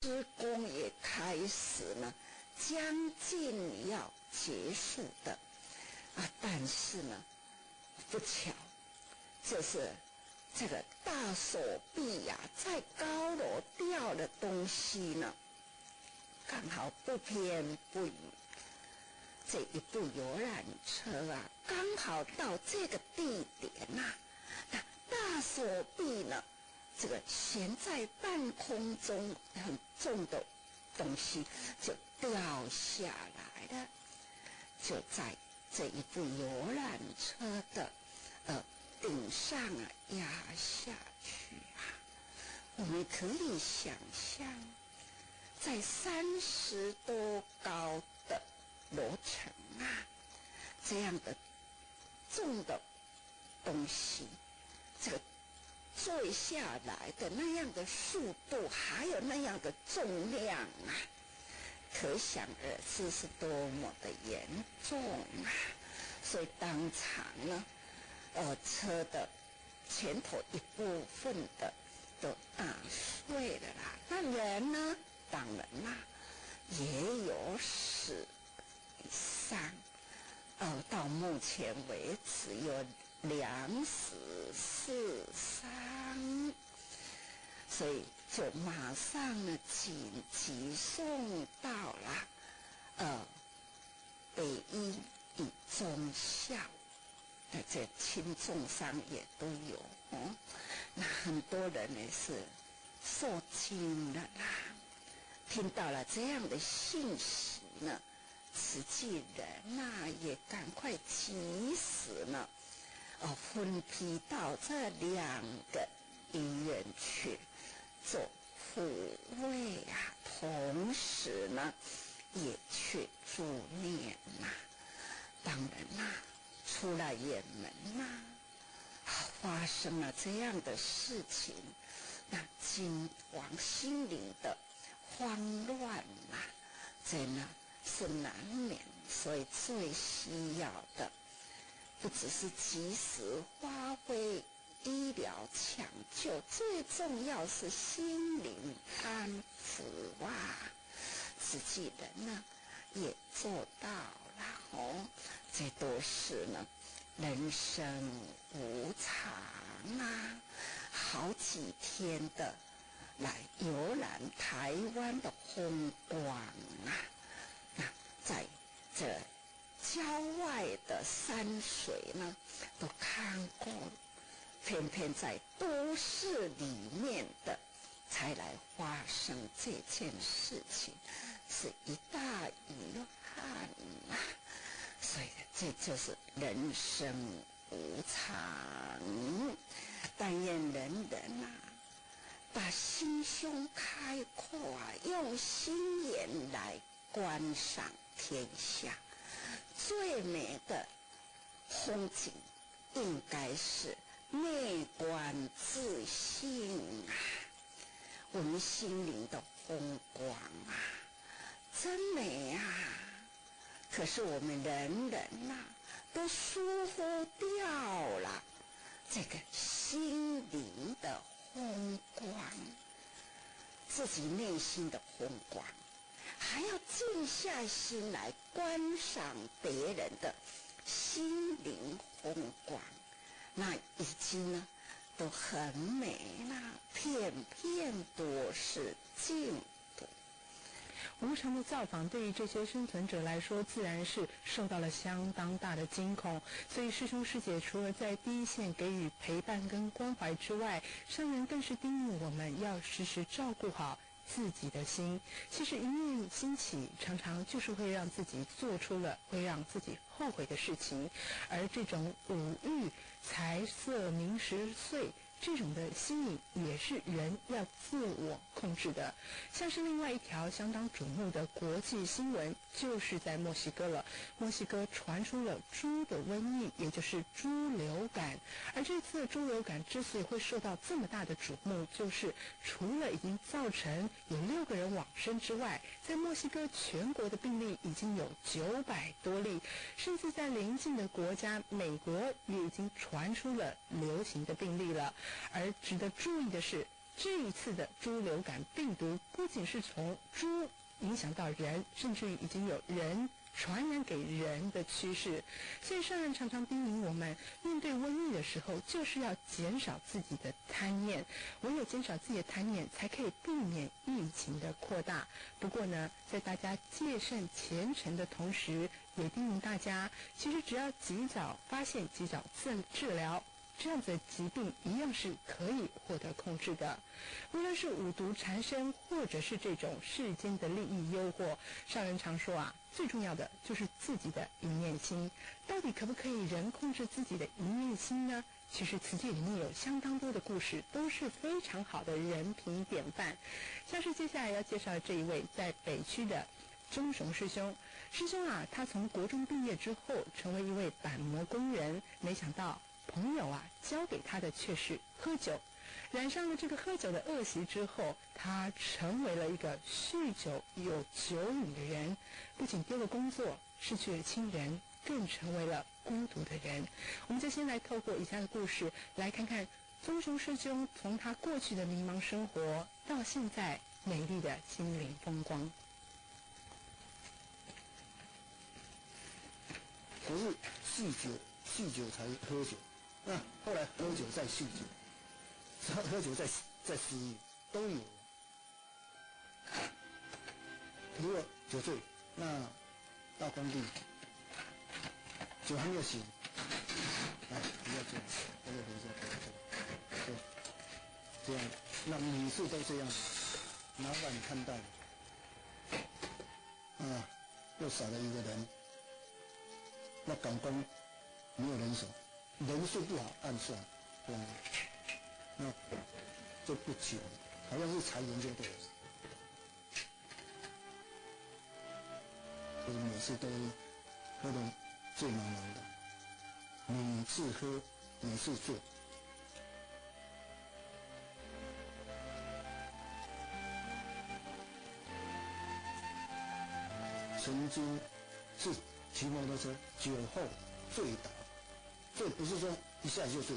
施工也开始呢，将近要结束的啊，但是呢，不巧就是这个大手臂呀，在高楼掉的东西呢，刚好不偏不倚，这一部游览车啊，刚好到这个地点呐，那大手臂呢，这个悬在半空中很重的东西就掉下来了，就在这一部游览车的顶上啊压下去啊。我们可以想象，在30多高的楼层啊，这样的重的东西，这个坠下来的那样的速度，还有那样的重量啊，可想而知是多么的严重啊！所以当场呢，车的前头一部分的都打碎了啦。那人呢，当然啦，也有死伤。到目前为止有2死4伤，所以就马上呢紧急送到了北医与中校，这轻重伤也都有哦。那很多人呢是受惊了啦，听到了这样的信息呢，慈济人呐也赶快及时呢，分批到这2个医院去做抚慰啊，同时呢也去助念呐。当然啦，出了远门呐，发生了这样的事情，那惊惶心灵的慌乱呐，这呢是难免。所以最需要的不只是及时发挥医疗抢救，最重要是心灵安抚啊。慈济人呢也做到了哦，这都是呢人生无常啊，好几天的来游览台湾的风光啊，那在这郊外的山水呢都看过了，偏偏在都市里面的才来发生这件事情，是一大遗憾啊。所以这就是人生无常，但愿人人啊把心胸开阔啊，用心眼来观赏天下。最美的风景应该是内观自性啊，我们心灵的风光啊，真美啊！可是我们人呐，都疏忽掉了这个心灵的风光，自己内心的风光，还要静下心来观赏别人的心灵风光，那已经呢都很美啦，片片都是净土。无常的造访对于这些生存者来说，自然是受到了相当大的惊恐。所以师兄师姐除了在第一线给予陪伴跟关怀之外，上人更是叮咛我们要时时照顾好自己的心。其实一念兴起，常常就是会让自己做出了会让自己后悔的事情。而这种五欲、财色名食睡这种的心理也是人要自我控制的。像是另外一条相当瞩目的国际新闻，就是在墨西哥了。墨西哥传出了猪的瘟疫，也就是猪流感。而这次的猪流感之所以会受到这么大的瞩目，就是除了已经造成有6个人往生之外，在墨西哥全国的病例已经有900多例，甚至在邻近的国家美国也已经传出了流行的病例了。而值得注意的是，这一次的猪流感病毒不仅是从猪影响到人，甚至于已经有人传染给人的趋势。所以上人常常叮咛我们，面对瘟疫的时候，就是要减少自己的贪念，唯有减少自己的贪念，才可以避免疫情的扩大。不过呢，在大家戒慎虔诚的同时，也叮咛大家，其实只要及早发现、及早治疗，这样子的疾病一样是可以获得控制的。无论是五毒缠身，或者是这种世间的利益诱惑，上人常说啊，最重要的就是自己的一念心。到底可不可以人控制自己的一念心呢？其实慈济里面有相当多的故事，都是非常好的人品典范。像是接下来要介绍的这一位，在北区的钟雄师兄。师兄啊，他从国中毕业之后，成为一位板模工人，没想到朋友啊教给他的却是喝酒，染上了这个喝酒的恶习之后，他成为了一个酗酒有酒瘾的人，不仅丢了工作，失去了亲人，更成为了孤独的人。我们就先来透过以下的故事，来看看钟雄师兄从他过去的迷茫生活，到现在美丽的心灵风光。可是酗酒才喝酒，那后来喝酒再酗酒，喝酒再失忆，都有。如果酒醉，那到工地，酒还没有醒，来不要这样，不要这样，这样，那每次都这样，麻烦你看到了，又少了一个人。那赶工没有人手，人数不好按算，那就不久，好像是裁员就对了。所以每次都喝得醉茫茫的，每次喝，每次醉。曾经是骑摩托车，酒后醉倒，醉不是说一下就醉，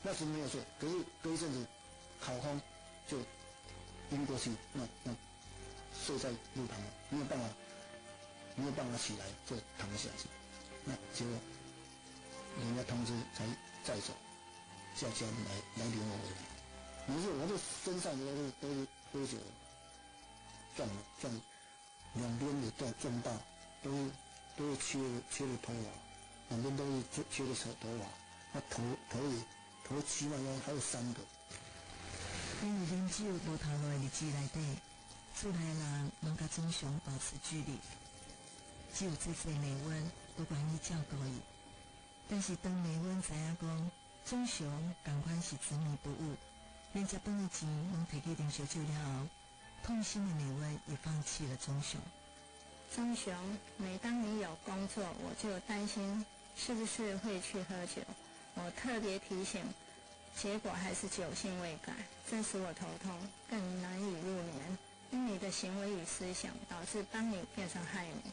那时没有醉，可是隔一阵子烤风就晕过去，那睡在路旁，没有办法起来，就躺下去，那结果人家通知才载走，叫家人来领我回来。没事，我的身上都是喝酒撞两边也撞到，都是缺了头发，两边都是缺了头发，那头起码还有3个。因为啉酒无头路的日子内底，厝内人拢甲钟雄保持距离，只有这美温都愿意照顾伊。但是当美温知影讲钟雄同款是执迷不悟，连食饭的钱拢摕去啉烧酒了后，痛心的美温也放弃了钟雄。钟雄，每当你有工作，我就担心是不是会去喝酒。我特别提醒，结果还是酒性未改，这使我头痛，更难以入眠。因你的行为与思想，导致帮你变成害你。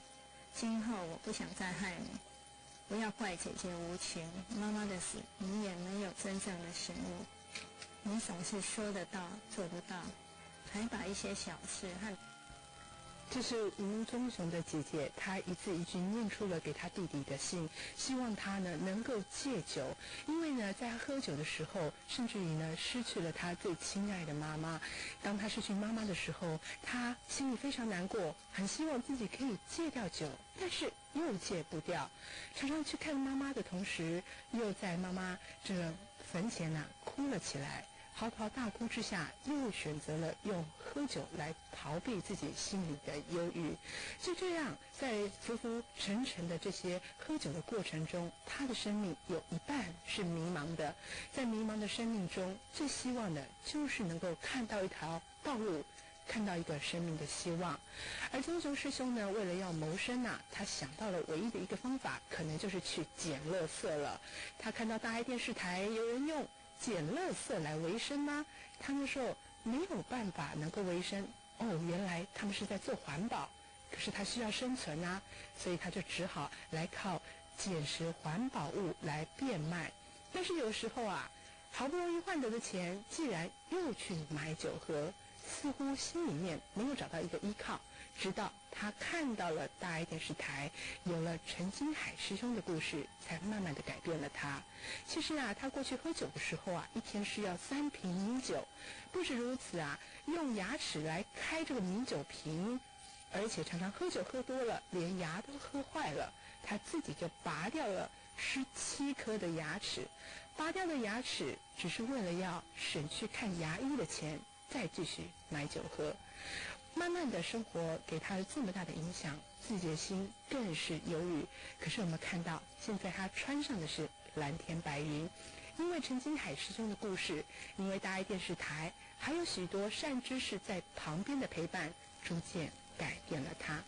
今后我不想再害你，不要怪姐姐无情。妈妈的死，你也没有真正的醒悟。你总是说得到，做不到，还把一些小事和这是吴宗雄的姐姐，她一字一句念出了给他弟弟的信，希望他呢能够戒酒，因为呢在他喝酒的时候，甚至于呢失去了他最亲爱的妈妈。当他失去妈妈的时候，他心里非常难过，很希望自己可以戒掉酒，但是又戒不掉。常常去看妈妈的同时，又在妈妈这坟前哭了起来。嚎啕大哭之下，又选择了用喝酒来逃避自己心里的忧郁。就这样，在浮浮沉沉的这些喝酒的过程中，他的生命有一半是迷茫的。在迷茫的生命中，最希望的就是能够看到一条道路，看到一个生命的希望。而宗雄师兄呢，为了要谋生他想到了唯一的一个方法，可能就是去捡垃圾了。他看到大爱电视台有人用捡垃圾来维生吗？他们说没有办法能够维生。原来他们是在做环保，可是他需要生存所以他就只好来靠捡拾环保物来变卖。但是有时候好不容易换得的钱，既然又去买酒喝，似乎心里面没有找到一个依靠。直到他看到了大爱电视台，有了陈金海师兄的故事，才慢慢的改变了他。其实啊，他过去喝酒的时候啊，一天是要3瓶米酒，不止如此啊，用牙齿来开这个米酒瓶，而且常常喝酒喝多了，连牙都喝坏了，他自己就拔掉了17颗的牙齿。拔掉的牙齿只是为了要省去看牙医的钱，再继续买酒喝。慢慢的生活给他这么大的影响，自己的心更是忧郁。可是我们看到，现在他穿上的是蓝天白云，因为陈金海师兄的故事，因为大爱电视台，还有许多善知识在旁边的陪伴，逐渐改变了他。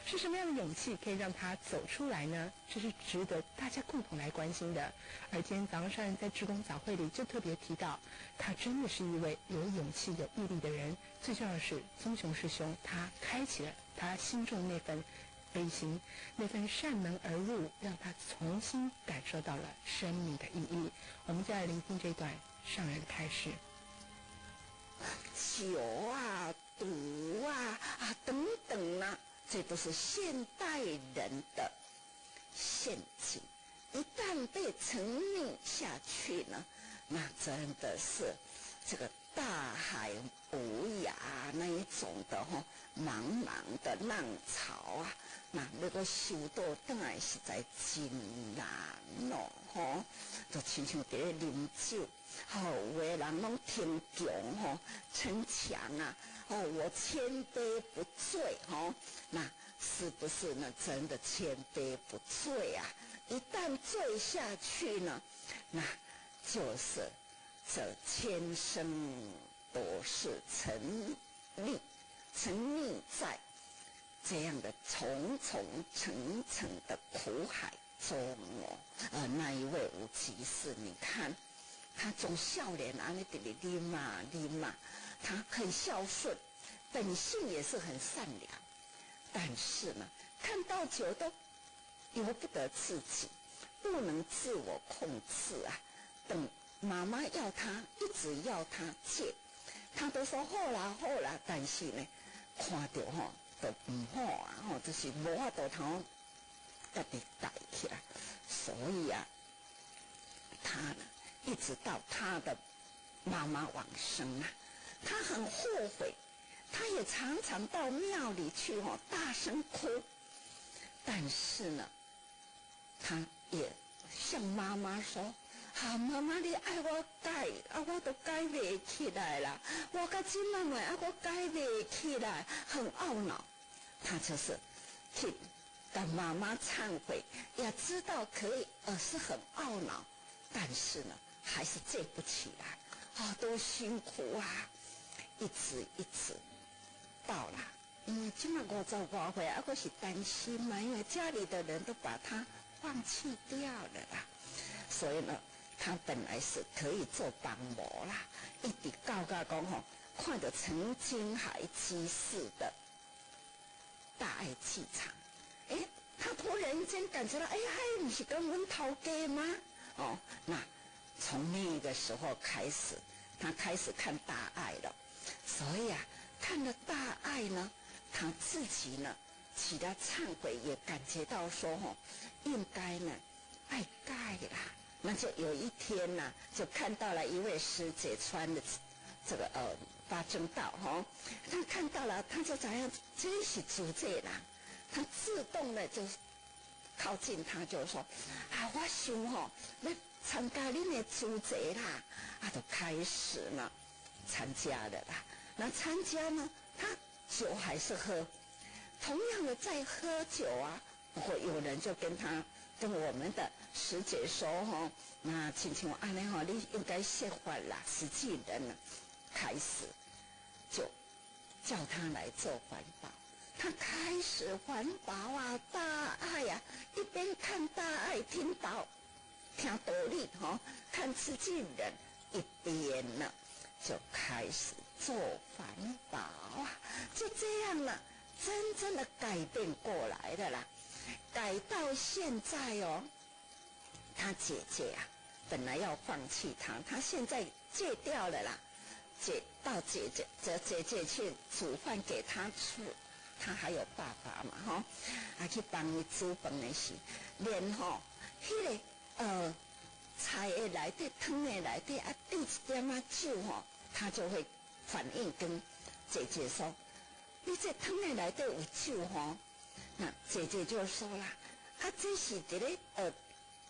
是什么样的勇气可以让他走出来呢？这是值得大家共同来关心的。而今天早上在志工早会里就特别提到，他真的是一位有勇气有毅力的人。最重要的是，宗雄师兄他开启了他心中那份悲心，那份扇门而入，让他重新感受到了生命的意义。我们再来聆听这段上人的开示。酒啊、毒啊、等等啊，这都是现代人的陷阱。一旦被沉溺下去呢，那真的是这个大海无涯那一种的茫茫的浪潮啊，那个修道当然实在真难咯就亲像在啉酒，有的人拢挺强逞强啊，我千杯不醉那是不是呢？真的千杯不醉啊？一旦醉下去呢，那就是这千生都是沉溺在这样的重重层层的苦海中那一位无极士，你看他从笑脸啊，你立马，他很孝顺，本性也是很善良，但是呢，看到酒都由不得自己，不能自我控制啊。等妈妈要他，一直要他戒，他都说好啦，但是呢，看到都唔好啊，就是无法度通家己改起来。所以啊，他呢，一直到他的妈妈往生啊，他很后悔，他也常常到庙里去大声哭，但是呢，他也向妈妈说：“妈妈你爱我改，我都改袂起来啦，我甲这么慢我改袂起来，很懊恼。”他就是去跟妈妈忏悔，也知道可以，是很懊恼，但是呢，还是戒不起来，多辛苦啊！一直到了，因为今嘛50多岁，我是担心嘛，因为家里的人都把他放弃掉了啦，所以呢，他本来是可以做帮模啦，一直到讲看到陈金海居士的大爱气场，他突然间感觉到，你是跟阮头家吗？那从那个时候开始，他开始看大爱了，所以啊，看了大爱呢，他自己呢起了忏悔，也感觉到说应该呢爱盖啦。那就有一天呢，就看到了一位师姐穿的这个八正道他看到了，他就怎样，这是主这啦，他自动的就靠近他，就说我想要参加恁的主这啦，就开始呢参加了啦。那参加呢，他酒还是喝，同样的在喝酒啊，不过有人就跟我们的师姐说那亲像安尼你应该谢法啦。实际人呢，开始就叫他来做环保，他开始环保啊，大爱啊，一边看大爱，听道理看实际人，一边呢就开始做环保啊，就这样了，真正的改变过来的啦。改到现在他姐姐啊，本来要放弃他，他现在戒掉了啦。姐姐去煮饭给他吃，他还有爸爸嘛哈，啊去帮伊煮饭的时，连吼迄个菜的内底、汤的内底啊滴一点仔酒吼，他就会反应跟姐姐说：“你这汤的内底有酒吼。”那姐姐就说啦：“啊，这是一个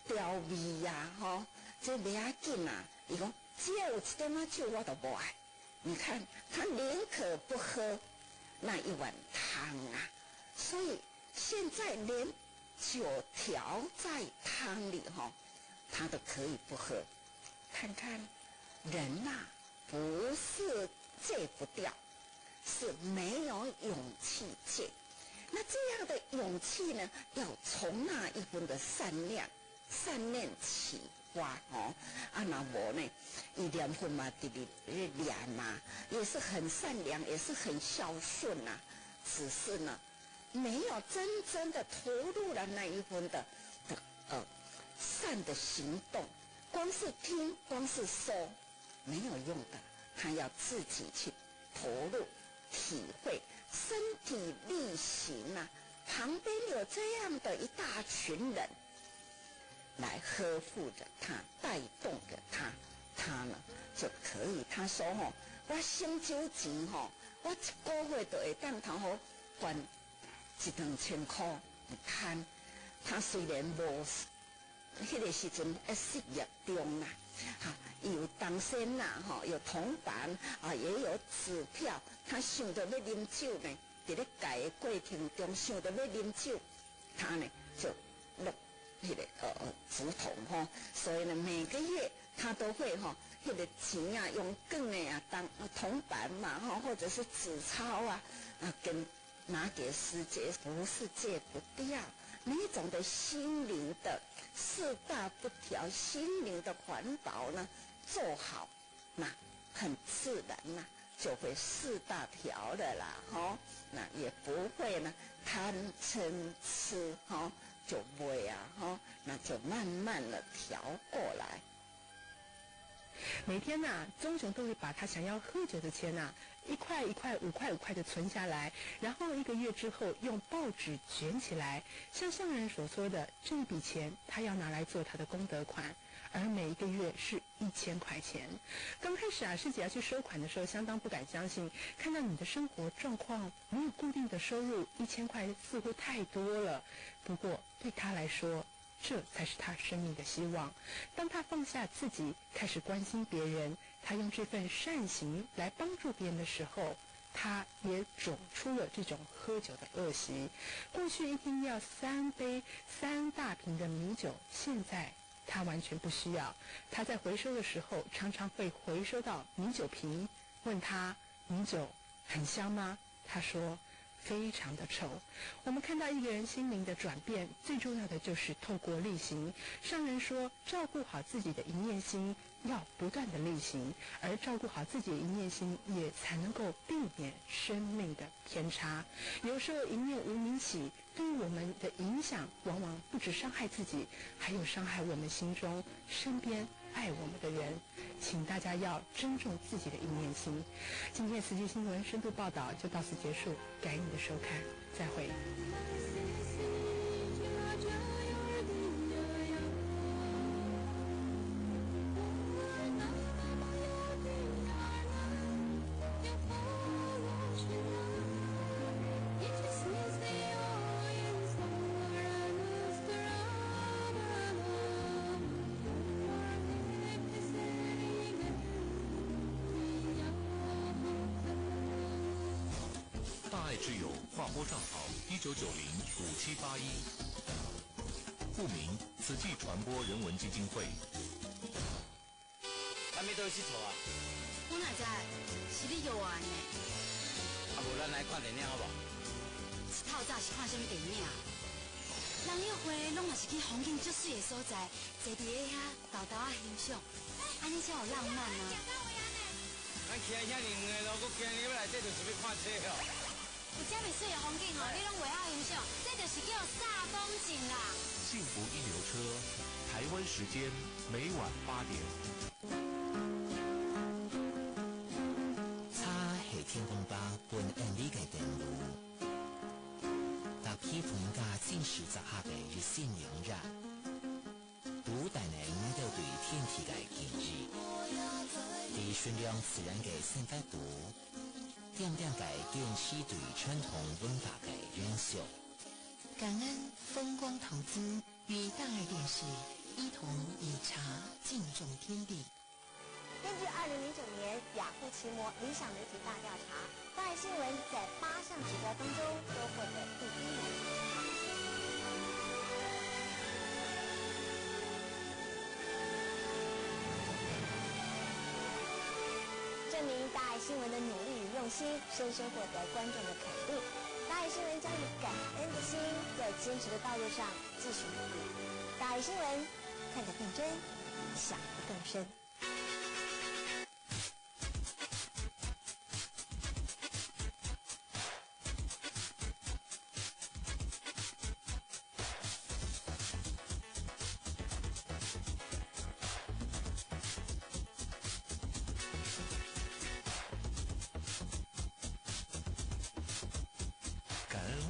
调味呀，吼，这袂要紧啊。”伊讲只要有一点仔酒，我都不爱。你看，他宁可不喝那一碗汤啊，所以现在连酒调在汤里哈，他都可以不喝。看看人呐，不是戒不掉，是没有勇气戒。那这样的勇气呢，要从那一分的善念起发哦。啊，那我呢，一念份嘛，直念嘛，也是很善良，也是很孝顺呐、啊。只是呢，没有真正的投入了那一分的善的行动，光是听，光是说，没有用的。他要自己去投入、体会，身体力行啊。旁边有这样的一大群人来呵护着他，带动着他，他呢就可以。他说吼，我省酒钱吼，我一个月就会当头好还1-2千块。你看，他虽然无迄个时阵失业中啦，哈，有当先啦，哈，有铜板啊，也有纸票。他想到要啉酒呢，在咧改的过程中想到要啉酒，他呢就落迄个竹筒哈，所以呢每个月他都会哈，迄个钱啊用更的啊当铜板嘛哈，或者是纸钞啊跟拿给师姐，不是戒不掉。那种的心灵的四大不调，心灵的环保呢做好，那很自然呐、就会四大调的啦哈，那也不会呢贪嗔痴哈，就不会啊哈，那就慢慢的调过来。每天呐、棕熊都会把他想要喝酒的钱呐、1块1块5块5块的存下来，然后1个月之后用报纸卷起来，像上人所说的，这一笔钱他要拿来做他的功德款，而每一个月是1000块钱。刚开始啊，师姐要去收款的时候，相当不敢相信，看到你的生活状况没有固定的收入，1000块似乎太多了。不过对他来说，这才是他生命的希望。当他放下自己，开始关心别人，他用这份善行来帮助别人的时候，他也种出了这种喝酒的恶习。过去一天要3杯3大瓶的米酒，现在他完全不需要。他在回收的时候，常常会回收到米酒瓶，问他米酒很香吗？他说非常的臭。我们看到一个人心灵的转变，最重要的就是透过力行。上人说，照顾好自己的一念心，要不断的力行，而照顾好自己的一念心，也才能够避免生命的偏差。有时候一念无明起，对于我们的影响，往往不止伤害自己，还有伤害我们心中身边爱我们的人。请大家要珍重自己的一念心。今天慈济新闻深度报道就到此结束，感谢你的收看，再会。大爱之友划拨账号19905781，户名慈济传播人文基金会。咱要倒去厝啊？我哪知是你约我的呢？啊，无咱来看电影好无？一透早是看什么电影啊？人约会拢嘛是去风景足水的所在，坐伫咧遐豆豆啊欣赏，安尼才有浪漫啊！咱徛遐尔远的路，佮今日要来这就是要看车哦。有这么水的风景哦，你拢袂晓欣赏，这就是叫煞风景啦。幸福一流车，台湾时间每晚8点。茶是天空吧本恩理嘅电路，搭起逢加真实集合嘅日线影热，不但能到对天气嘅建议，地宣扬自然嘅生态度，点点嘅坚持对传统文化嘅延续。感恩风光投资与大爱电视一同以茶敬重天地。根据2009年雅虎奇摩理想媒体大调查，大爱新闻在8项指标当中都获得第1名。证明大爱新闻的努力与用心，深深获得观众的肯定。大爱新闻将以感恩的心，在坚持的道路上继续努力。大爱新闻，看得更真，想得更深。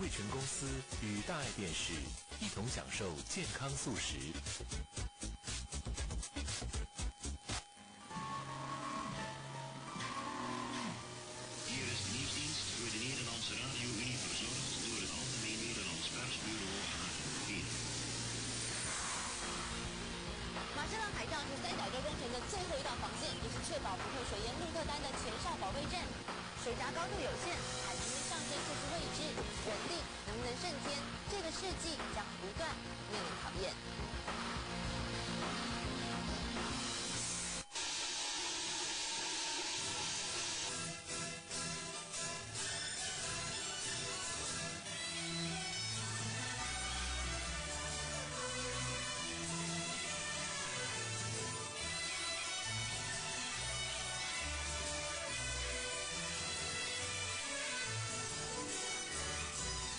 味全公司与大爱电视一同享受健康素食。马士拉海上是三角洲工程的最后一道防线，也是确保不会水淹鹿特丹的前哨保卫战。水闸高度有限，海平面上升就是未知，人力能不能胜天，这个世纪将不断面临考验。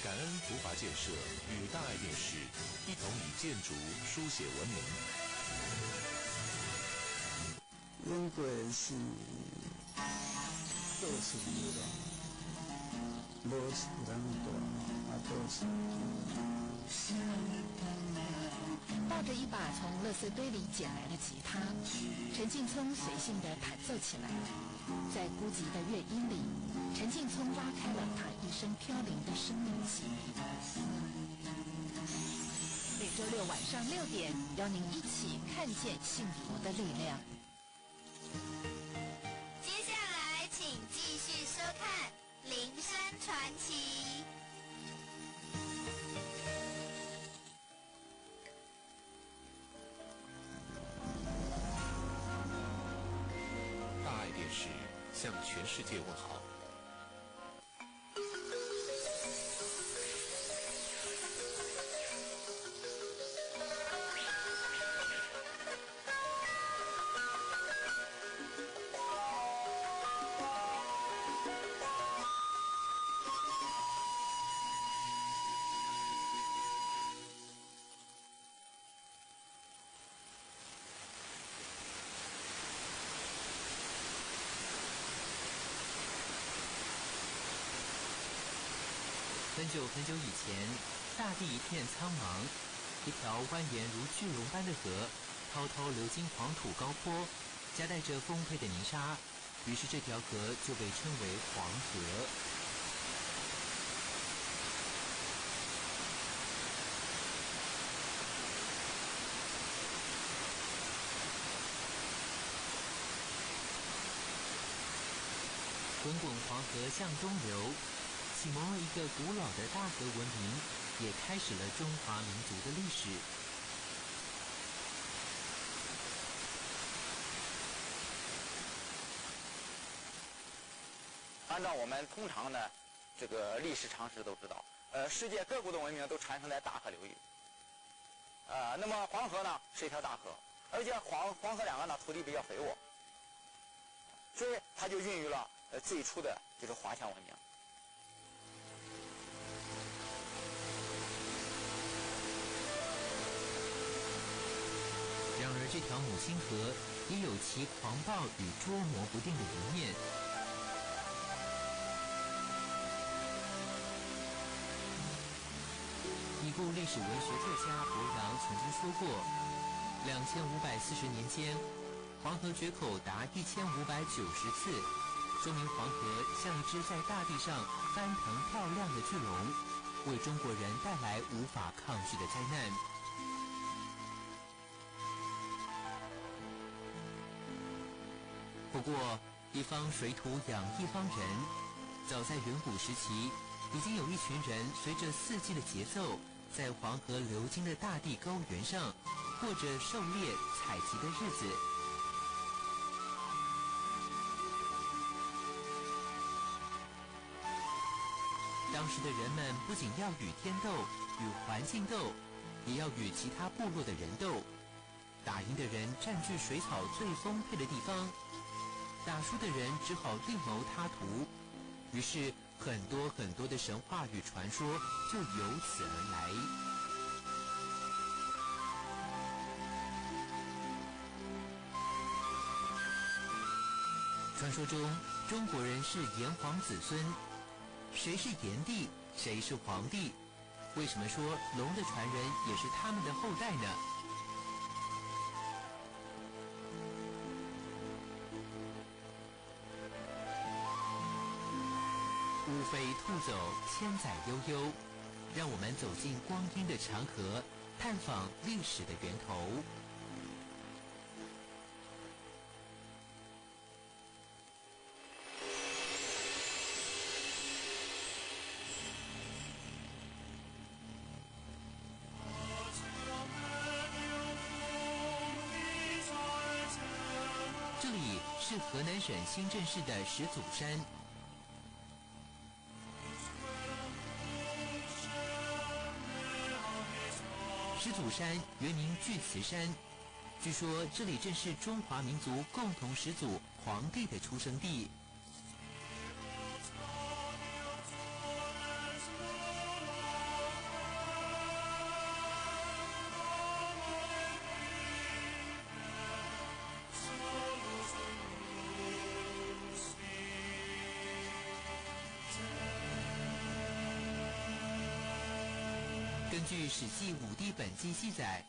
感恩福华建设与大爱电视一同以建筑书写文明。英国是做生意的，无厝人大，做生抱着一把从垃圾堆里捡来的吉他，陈劲聪随性地弹奏起来。在孤寂的乐音里，陈劲聪拉开了他一生飘零的生命记忆。每周六晚上6点，邀您一起看见幸福的力量。接下来，请继续收看《灵山传奇》。大爱电视向全世界问好。很久很久以前，大地一片苍茫，一条蜿蜒如巨龙般的河，滔滔流经黄土高坡，夹带着丰沛的泥沙，于是这条河就被称为黄河。滚滚黄河向东流，启蒙了一个古老的大河文明，也开始了中华民族的历史。按照我们通常的这个历史常识都知道，世界各国的文明都产生在大河流域。那么黄河呢是一条大河，而且黄河两岸呢土地比较肥沃，所以它就孕育了最初的就是华夏文明。星河也有其狂暴与捉摸不定的一面。已故历史文学作家伯阳曾经说过，2540年间，黄河决口达1590次，说明黄河像一只在大地上翻腾漂亮的巨龙，为中国人带来无法抗拒的灾难。不过，一方水土养一方人，早在远古时期，已经有一群人随着四季的节奏，在黄河流经的大地高原上，过着狩猎采集的日子。当时的人们不仅要与天斗、与环境斗，也要与其他部落的人斗。打赢的人占据水草最丰沛的地方，打输的人只好另谋他途。于是很多的神话与传说就由此而来。传说中，中国人是炎黄子孙，谁是炎帝，谁是黄帝？为什么说龙的传人也是他们的后代呢？乌飞兔走，千载悠悠，让我们走进光阴的长河，探访历史的源头。这里是河南省新郑市的石祖山。石祖山原名巨慈山，据说这里正是中华民族共同始祖黄帝的出生地。根据《史记·武帝本纪》记载，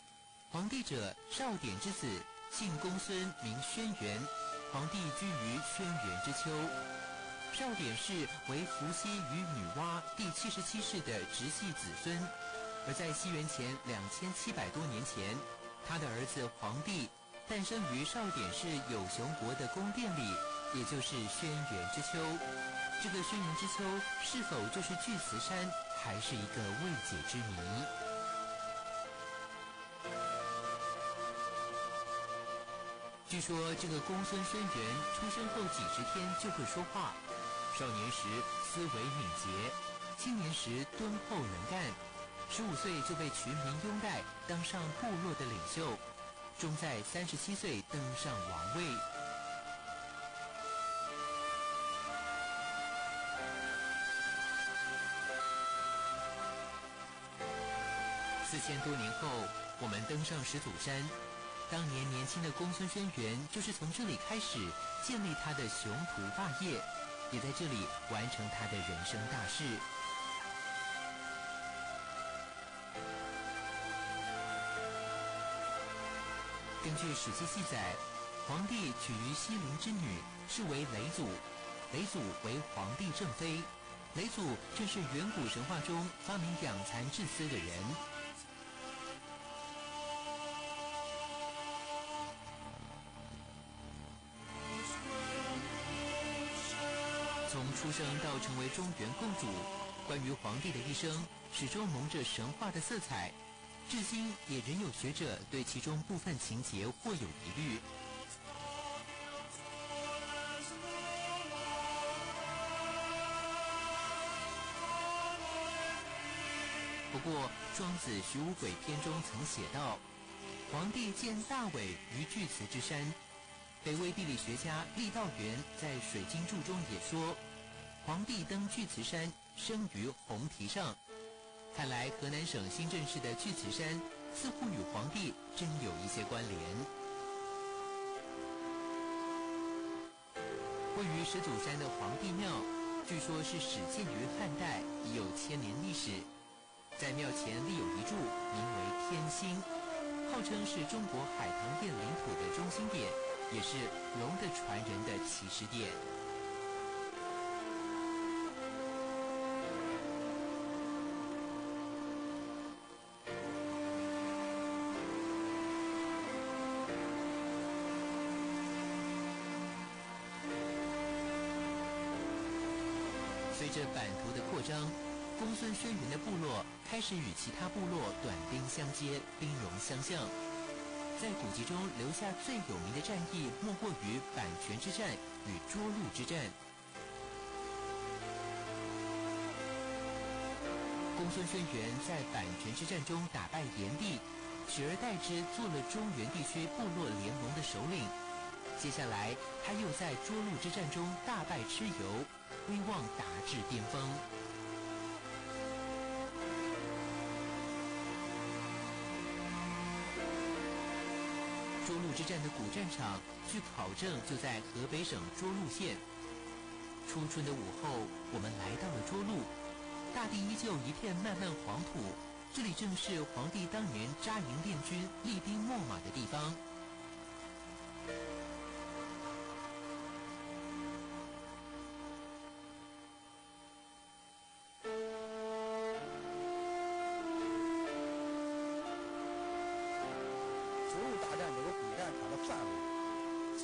黄帝者，少典之子，姓公孙，名轩辕。黄帝居于轩辕之丘。少典氏为伏羲与女娲第77世的直系子孙，而在西元前2700多年前，他的儿子黄帝诞生于少典氏有熊国的宫殿里，也就是轩辕之丘。这个轩辕之丘是否就是巨慈山，还是一个未解之谜。据说这个公孙轩辕出生后几十天就会说话，少年时思维敏捷，青年时敦厚能干，15岁就被群民拥戴，当上部落的领袖，终在37岁登上王位。4000多年后，我们登上石祖山，当年年轻的公孙轩辕就是从这里开始建立他的雄图霸业，也在这里完成他的人生大事。根据《史记》记载，黄帝娶于西陵之女，是为嫘祖，嫘祖为黄帝正妃。嫘祖正是远古神话中发明养蚕治丝的人。从出生到成为中原共主，关于黄帝的一生始终蒙着神话的色彩，至今也仍有学者对其中部分情节或有疑虑。不过，庄子《徐无鬼篇》中曾写道：“黄帝见大伟于巨慈之山。”北魏地理学家郦道元在《水经注》中也说，黄帝登巨慈山，生于红蹄上。看来河南省新郑市的巨慈山似乎与黄帝真有一些关联。位于始祖山的皇帝庙，据说是始建于汉代，已有1000年历史。在庙前立有一柱，名为天星，号称是中国海棠殿领土的中心点，也是龙的传人的起始点。随着版图的扩张，公孙轩辕的部落开始与其他部落短兵相接，兵戎相向。在古籍中留下最有名的战役，莫过于阪泉之战与涿鹿之战。公孙轩辕在阪泉之战中打败炎帝，取而代之做了中原地区部落联盟的首领。接下来，他又在涿鹿之战中大败蚩尤，威望达至巅峰。涿鹿之战的古战场，据考证就在河北省涿鹿县。初春的午后，我们来到了涿鹿，大地依旧一片漫漫黄土，这里正是皇帝当年扎营练军、厉兵秣马的地方。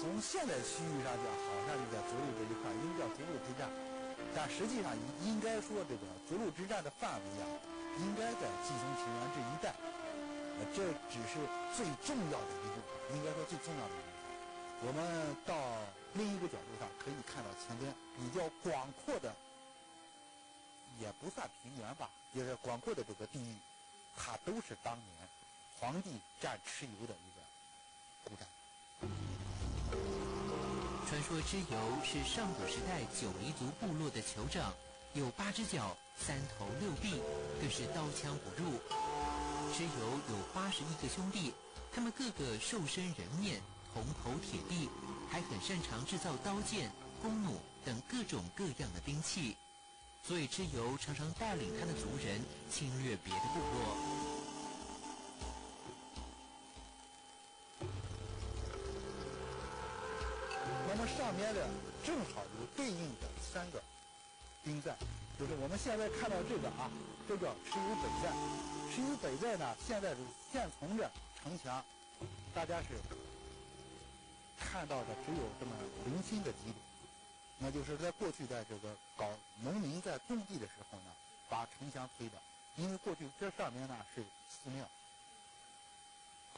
从现在区域上讲，好像就在涿鹿这一块，应该叫涿鹿之战，但实际上应该说这个涿鹿之战的范围啊，应该在冀松平原这一带，这只是最重要的一部分，应该说最重要的一部分。我们到另一个角度上可以看到前边比较广阔的，也不算平原吧，就是广阔的这个地域，它都是当年皇帝战蚩尤的一个古战。传说蚩尤是上古时代九黎族部落的酋长，有8只脚、3头6臂，更是刀枪不入。蚩尤有81个兄弟，他们个个兽身人面，铜头铁臂，还很擅长制造刀剑、弓弩等各种各样的兵器，所以蚩尤常常带领他的族人侵略别的部落。那么上面的正好有对应的3个兵寨，就是我们现在看到这个啊，这叫蚩尤北寨。蚩尤北寨呢，现在是现存着城墙，大家是看到的只有这么零星的几点，那就是在过去在这个搞农民在种地的时候呢，把城墙推倒，因为过去这上面呢是寺庙，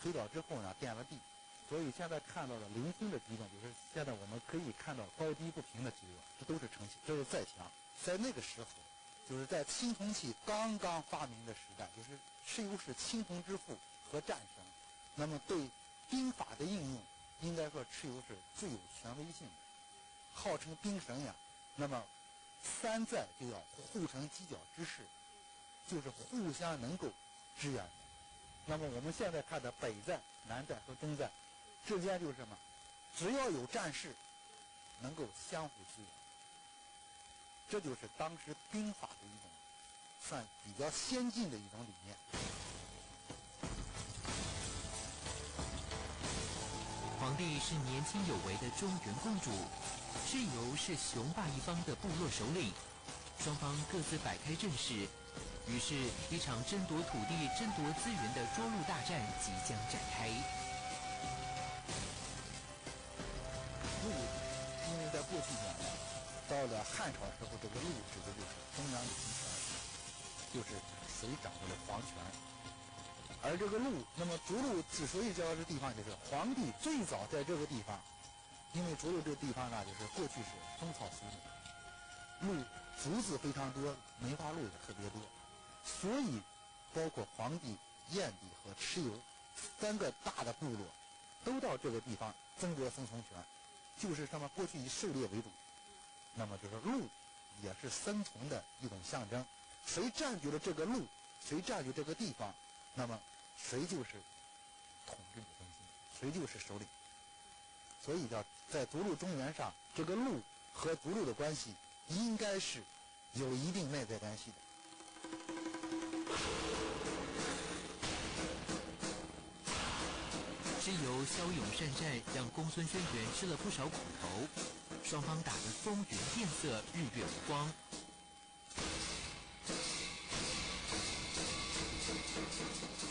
推倒之后呢垫了地。所以现在看到的零星的地方，就是现在我们可以看到高低不平的地方，这都是城墙，这是寨墙。在那个时候，就是在青铜器刚刚发明的时代，就是蚩尤是青铜之父和战神，那么对兵法的应用，应该说蚩尤是最有权威性的，号称兵神呀。那么3寨就要互成犄角之势，就是互相能够支援的。那么我们现在看的北寨、南寨和东寨之间就是什么？只要有战事，能够相互支援，这就是当时兵法的一种算比较先进的一种理念。皇帝是年轻有为的中原共主，蚩尤是雄霸一方的部落首领，双方各自摆开阵势，于是一场争夺土地、争夺资源的涿鹿大战即将展开。鹿，因为在过去讲，到了汉朝时候，这个鹿指的就是中央的集权，就是谁掌握了皇权。而这个鹿，那么涿鹿之所以叫这地方，就是皇帝最早在这个地方，因为涿鹿这个地方呢，就是过去是风草苏木，鹿竹子非常多，梅花鹿也特别多，所以包括黄帝、燕帝和蚩尤3个大的部落都到这个地方争夺生存权。就是什么？过去以狩猎为主，那么就是鹿也是生存的一种象征。谁占据了这个鹿，谁占据这个地方，那么谁就是统治的中心，谁就是首领。所以叫在涿鹿中原上，这个鹿和逐鹿的关系应该是有一定内在关系的。蚩尤骁勇善战，让公孙轩辕吃了不少苦头，双方打得风云变色，日月无光。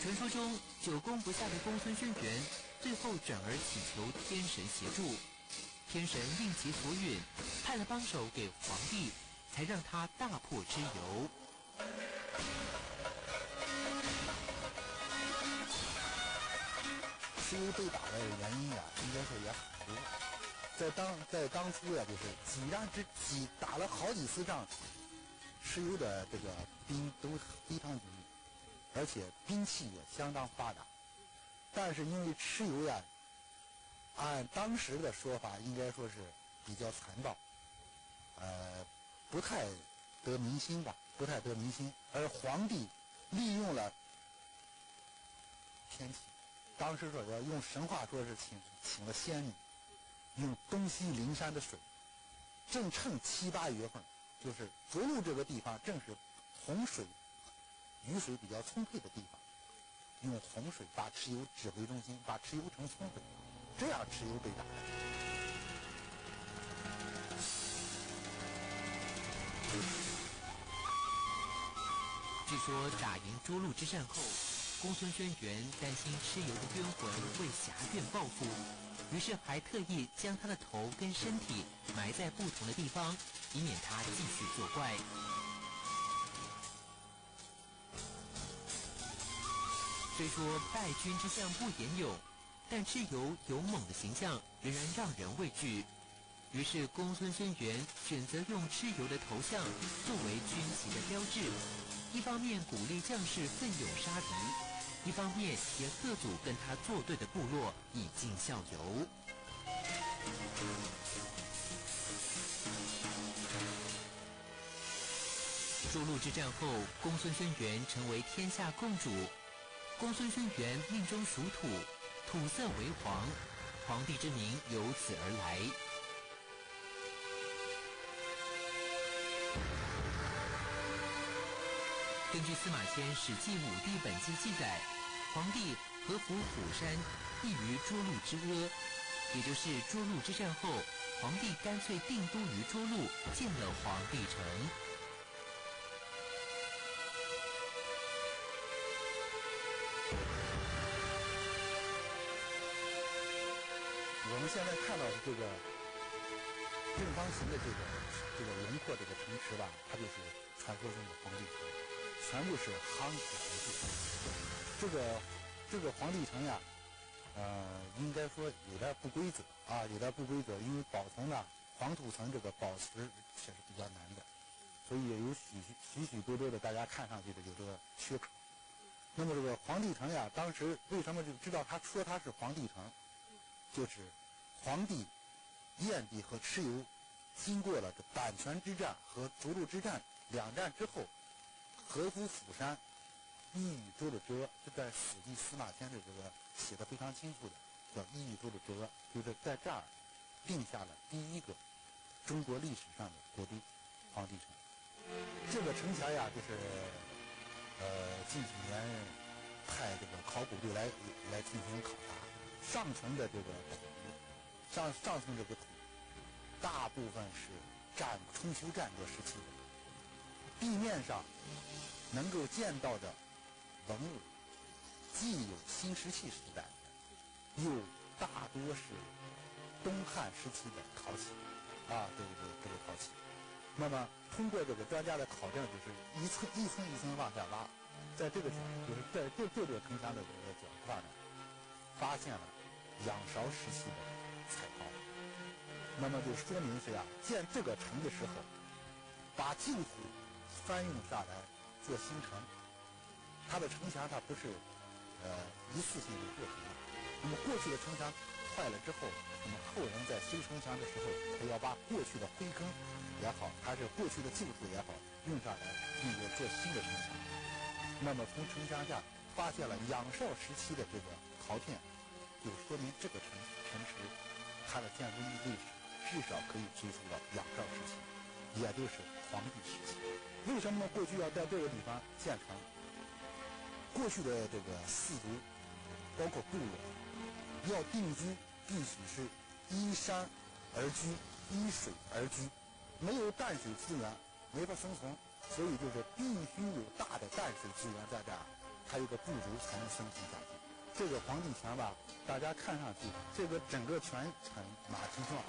传说中久攻不下的公孙轩辕，最后转而祈求天神协助，天神应其所允，派了帮手给皇帝，才让他大破蚩尤。蚩尤被打的原因呀，应该说也很多。在当初呀，就是几打了好几次仗，蚩尤的这个兵都非常精密，而且兵器也相当发达。但是因为蚩尤呀，按当时的说法，应该说是比较残暴，不太得民心吧，不太得民心。而皇帝利用了天气。当时说要用神话说是请了仙女，用东西灵山的水，正趁7、8月份，就是涿鹿这个地方正是洪水、雨水比较充沛的地方，用洪水把蚩尤指挥中心，把蚩尤城冲毁，这样蚩尤被打的。据说打赢涿鹿之战后，公孙轩辕担心蚩尤的冤魂会挟怨报复，于是还特意将他的头跟身体埋在不同的地方，以免他继续作怪。虽说败军之将不言勇，但蚩尤勇猛的形象仍然让人畏惧。于是公孙轩辕选择用蚩尤的头像作为军旗的标志，一方面鼓励将士奋勇杀敌，一方面也贺阻跟他作对的部落以尽效尤。涿鹿之战后，公孙轩辕成为天下共主。公孙轩辕命中属土，土色为黄，皇帝之名由此而来。根据司马迁《史记·武帝本纪》记载，皇帝合服釜山，异于涿鹿之阿，也就是涿鹿之战后，皇帝干脆定都于涿鹿，建了皇帝城。我们现在看到的这个正方形的这个轮廓这个城池吧，它就是传说中的皇帝城，全部是夯土而筑。这个皇帝城呀，应该说有点不规则啊，有点不规则，因为保存呢黄土层这个保持确实比较难的，所以也有许许多多的大家看上去的有这个缺口。那么这个皇帝城呀，当时为什么就知道他说它是皇帝城，就是皇帝燕帝和蚩尤经过了这阪泉之战和涿鹿之战2战之后，合服釜山，一语涿鹿之阿，这在《史记·司马迁》的这个写的非常清楚的，叫一语涿鹿之阿，就是在这儿定下了第一个中国历史上的国都皇帝城。这个城墙呀，就是近几年派这个考古队来进行考察，上层的这个土，上层这个土，大部分是春秋战国时期的，地面上能够见到的文物，既有新石器时代的，又大多是东汉时期的陶器，这个陶器。那么通过这个专家的考证，就是一层一层往下挖，在这个角，就是在这座城墙的这个角上呢，发现了仰韶时期的彩陶。那么就说明是呀，建这个城的时候，把旧土翻用下来做新城。它的城墙它不是一次性就做成的。那么过去的城墙坏了之后，那么后人在修城墙的时候，他要把过去的灰坑也好，还是过去的旧土也好，用上来，用作做新的城墙。那么从城墙下发现了仰韶时期的这个陶片，就说明这个城池它的建筑历史是至少可以追溯到仰韶时期，也就是黄帝时期。为什么过去要在这个地方建城？过去的这个氏族，包括部落，要定居必须是依山而居，依水而居，没有淡水资源没法生存，所以就是必须有大的淡水资源在这儿，还有个部族才能生存下去。这个黄帝泉吧，大家看上去这个整个泉呈马蹄状，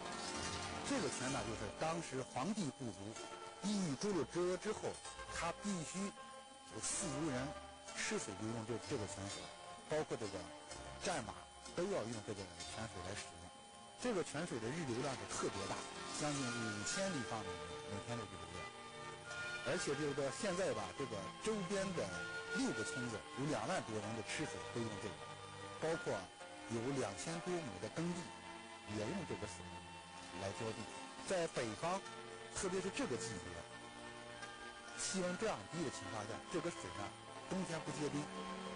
这个泉呢就是当时黄帝部族地域诸了之之后，他必须有氏族人吃水就用这个泉水，包括这个战马都要用这个泉水来使用。这个泉水的日流量是特别大，将近5000立方米每天的日流量。而且这个现在吧，这个周边的6个村子有2万多人的吃水都用这个，包括有2000多亩的耕地也用这个水来浇地。在北方，特别是这个季节，气温这样低的情况下，这个水呢，冬天不结冰，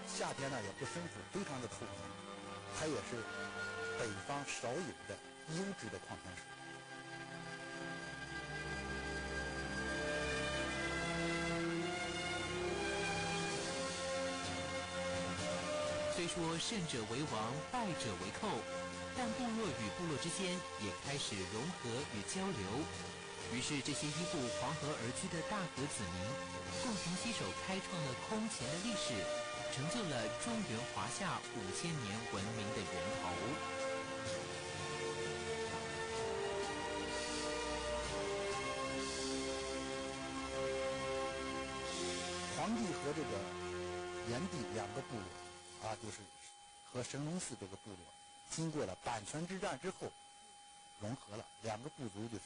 夏天呢也不生腐，非常的透明，它也是北方少有的优质的矿泉水。虽说胜者为王，败者为寇，但部落与部落之间也开始融合与交流。于是，这些依附黄河而居的大河子民，共同携手开创了空前的历史，成就了中原华夏5000年文明的源头。黄帝和这个炎帝2个部落就是和神农氏这个部落，经过了阪泉之战之后，融合了2个部族，就是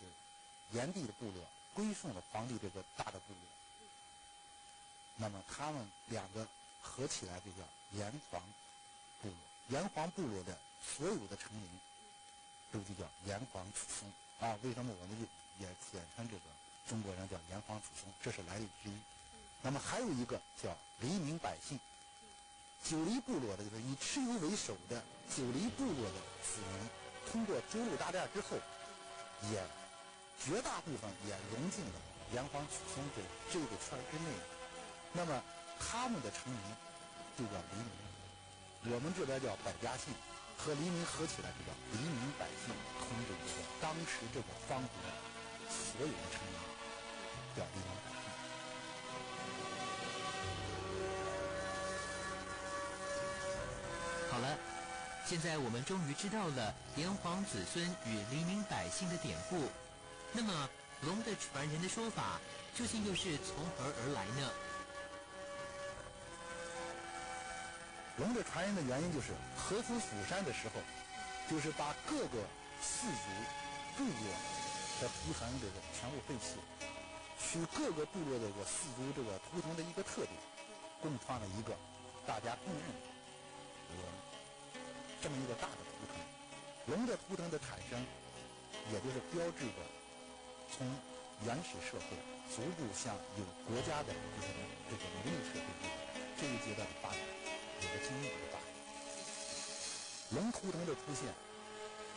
炎帝的部落归顺了黄帝这个大的部落。那么他们2个合起来就叫炎黄部落。炎黄部落的所有的成员都就叫炎黄子孙为什么我们也简称这个中国人叫炎黄子孙？这是来历之一。那么还有一个叫黎民百姓。九黎部落的就是以蚩尤为首的九黎部落的子民，通过周陆大战之后，也绝大部分也融进了炎黄子孙这个圈之内。那么他们的成名就叫黎民，我们这边叫百家姓，和黎民合起来就叫黎民百姓，通着这个当时这个方国所有的成名叫黎民百姓。好了，现在我们终于知道了炎黄子孙与黎民百姓的典故。那么，龙的传人的说法究竟又是从何而来呢？龙的传人的原因就是合府釜山的时候，就是把各个氏族、部落的图腾这个全部废弃，取各个部落的这个氏族这个图腾的一个特点，共创了一个大家公认的这么一个大的图腾。龙的图腾的产生，也就是标志着从原始社会逐步向有国家的就是这个奴隶社会这一阶段的发展，有个经历的发展。龙图腾的出现，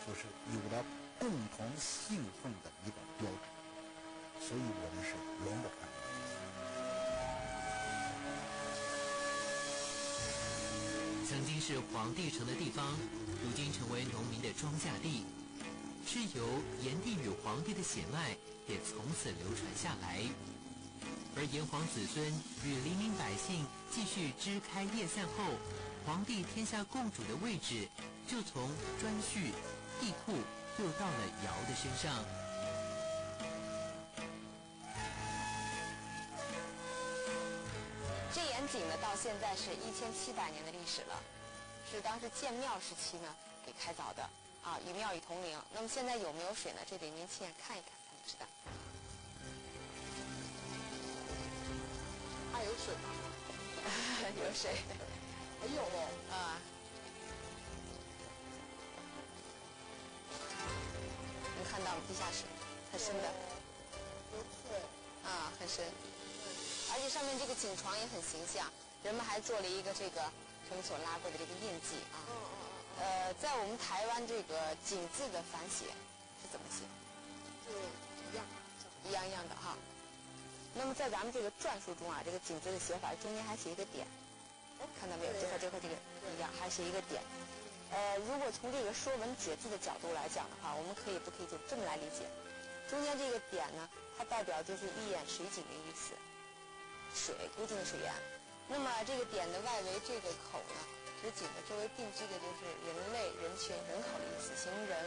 就是有了共同信奉的一个标志，所以我们是龙的传人。曾经是黄帝城的地方，如今成为农民的庄稼地，是由炎帝与黄帝的血脉也从此流传下来。而炎黄子孙与黎民百姓继续枝开叶散后，黄帝天下共主的位置就从颛顼、帝喾又到了尧的身上。这眼井呢，到现在是1700年的历史了，是当时建庙时期呢给开凿的与庙宇同龄。那么现在有没有水呢？这得您亲眼看一看才能知道。有水吗？有水。还有你看到了地下水，很深的。很深。而且上面这个井床也很形象，人们还做了一个这个绳索拉过的这个印记在我们台湾这个井字的反写是怎么写？一样一样的哈。那么在咱们这个篆书中啊，这个井字的写法中间还写一个点，看到没有？就和这个一样，还写一个点。如果从这个《说文解字》的角度来讲的话，我们可以不可以就这么来理解？中间这个点呢，它代表就是一眼水井的意思，水固定的水源。那么这个点的外围这个口呢，指井的周围定居的就是人类、人群、人口的意思，形容人。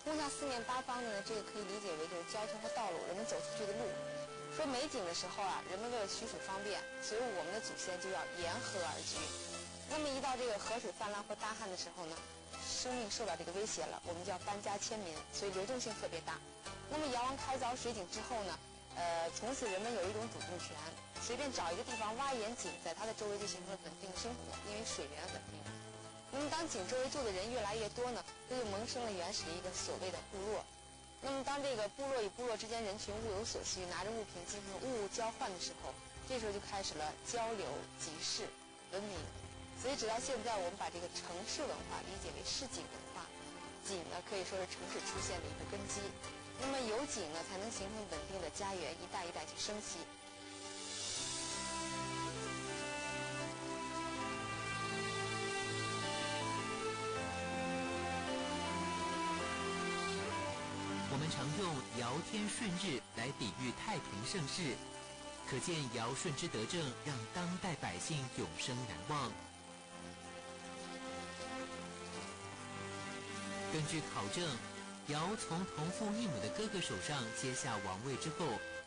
通向四面八方的呢，这个可以理解为就是交通和道路，人们走出去的路。说没井的时候啊，人们为了取水方便，所以我们的祖先就要沿河而居。那么一到这个河水泛滥或大旱的时候呢，生命受到这个威胁了，我们就要搬家迁民，所以流动性特别大。那么尧王开凿水井之后呢，从此人们有一种主动权，随便找一个地方挖一眼井，在它的周围就形成了稳定的生活，因为水源稳定。那么当井周围住的人越来越多呢，这就萌生了原始的一个所谓的部落。那么当这个部落与部落之间人群物有所需，拿着物品进行物交换的时候，这时候就开始了交流、集市、文明。所以直到现在，我们把这个城市文化理解为市井文化。井呢，可以说是城市出现的一个根基。那么有井呢，才能形成稳定的家园，一代一代去生息。我们常用尧天顺日来比喻太平盛世，可见尧舜之德政让当代百姓永生难忘。根据考证，尧从同父异母的哥哥手上接下王位之后，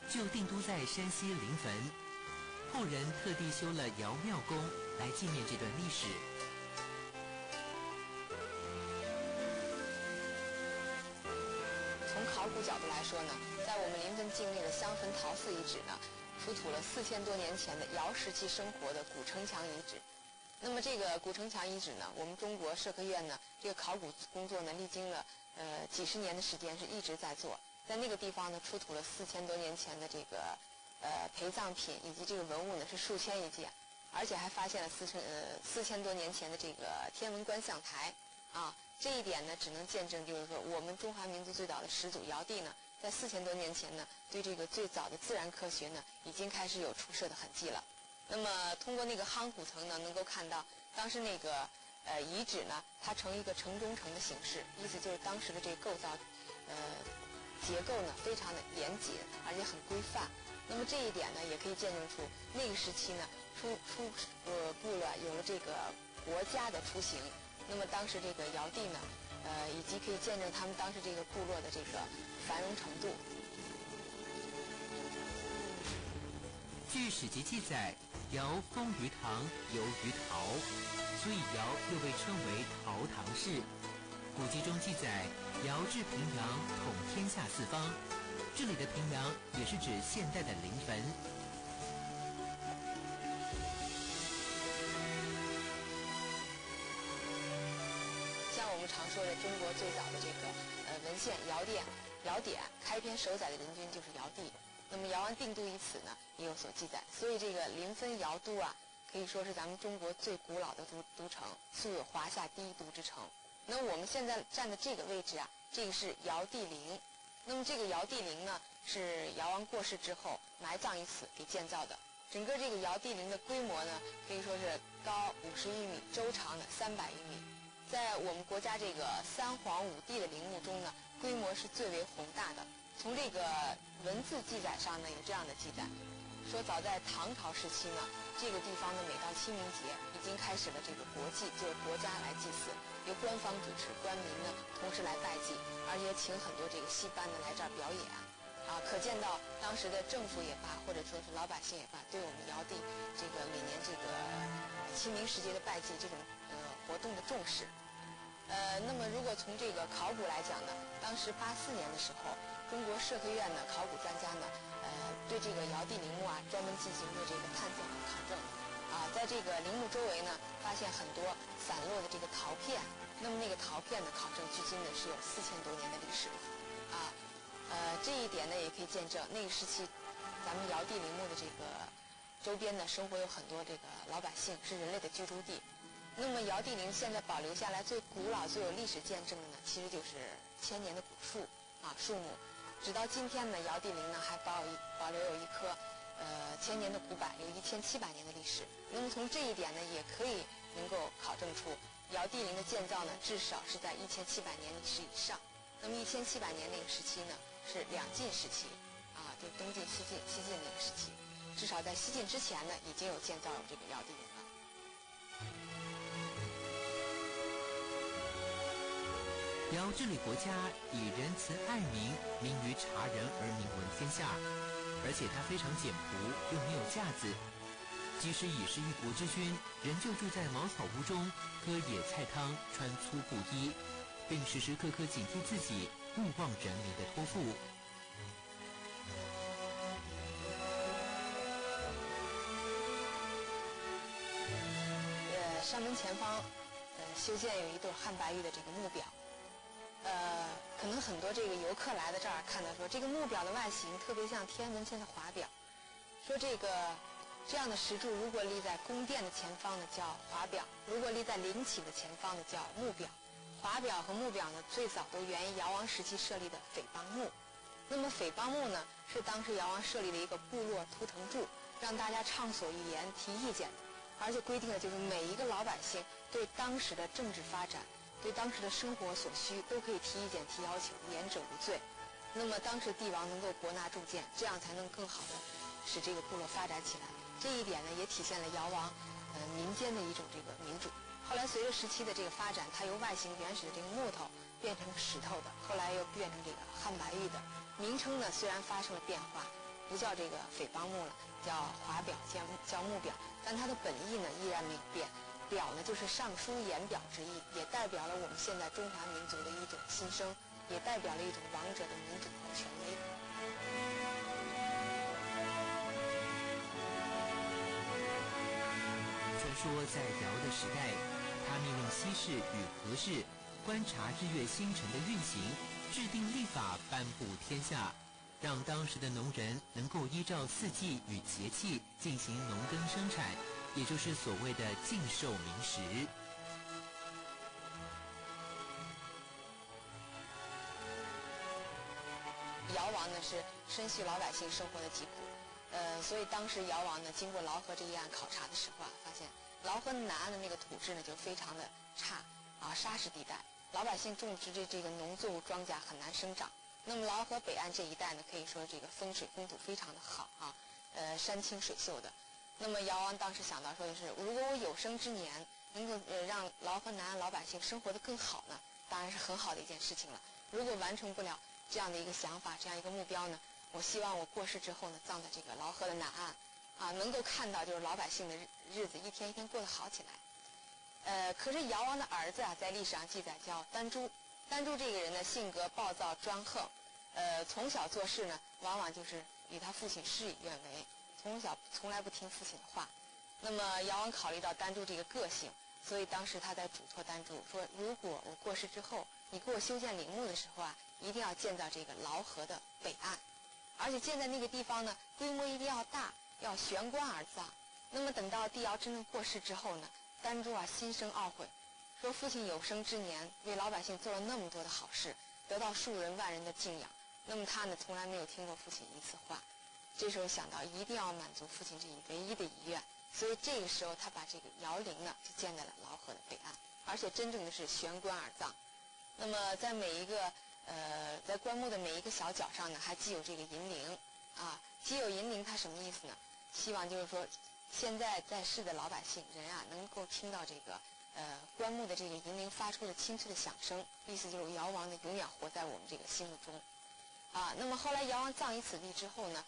就定都在山西临汾。后人特地修了尧庙宫来纪念这段历史。从考古角度来说呢，在我们临汾境内的香坟陶寺遗址呢，出土了4000多年前的尧时期生活的古城墙遗址。那么这个古城墙遗址呢，我们中国社科院呢，这个考古工作呢，历经了几十年的时间，是一直在做。在那个地方呢，出土了4000多年前的这个陪葬品以及这个文物呢，是数千一件，而且还发现了4000多年前的这个天文观象台啊。这一点呢，只能见证就是说，我们中华民族最早的始祖尧帝呢，在4000多年前呢，对这个最早的自然科学呢，已经开始有出设的痕迹了。那么通过那个夯土层呢，能够看到当时那个遗址呢，它呈一个城中城的形式，意思就是当时的这个构造结构呢，非常的严谨，而且很规范。那么这一点呢，也可以见证出那个时期呢，部落有了这个国家的雏形。那么当时这个尧帝呢，以及可以见证他们当时这个部落的这个繁荣程度。据史籍记载，尧封于唐，游于陶，所以尧又被称为陶唐氏。古籍中记载，尧治平阳，统天下四方。这里的平阳也是指现代的临汾。像我们常说的，中国最早的这个文献尧典开篇首载的人君就是尧帝。那么尧王定都于此呢，也有所记载。所以这个临汾尧都啊，可以说是咱们中国最古老的都城，素有华夏第一都之称。那我们现在站的这个位置啊，这个是尧帝陵。那么这个尧帝陵呢，是尧王过世之后埋葬于此给建造的。整个这个尧帝陵的规模呢，可以说是高50余米，周长呢300余米。在我们国家这个3皇5帝的陵墓中呢，规模是最为宏大的。从这个文字记载上呢，有这样的记载，说早在唐朝时期呢，这个地方呢，每到清明节已经开始了这个国祭，就是国家来祭祀，由官方主持，官民呢同时来拜祭，而且请很多这个戏班呢来这儿表演，可见到当时的政府也罢，或者说是老百姓也罢，对我们尧帝这个每年这个清明时节的拜祭这种活动的重视。那么如果从这个考古来讲呢，当时84年的时候，中国社科院的考古专家呢，对这个尧帝陵墓啊专门进行了这个探测和考证，在这个陵墓周围呢，发现很多散落的这个陶片。那么那个陶片的考证距今呢是有4000多年的历史了，这一点呢也可以见证那个时期，咱们尧帝陵墓的这个周边呢生活有很多这个老百姓，是人类的居住地。那么尧帝陵现在保留下来最古老、最有历史见证的呢，其实就是1000年的古树树木。直到今天呢，尧帝陵呢还保留有一棵1000年的古柏，有1700年的历史。那么从这一点呢，也可以能够考证出尧帝陵的建造呢，至少是在1700年历史以上。那么1700年那个时期呢，是两晋时期，就东晋、西晋那个时期，至少在西晋之前呢，已经有建造有这个尧帝陵了。尧治理国家以仁慈爱民，民于察人而名闻天下，而且他非常简朴，又没有架子。即使已是一国之君，仍旧住在茅草屋中，喝野菜汤，穿粗布衣，并时时刻刻警惕自己，勿忘人民的托付。山门前方，修建有一对汉白玉的这个木表。可能很多这个游客来到这儿看到说，这个木表的外形特别像天安门前的华表，说这样的石柱如果立在宫殿的前方呢叫华表，如果立在陵寝的前方呢叫木表。华表和木表呢最早都源于尧王时期设立的匪帮墓。那么匪帮墓呢是当时尧王设立的一个部落图腾柱，让大家畅所欲言提意见，而且规定的就是每一个老百姓对当时的政治发展，对当时的生活所需都可以提意见提要求，言者无罪。那么当时帝王能够国纳重建，这样才能更好的使这个部落发展起来。这一点呢也体现了尧王民间的一种这个民主。后来随着时期的这个发展，它由外形原始的这个木头变成石头的，后来又变成这个汉白玉的。名称呢虽然发生了变化，不叫这个匪帮墓了，叫华表，叫木表，但它的本意呢依然没有变。表呢就是上书言表之意，也代表了我们现在中华民族的一种新生，也代表了一种王者的民主和权威。传说在尧的时代，他命令西氏与和氏观察日月星辰的运行，制定历法，颁布天下，让当时的农人能够依照四季与节气进行农耕生产，也就是所谓的尽受民时。尧王呢是深谞老百姓生活的疾苦，所以当时尧王呢经过劳河这一案考察的时候发现劳河南岸的那个土质呢就非常的差沙石地带，老百姓种植这个农作物庄稼很难生长。那么劳河北岸这一带呢，可以说这个风水风土非常的好山清水秀的。那么尧王当时想到说的是，如果我有生之年能够让劳河南岸老百姓生活得更好呢，当然是很好的一件事情了。如果完成不了这样的一个想法，这样一个目标呢，我希望我过世之后呢，葬在这个劳河的南岸能够看到就是老百姓的日子一天一天过得好起来。可是尧王的儿子在历史上记载叫丹朱。丹朱这个人呢性格暴躁专横，从小做事呢往往就是与他父亲事与愿违，从小从来不听父亲的话。那么尧王考虑到丹朱这个个性，所以当时他在嘱托丹朱说，如果我过世之后，你给我修建陵墓的时候一定要建到这个劳河的北岸，而且建在那个地方呢规模一定要大，要悬棺而葬。那么等到帝尧真正过世之后呢，丹朱心生懊悔，说父亲有生之年为老百姓做了那么多的好事，得到数人万人的敬仰，那么他呢从来没有听过父亲一次话。这时候想到一定要满足父亲这唯一的遗愿，所以这个时候他把这个尧陵呢就建在了劳河的北岸，而且真正的是悬棺而葬。那么在每一个在棺木的每一个小角上呢还系有这个银铃系有银铃它什么意思呢？希望就是说现在在世的老百姓人能够听到这个棺木的这个银铃发出的清脆的响声，意思就是尧王呢永远活在我们这个心目中那么后来尧王葬于此地之后呢，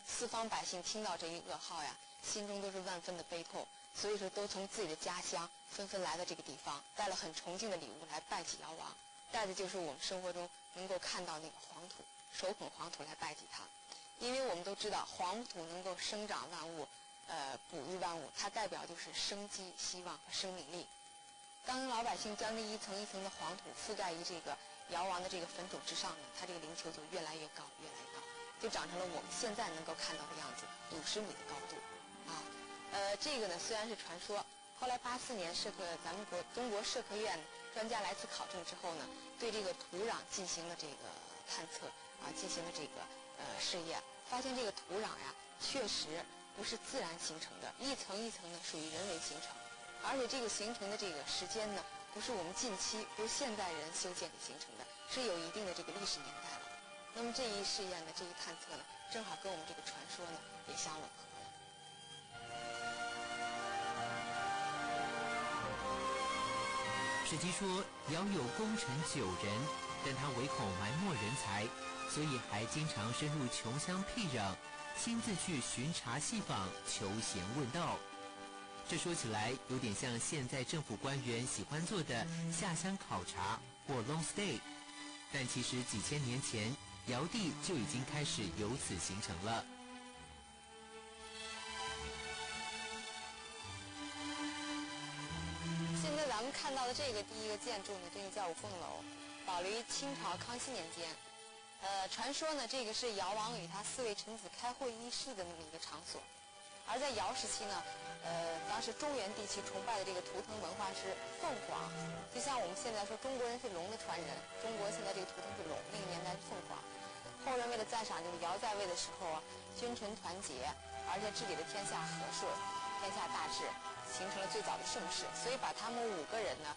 四方百姓听到这一噩耗心中都是万分的悲痛，所以说都从自己的家乡纷纷来到这个地方，带了很崇敬的礼物来拜祭尧王，带的就是我们生活中能够看到那个黄土，手捧黄土来拜祭他。因为我们都知道黄土能够生长万物，哺育万物，它代表就是生机、希望和生命力。当老百姓将这一层一层的黄土覆盖于这个尧王的这个坟冢之上呢，它这个陵丘就越来越高，越来越高，就长成了我们现在能够看到的样子，50米的高度这个呢虽然是传说，后来84年咱们中国社科院专家来此考证之后呢，对这个土壤进行了这个探测进行了这个试验，发现这个土壤呀确实不是自然形成的，一层一层的属于人为形成，而且这个形成的这个时间呢，不是我们近期不是现代人修建给形成的，是有一定的这个历史年代了。那么这一试验呢，这一探测呢，正好跟我们这个传说呢也相吻合。史记说尧有功臣9人，但他唯恐埋没人才，所以还经常深入穷乡僻壤，亲自去巡查细访，求贤问道。这说起来有点像现在政府官员喜欢做的下乡考察或 long stay， 但其实几千年前尧帝就已经开始由此形成了。现在咱们看到的这个第一个建筑呢，这个叫五凤楼，保留于清朝康熙年间。传说呢，这个是尧王与他4位臣子开会议事的那么一个场所。而在尧时期呢，当时中原地区崇拜的这个图腾文化是凤凰，就像我们现在说中国人是龙的传人，中国现在这个图腾是龙，那个年代是凤凰。后人为了赞赏这个尧在位的时候啊，君臣团结，而且治理的天下和顺，天下大治，形成了最早的盛世，所以把他们5个人呢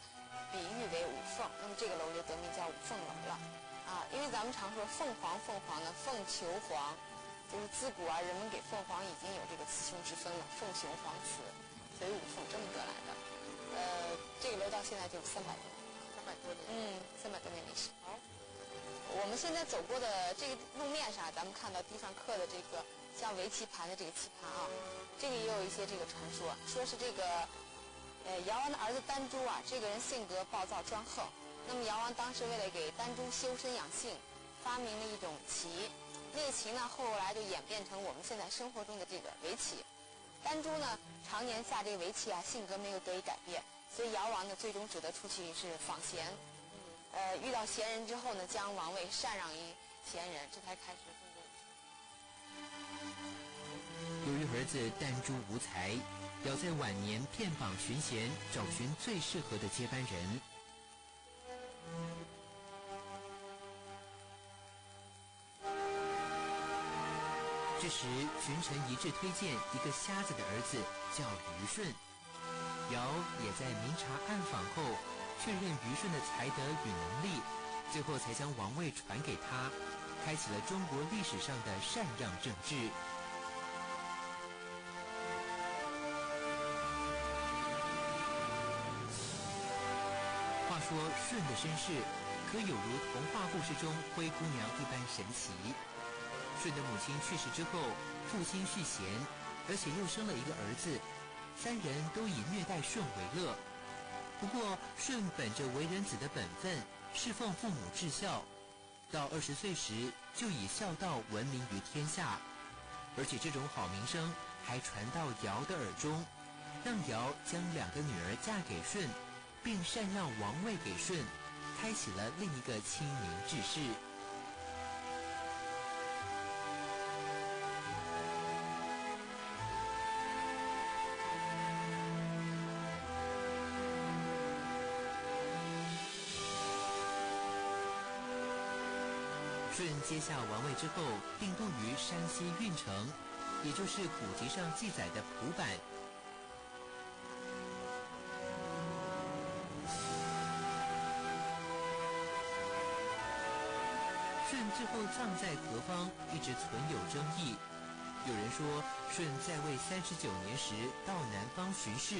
比喻为五凤，那么这个楼就得名叫五凤楼了啊。因为咱们常说凤凰呢，凤求凰，就是自古啊人们给凤凰已经有这个雌雄之分了，凤雄凰雌，所以五凤这么得来的。这个楼到现在就300多年，300多年历史。好，我们现在走过的这个路面上，咱们看到地上刻的这个像围棋盘的这个棋盘啊，这个也有一些这个传说，说是这个尧王的儿子丹朱啊，这个人性格暴躁专横。那么尧王当时为了给丹朱修身养性，发明了一种棋，那个棋呢后来就演变成我们现在生活中的这个围棋。丹朱呢常年下这个围棋啊，性格没有得以改变，所以尧王呢最终只得出去是访贤。遇到贤人之后呢，将王位禅让于贤人，这才开始由于儿子丹朱无才，尧在晚年遍访群贤，找寻最适合的接班人。这时群臣一致推荐一个瞎子的儿子叫虞舜，尧也在明察暗访后确认虞舜的才德与能力，最后才将王位传给他，开启了中国历史上的禅让政治。话说舜的身世可有如童话故事中灰姑娘一般神奇。舜的母亲去世之后，父亲续弦，而且又生了一个儿子，3人都以虐待舜为乐。不过舜本着为人子的本分，侍奉父母至孝，到20岁时就以孝道闻名于天下，而且这种好名声还传到尧的耳中，让尧将2个女儿嫁给舜，并禅让王位给舜，开启了另一个清明治世。舜接下王位之后，定都于山西运城，也就是古籍上记载的蒲坂。舜之后葬在何方，一直存有争议。有人说，舜在位39年时到南方巡视，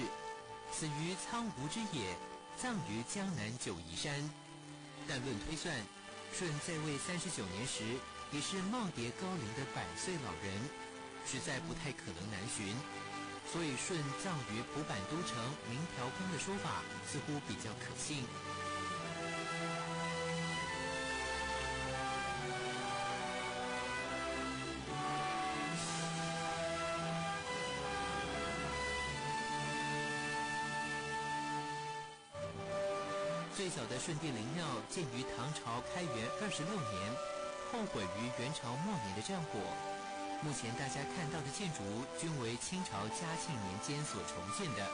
死于苍梧之野，葬于江南九嶷山。但论推算，舜在位39年时也是耄耋高龄的100岁老人，实在不太可能南巡，所以舜葬于蒲坂都城明条宫的说法似乎比较可信。最早的舜帝陵庙建于唐朝开元26年，后毁于元朝末年的战火。目前大家看到的建筑均为清朝嘉庆年间所重建的。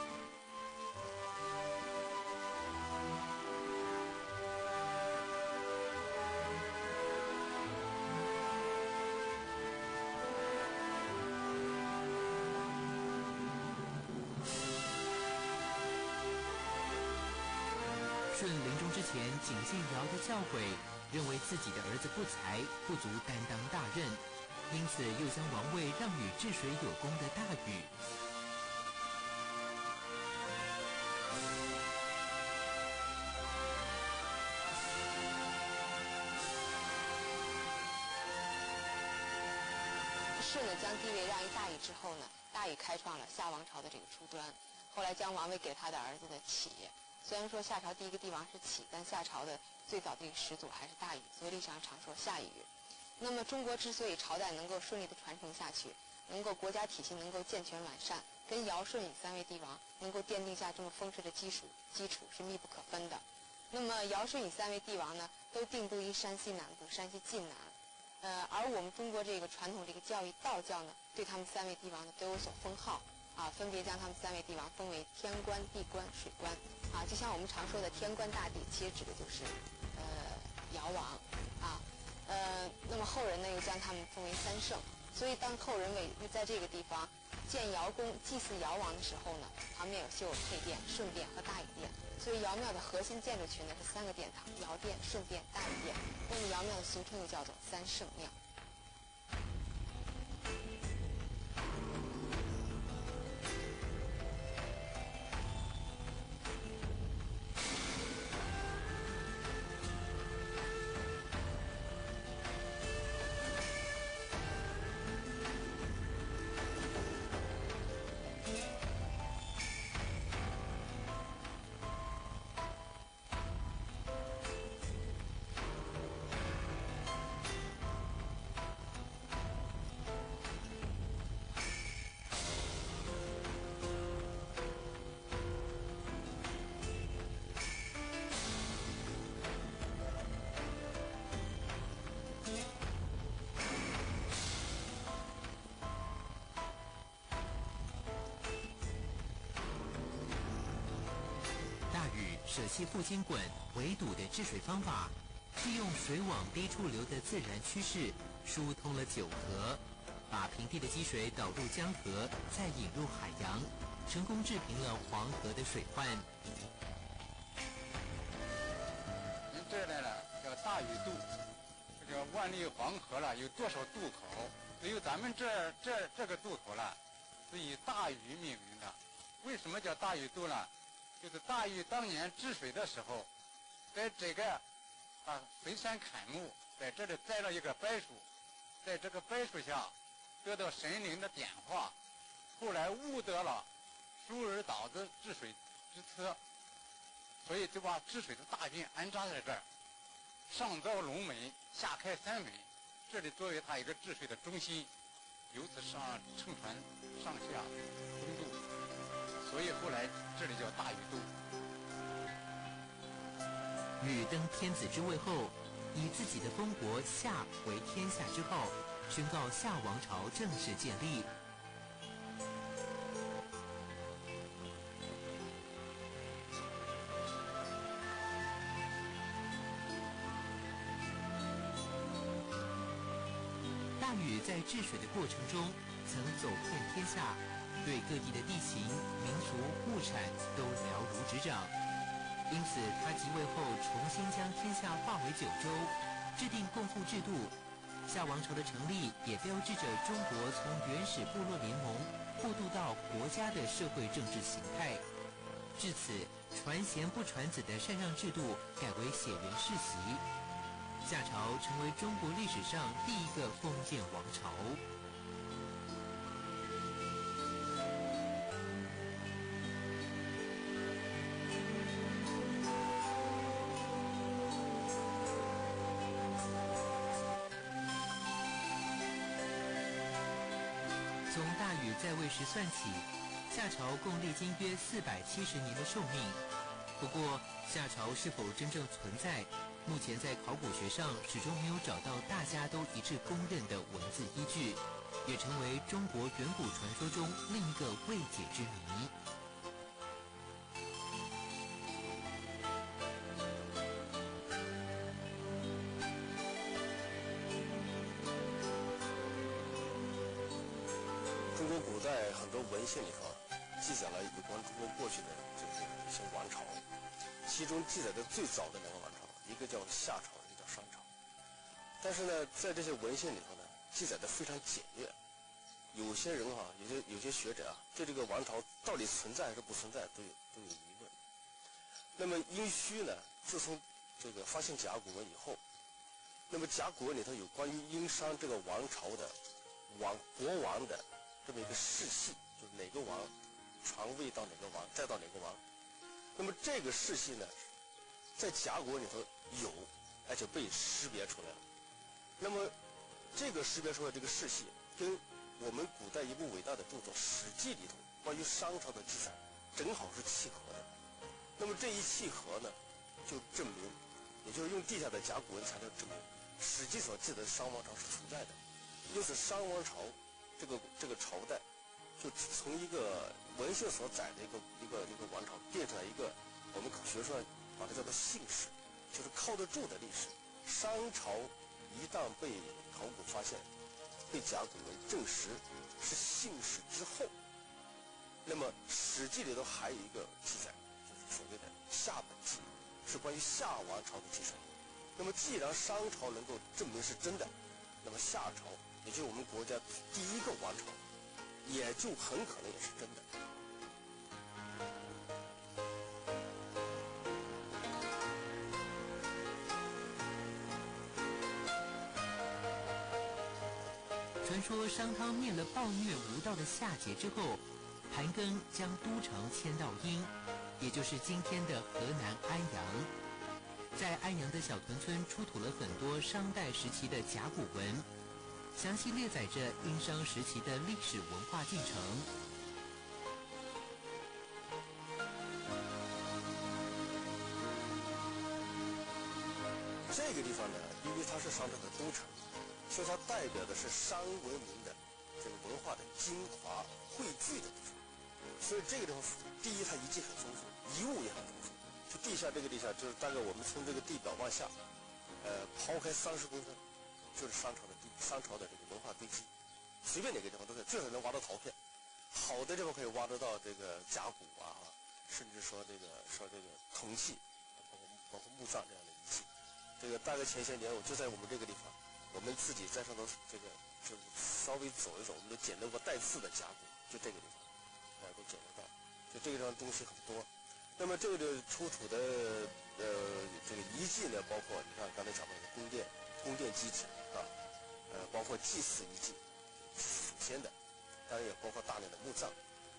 舜临终之前谨记尧的教诲，认为自己的儿子不才，不足担当大任，因此又将王位让与治水有功的大禹。舜呢将地位让于大禹之后呢，大禹开创了夏王朝的这个初端，后来将王位给他的儿子的启。虽然说夏朝第一个帝王是启，但夏朝的最早的一个始祖还是大禹，所以历史上常说夏禹。那么中国之所以朝代能够顺利的传承下去，能够国家体系能够健全完善，跟尧舜禹三位帝王能够奠定下这么丰实的基础是密不可分的。那么尧舜禹三位帝王呢，都定都于山西南部、山西晋南。而我们中国这个传统这个教育道教呢，对他们三位帝王呢都有所封号啊，分别将他们三位帝王封为天官、地官、水官啊。就像我们常说的天官大帝，其实指的就是尧王啊。那么后人呢又将他们封为三圣，所以当后人在这个地方建尧宫祭祀尧王的时候呢，旁边有修有配殿、顺殿和大禹殿。所以尧庙的核心建筑群呢是3个殿堂：尧殿、顺殿、大禹殿。那么尧庙的俗称又叫做三圣庙。舍弃不经滚围堵的治水方法，利用水往低处流的自然趋势，疏通了九河，把平地的积水导入江河，再引入海洋，成功治平了黄河的水患。您这儿呢叫大禹渡，这个万历黄河了有多少渡口？只有咱们这个渡口了，是以大禹命名的。为什么叫大禹渡呢？就是大禹当年治水的时候，在这个随山砍木，在这里栽了一个柏树，在这个柏树下得到神灵的点化，后来悟得了疏而导之治水之策，所以就把治水的大运安扎在这儿，上造龙门，下开三门，这里作为它一个治水的中心，由此乘船上下东渡。所以后来这里叫大禹渡。禹登天子之位后，以自己的封国夏为天下之号，宣告夏王朝正式建立。大禹在治水的过程中，曾走遍天下。对各地的地形、民俗、物产都了如指掌，因此他即位后重新将天下划为9州，制定共赋制度。夏王朝的成立也标志着中国从原始部落联盟过渡到国家的社会政治形态。至此，传贤不传子的禅让制度改为血缘世袭，夏朝成为中国历史上第一个封建王朝。从大禹在位时算起，夏朝共历经约470年的寿命。不过，夏朝是否真正存在，目前在考古学上始终没有找到大家都一致公认的文字依据，也成为中国远古传说中另一个未解之谜。中国古代很多文献里头记载了有关中国过去的这个一些王朝，其中记载的最早的两个王朝，一个叫夏朝，一个叫商朝。但是呢，在这些文献里头呢，记载的非常简略。有些人有些学者对这个王朝到底存在还是不存在都有疑问。那么殷墟呢，自从这个发现甲骨文以后，那么甲骨文里头有关于殷商这个王朝的国王的这么一个世系，就是哪个王传位到哪个王，再到哪个王。那么这个世系呢，在甲骨文里头有，而且被识别出来了。那么这个识别出来这个世系，跟我们古代一部伟大的著作《史记》里头关于商朝的记载正好是契合的。那么这一契合呢，就证明，也就是用地下的甲骨文材料证明，《史记》所记的商王朝是存在的。因此，商王朝这个朝代，就从一个文献所载的一个王朝，变成了一个我们学术上把它叫做姓氏，就是靠得住的历史。商朝一旦被考古发现，被甲骨文证实是姓氏之后，那么《史记》里头还有一个记载，就是所谓的夏本纪，是关于夏王朝的记载。那么既然商朝能够证明是真的，那么夏朝，也就是我们国家第一个王朝，也就很可能也是真的。传说商汤灭了暴虐无道的夏桀之后，盘庚将都城迁到殷，也就是今天的河南安阳。在安阳的小屯村出土了很多商代时期的甲骨文，详细列载着殷商时期的历史文化进程。这个地方呢，因为它是商朝的都城，所以它代表的是商文明的这个文化的精华汇聚的地方。所以这个地方，第一，它遗迹很丰富，遗物也很丰富。就地下这个地下，就是大概我们从这个地表往下，刨开30公分，就是商朝的这个文化堆积。随便哪个地方都可以，最少能挖到陶片，好的地方可以挖得到这个甲骨甚至说这个铜器，包括墓葬这样的遗迹。这个大概前些年我就在我们这个地方，我们自己在上头就稍微走一走，我们都捡到过带刺的甲骨，就这个地方，都捡得到。就这个地方东西很多。那么这个出土的这个遗迹呢，包括你看刚才讲到的宫殿基址包括祭祀遗迹，祖先的，当然也包括大量的墓葬。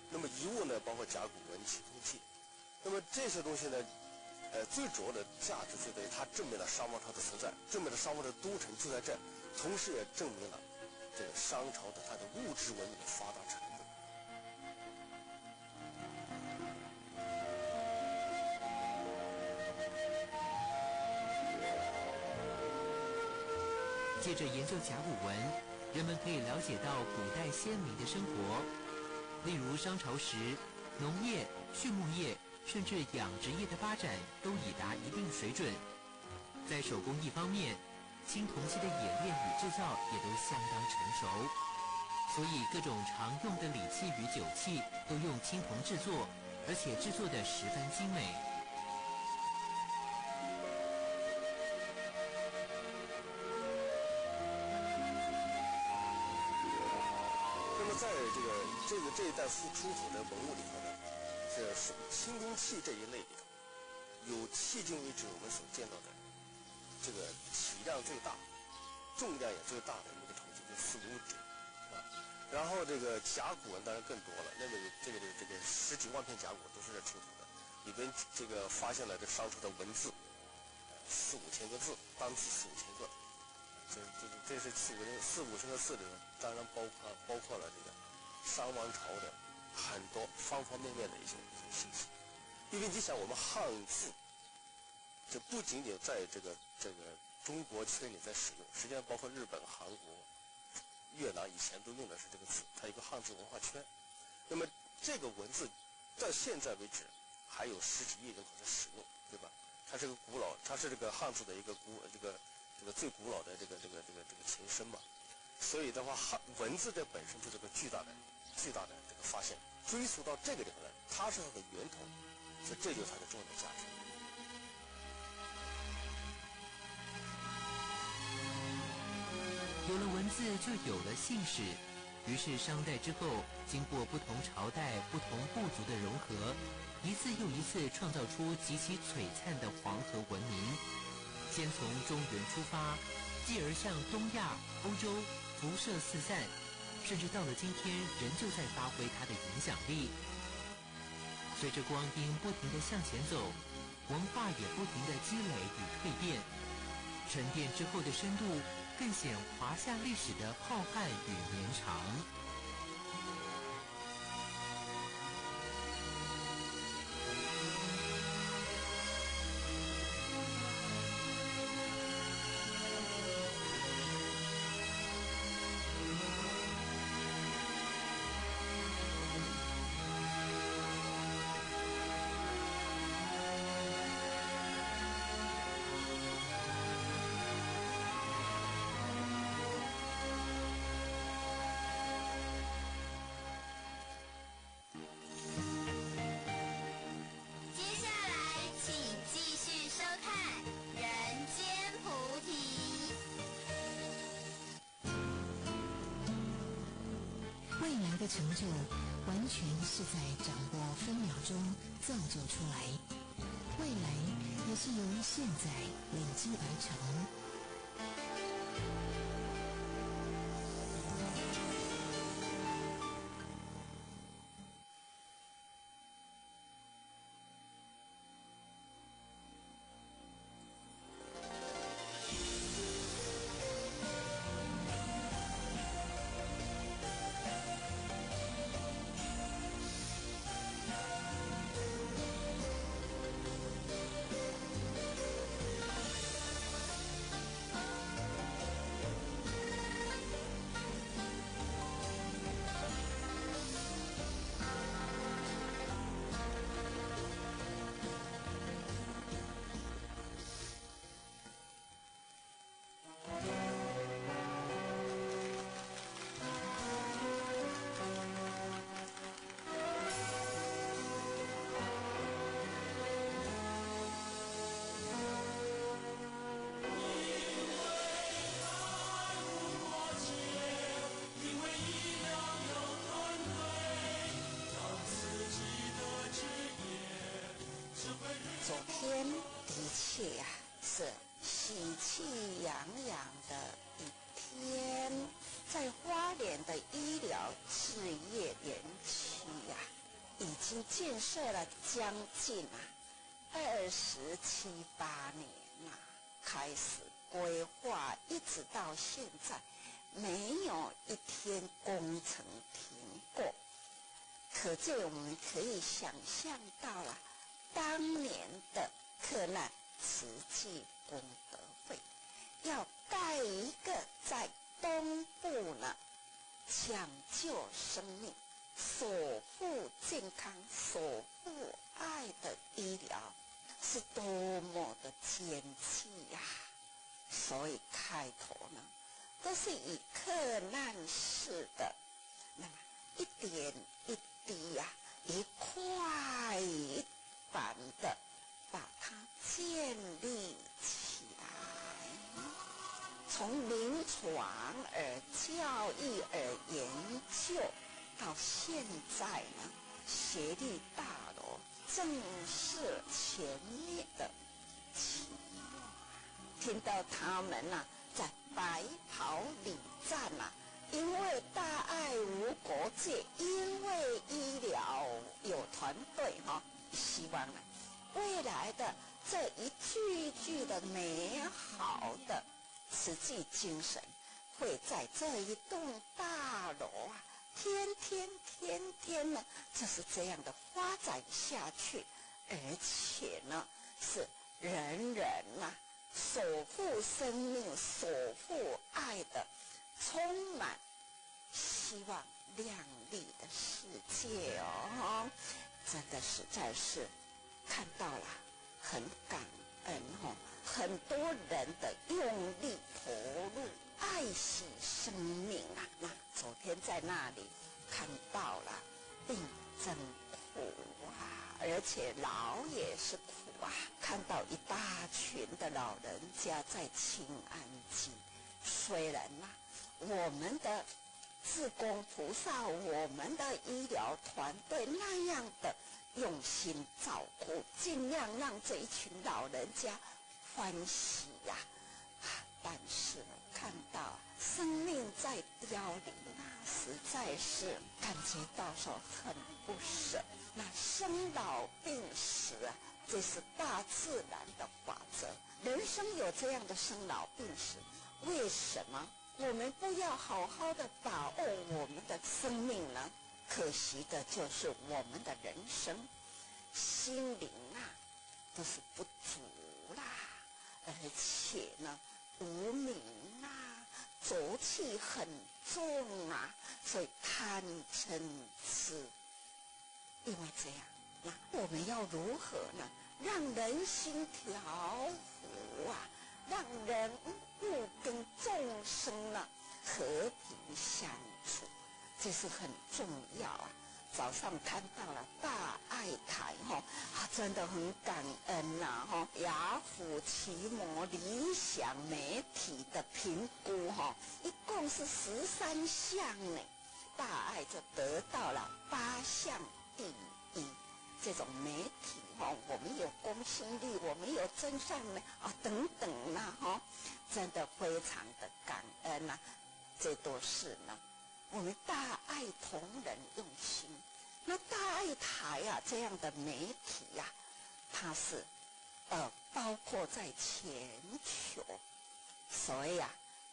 那么遗物呢，包括甲骨文、青铜器。那么这些东西呢，最主要的价值就在于它证明了商王朝的存在，证明了商王朝的都城就在这，同时也证明了这个商朝的它的物质文明的发达程度。借着研究甲骨文，人们可以了解到古代先民的生活。例如商朝时，农业、畜牧业甚至养殖业的发展都已达一定水准。在手工艺方面，青铜器的冶炼与制造也都相当成熟，所以各种常用的礼器与酒器都用青铜制作，而且制作得十分精美。在这一代出土的文物里头呢，这青铜器这一类里头，有迄今为止我们所见到的这个体量最大、重量也最大的一个铜器，就是4.5指然后这个甲骨文当然更多了，那么这个10几万片甲骨都是这出土的，里边这个发现了这商朝的文字，4、5千个字，单字4、5千个。这是4、5千个字里面，当然包括了这个商王朝的很多方方面面的一些信息。因为你想，我们汉字，这不仅仅在这个中国圈里在使用，实际上包括日本、韩国、越南以前都用的是这个字，它有一个汉字文化圈。那么这个文字到现在为止还有10几亿人口在使用，对吧？它是个古老，它是这个汉字的一个这个最古老的这个前身嘛，所以的话，文字这本身就是个巨大的这个发现，追溯到这个地方来，它是它的源头，所以这就是它的重要的价值。有了文字，就有了姓氏。于是商代之后，经过不同朝代、不同部族的融合，一次又一次创造出极其璀璨的黄河文明。先从中原出发，继而向东亚、欧洲辐射四散，甚至到了今天，仍旧在发挥它的影响力。随着光阴不停地向前走，文化也不停地积累与蜕变，沉淀之后的深度更显华夏历史的浩瀚与绵长。成就完全是在掌握分秒钟造就出来，未来也是由现在累积而成。昨天的确呀，是喜气洋洋的一天，在花莲的医疗事业园区呀，已经建设了将近27、8年开始规划，一直到现在没有一天工程停过，可见我们可以想象到了当年的克难慈济功德会要盖一个在东部呢，抢救生命、守护健康、守护爱的医疗，是多么的艰巨呀！所以开头呢，都是以克难式的，那么一点一滴呀，一块一板的把它建立起来，从临床而教育而研究，到现在呢，协力大楼正式全面的启用。听到他们在白袍礼赞因为大爱无国界，因为医疗有团队希望未来的这一句句的美好的慈济精神，会在这一栋大楼天天呢，就是这样的发展下去，而且呢，是人人守护生命、守护爱的，充满希望亮丽的世界哦。真的实在是看到了，很感恩很多人的用力投入，爱惜生命那昨天在那里看到了，病真苦而且老也是苦看到一大群的老人家在清安居，虽然我们的志工菩萨，我们的医疗团队那样的用心照顾，尽量让这一群老人家欢喜呀。但是看到生命在凋零啊，实在是感觉到说很不舍。那生老病死啊，这是大自然的法则。人生有这样的生老病死，为什么我们不要好好的把握我们的生命呢？可惜的就是我们的人生心灵啊都是不足啦，而且呢无明啊浊气很重啊，所以贪嗔痴。因为这样，那我们要如何呢？让人心调伏啊，让人物跟众生呢和平相处，这是很重要啊。早上看到了大爱台真的很感恩呐雅虎奇摩理想媒体的评估一共是13项呢，大爱就得到了8项第一。这种媒体我们有公信力，我们有真善美等等啦真的非常的感恩呐。这都是呢我们大爱同仁用心。那大爱台啊这样的媒体啊，它是包括在全球，所以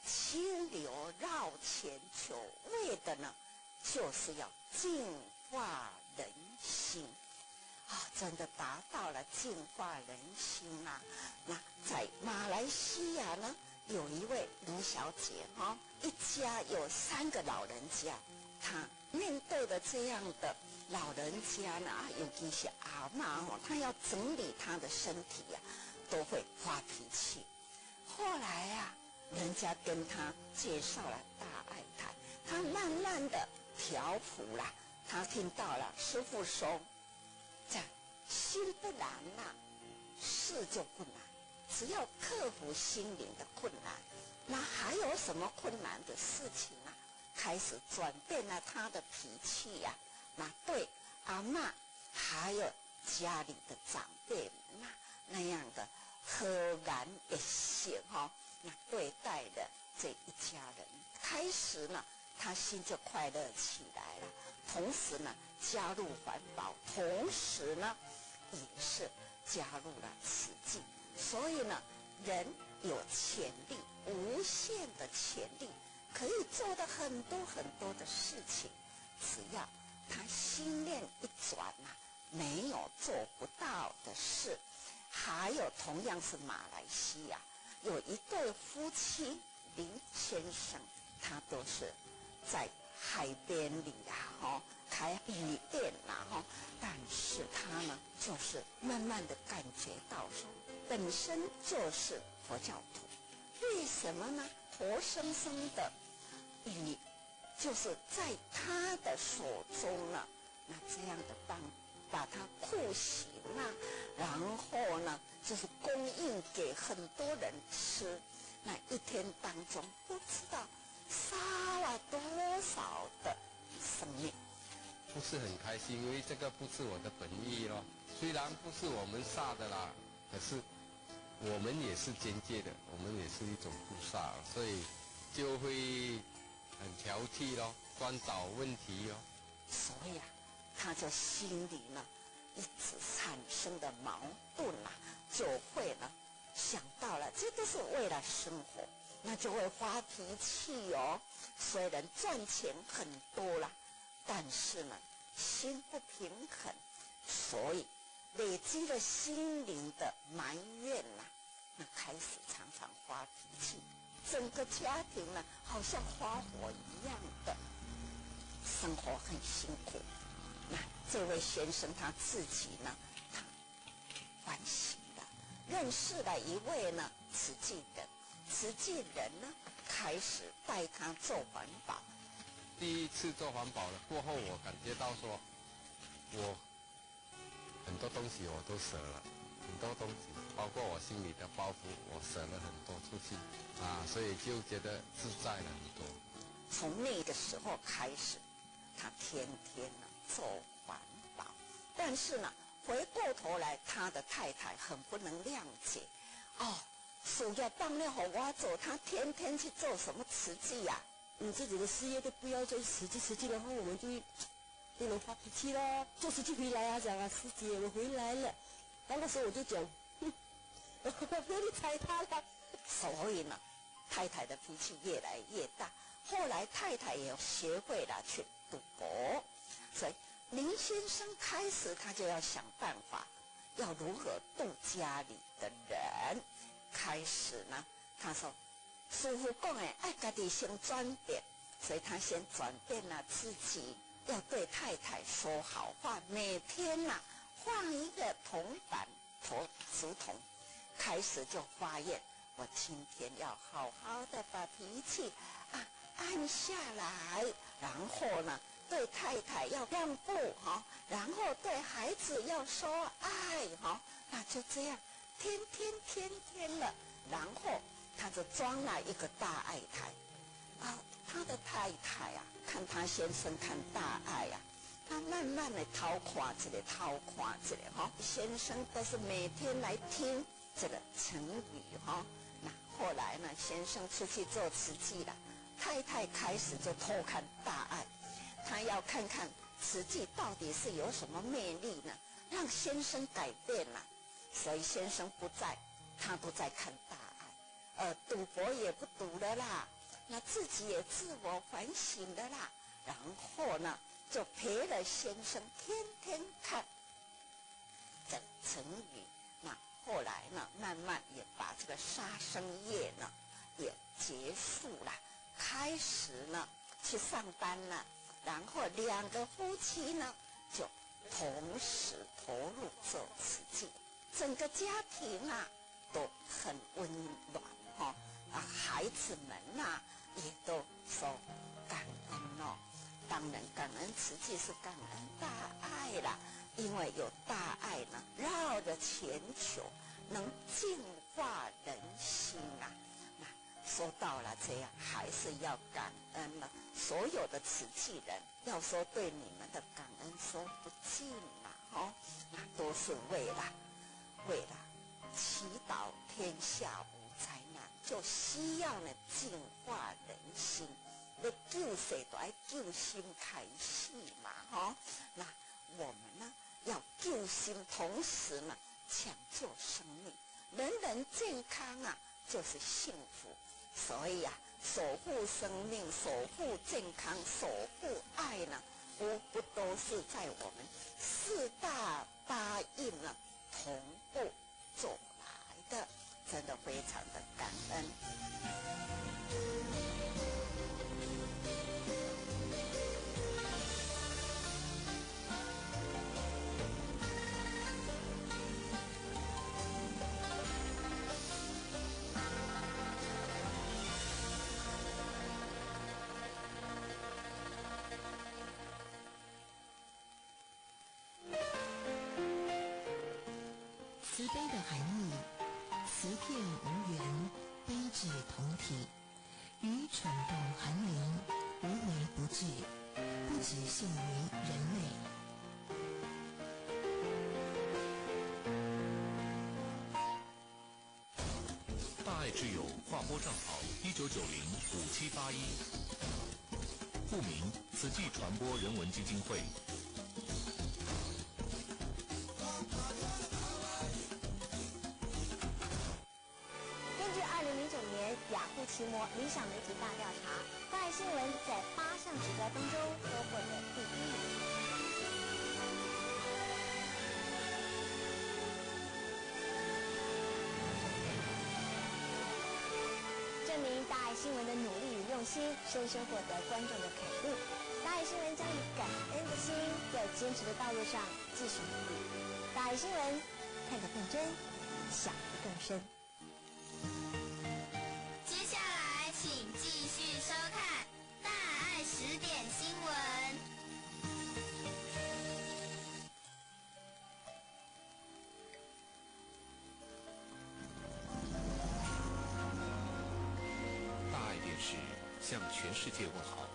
清流绕全球，为的呢就是要净化人心真的达到了净化人心啊。那在马来西亚呢，有一位卢小姐一家有3个老人家，她面对的这样的老人家呢尤其是阿嬷她要整理她的身体都会发脾气。后来人家跟她介绍了大爱台，她慢慢的调伏了。她听到了师父说，这样心不难事就不难，只要克服心灵的困难，那还有什么困难的事情开始转变了他的脾气那对阿嬷还有家里的长辈那样的和蔼一些那对待的这一家人，开始呢他心就快乐起来了。同时呢加入环保，同时呢也是加入了慈济。所以呢人有潜力，无限的潜力，可以做的很多很多的事情，只要他心念一转没有做不到的事。还有同样是马来西亚有一对夫妻，林先生他都是在海边里开鱼店但是他呢就是慢慢的感觉到说本身就是佛教徒，为什么呢？活生生的鱼就是在他的手中呢，那这样的把它酷刑然后呢就是供应给很多人吃，那一天当中不知道杀了多少的生命。不是很开心，因为这个不是我的本意咯。虽然不是我们杀的啦，可是我们也是间接的，我们也是一种菩萨，所以就会很挑剔咯，专找问题咯。所以他就心里呢一直产生的矛盾就会呢想到了这都是为了生活，那就会发脾气虽然赚钱很多了，但是呢心不平衡，所以累积了心灵的埋怨那开始常常发脾气，整个家庭呢好像花火一样的生活很辛苦。那这位先生他自己呢他反省了，认识了一位呢慈济人，慈济人呢开始带他做环保。第一次做环保了过后，我感觉到说我很多东西我都舍了，很多东西包括我心里的包袱我舍了很多出去所以就觉得自在了很多。从那个时候开始，他天天呢做环保，但是呢，回过头来，他的太太很不能谅解，事业当然好我做，他天天去做什么慈济呀？你自己的事业都不要做慈济的话，我们就不能发脾气啦。做慈济回来啊，讲啊，师姐我回来了。那个时候我就讲，我不要踩他了。所以呢，太太的脾气越来越大。后来太太也学会了去赌博，所以林先生开始他就要想办法，要如何度家里的人。开始呢，他说师父讲的爱家己先转变，所以他先转变了自己，要对太太说好话，每天呐放一个铜板竹筒，开始就发愿，我今天要好好的把脾气按下来，然后呢对太太要让步然后对孩子要说爱那就这样天天了，然后他就装了一个大爱台他的太太看他先生看大爱他慢慢的偷看这个先生都是每天来听这个成语那后来呢，先生出去做慈济了，太太开始就偷看大爱，他要看看慈济到底是有什么魅力呢，让先生改变了。所以先生不在，他都在看大爱，赌博也不赌了啦，那自己也自我反省了啦，然后呢，就陪了先生天天看这成语。那后来呢，慢慢也把这个杀生业呢也结束了，开始呢去上班了，然后两个夫妻呢就同时投入做慈济。整个家庭都很温暖孩子们也都说感恩当然感恩慈济是感恩大爱啦，因为有大爱呢绕着全球，能净化人心那说到了这样，还是要感恩了所有的慈济人，要说对你们的感恩说不尽那都是为了祈祷天下无灾难，就需要呢净化人心。要救世就要救心开始嘛那我们呢要救心，同时呢抢救生命，人人健康就是幸福。所以守护生命、守护健康、守护爱呢，无不都是在我们四大八印呢同步做来的，真的非常的感恩。慈悲的含义，慈片无缘，悲智同体，与蠢动寒灵无微不至，不只限于人类。大爱之友划拨账号19905781，户名慈济传播人文基金会。根据2009年雅虎奇摩理想媒体大调查，大爱新闻在8项指标当中都获得第1名。证明大爱新闻的努力与用心，深深获得观众的肯定。大爱新闻将以感恩的心，在坚持的道路上继续努力。大爱新闻，看得更真，想得更深。接下来，请继续收看大爱10点新闻。大爱电视向全世界问好。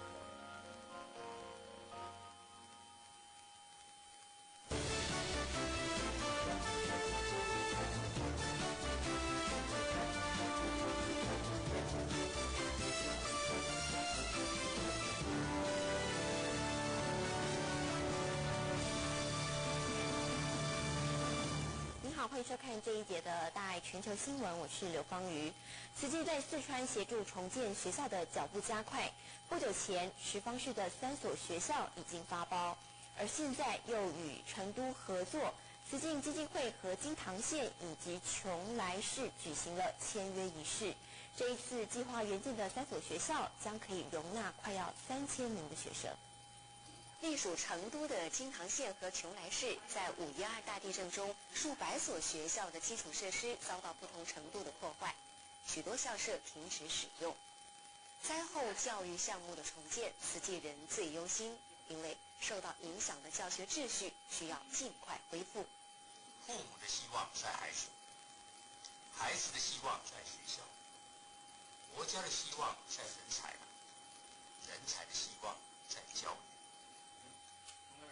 欢迎收看这一节的大爱全球新闻，我是刘芳瑜。慈济在四川协助重建学校的脚步加快，不久前十方市的3所学校已经发包，而现在又与成都合作，慈济基金会和金堂县以及邛崃市举行了签约仪式。这一次计划援建的3所学校将可以容纳快要3000名的学生。隶属成都的金堂县和邛崃市，在5.12大地震中，数百所学校的基础设施遭到不同程度的破坏，许多校舍停止使用。灾后教育项目的重建，慈济人最忧心，因为受到影响的教学秩序需要尽快恢复。父母的希望在孩子，孩子的希望在学校，国家的希望在人才，人才的希望在教育。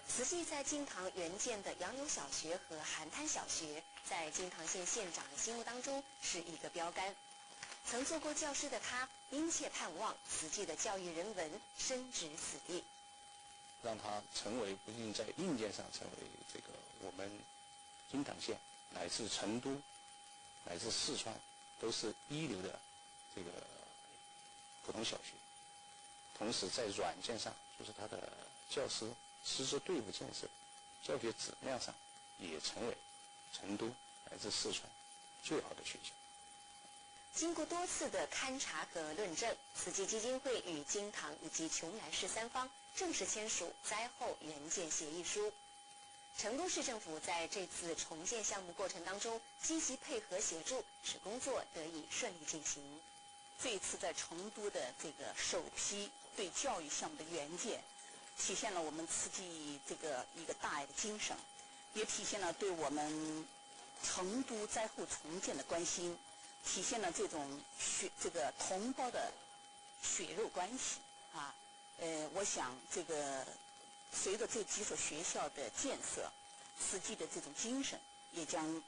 慈济在金堂援建的杨柳小学和韩滩小学，在金堂县县长的心目当中是一个标杆。曾做过教师的他，殷切盼望慈济的教育人文深植此地，让它成为不仅在硬件上成为这个我们金堂县乃至成都乃至四川都是一流的这个普通小学，同时在软件上，就是它的教师师资队伍建设、教学质量上，也成为成都乃至四川最好的学校。经过多次的勘察和论证，慈济基金会与金堂以及邛崃市3方正式签署灾后援建协议书。成都市政府在这次重建项目过程当中积极配合协助，使工作得以顺利进行。这一次在成都的这个首批对教育项目的援建，体现了我们慈济这个一个大爱的精神，也体现了对我们成都灾后重建的关心，体现了这种这个同胞的血肉关系啊。我想这个随着这几所学校的建设，慈济的这种精神也将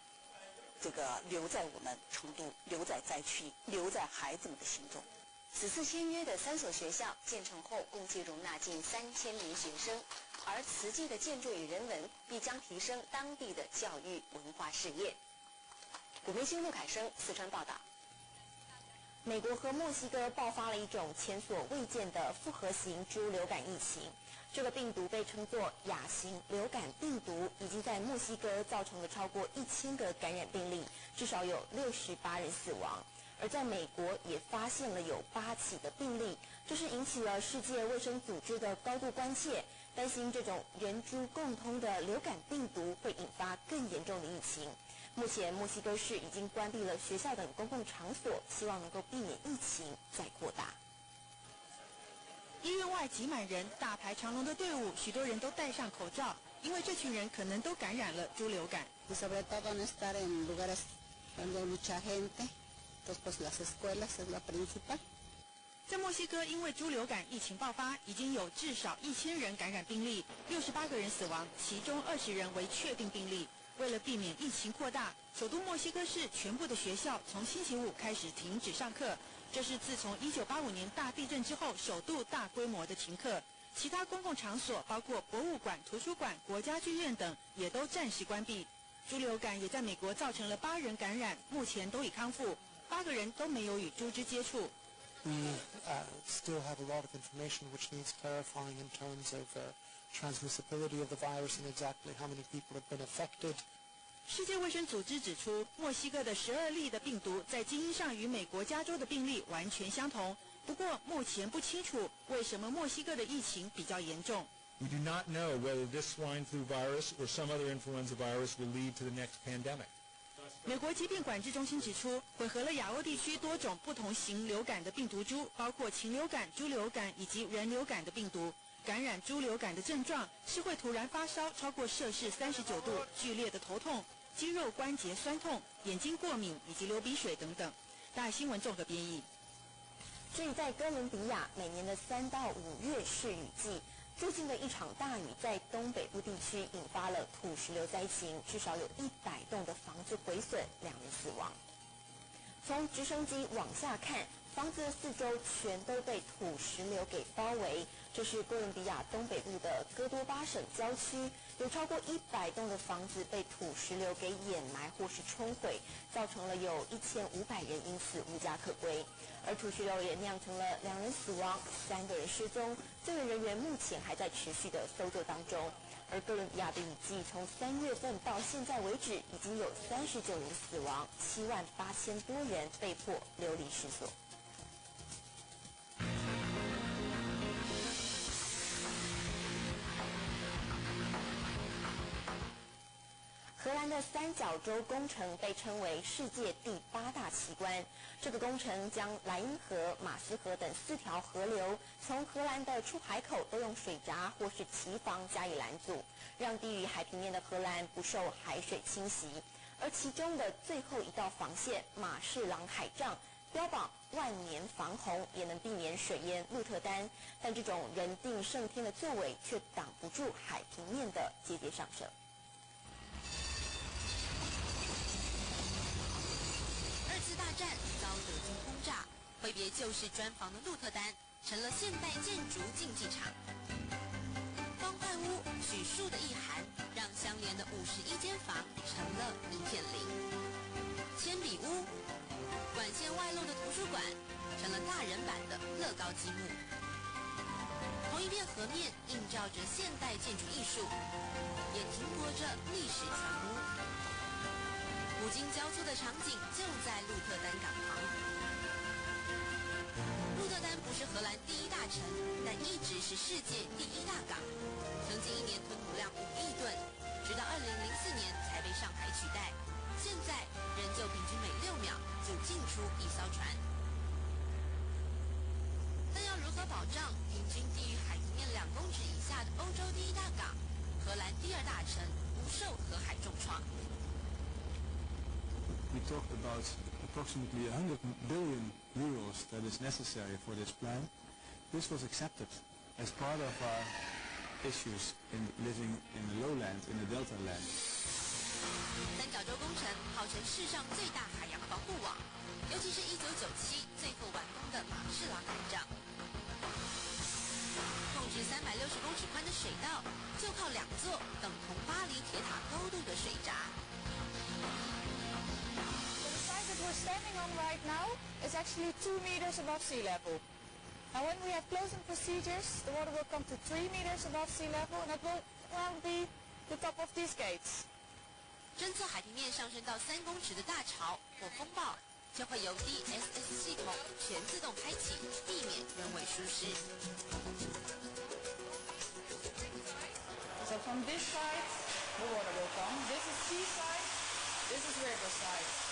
这个留在我们成都，留在灾区，留在孩子们的心中。此次签约的3所学校建成后，共计容纳近3000名学生，而慈济的建筑与人文必将提升当地的教育文化事业。古明星陆凯生四川报道。美国和墨西哥爆发了一种前所未见的复合型猪流感疫情，这个病毒被称作亚型流感病毒，已经在墨西哥造成了超过1000个感染病例，至少有68人死亡。而在美国也发现了有8起的病例，这是引起了世界卫生组织的高度关切，担心这种人猪共通的流感病毒会引发更严重的疫情。目前墨西哥市已经关闭了学校等公共场所，希望能够避免疫情再扩大。医院外挤满人，大排长龙的队伍，许多人都戴上口罩，因为这群人可能都感染了猪流感。在墨西哥，因为猪流感疫情爆发，已经有至少1000人感染病例，68个人死亡，其中20人为确定病例。为了避免疫情扩大，首都墨西哥市全部的学校从星期五开始停止上课，这是自从1985年大地震之后首度大规模的停课。其他公共场所，包括博物馆、图书馆、国家剧院等，也都暂时关闭。猪流感也在美国造成了8人感染，目前都已康复，8个人都没有与猪只接触。We still have a lot of information which needs clarifying in terms of transmissibility of the virus and exactly how many people have been affected. 世界卫生组织指出，墨西哥的12例的病毒在基因上与美国加州的病例完全相同，不过目前不清楚为什么墨西哥的疫情比较严重。We do not know whether this swine flu virus or some other influenza virus will lead to the next pandemic. 美国疾病管制中心指出，混合了亚欧地区多种不同型流感的病毒株，包括禽流感、猪流感以及人流感的病毒。感染猪流感的症状是会突然发烧超过摄氏39度、剧烈的头痛、肌肉关节酸痛、眼睛过敏以及流鼻水等等。大新闻综合编译。至于在哥伦比亚，每年的3到5月是雨季。最近的一场大雨在东北部地区引发了土石流灾情，至少有100栋的房子毁损，2人死亡。从直升机往下看，房子的四周全都被土石流给包围。这是哥伦比亚东北部的哥多巴省郊区，有超过100栋的房子被土石流给掩埋或是冲毁，造成了有1500人因此无家可归。而土石流也酿成了2人死亡，3个人失踪，救援人员目前还在持续的搜救当中。而哥伦比亚的雨季从3月份到现在为止，已经有39人死亡，78000多人被迫流离失所。荷兰的三角洲工程被称为世界第8大奇观。这个工程将莱茵河、马斯河等4条河流从荷兰的出海口都用水闸或是堤防加以拦阻，让低于海平面的荷兰不受海水侵袭。而其中的最后一道防线马士朗海障，标榜万年防洪，也能避免水淹鹿特丹。但这种人定胜天的作为，却挡不住海平面的节节上升。2次大战遭德军轰炸，挥别旧式砖房的鹿特丹成了现代建筑竞技场。方块屋许树的意涵，让相连的51间房成了一片林。铅笔屋，管线外露的图书馆成了大人版的乐高积木。同一片河面映照着现代建筑艺术，也停泊着历史船屋。古今交错的场景就在鹿特丹港旁。鹿特丹不是荷兰第1大城，但一直是世界第1大港。曾经一年吞吐量5亿吨，直到2004年才被上海取代。现在仍旧平均每6秒就进出1艘船。但要如何保障平均低于海平面2公尺以下的欧洲第1大港，荷兰第2大城不受河海重创？We talked about approximately 100 billion euros that is necessary for this plan. This was accepted as part of our issues in living in the lowland, in the delta land. 三角洲工程号称世上最大海洋防护网，尤其是1997最后完工的马士朗海障。控制360公尺宽的水道，就靠2座等同巴黎铁塔高度的水闸。That we're standing on right now is actually 2 meters above sea level. Now when we have closing procedures, the water will come to 3 meters above sea level, and it will be the top of these gates. 侦测海平面上升到3公尺的大潮或风暴，就会由 DSS 系统全自动开启，避免人为疏失。So from this side, the water will come. This is sea side, this is river side.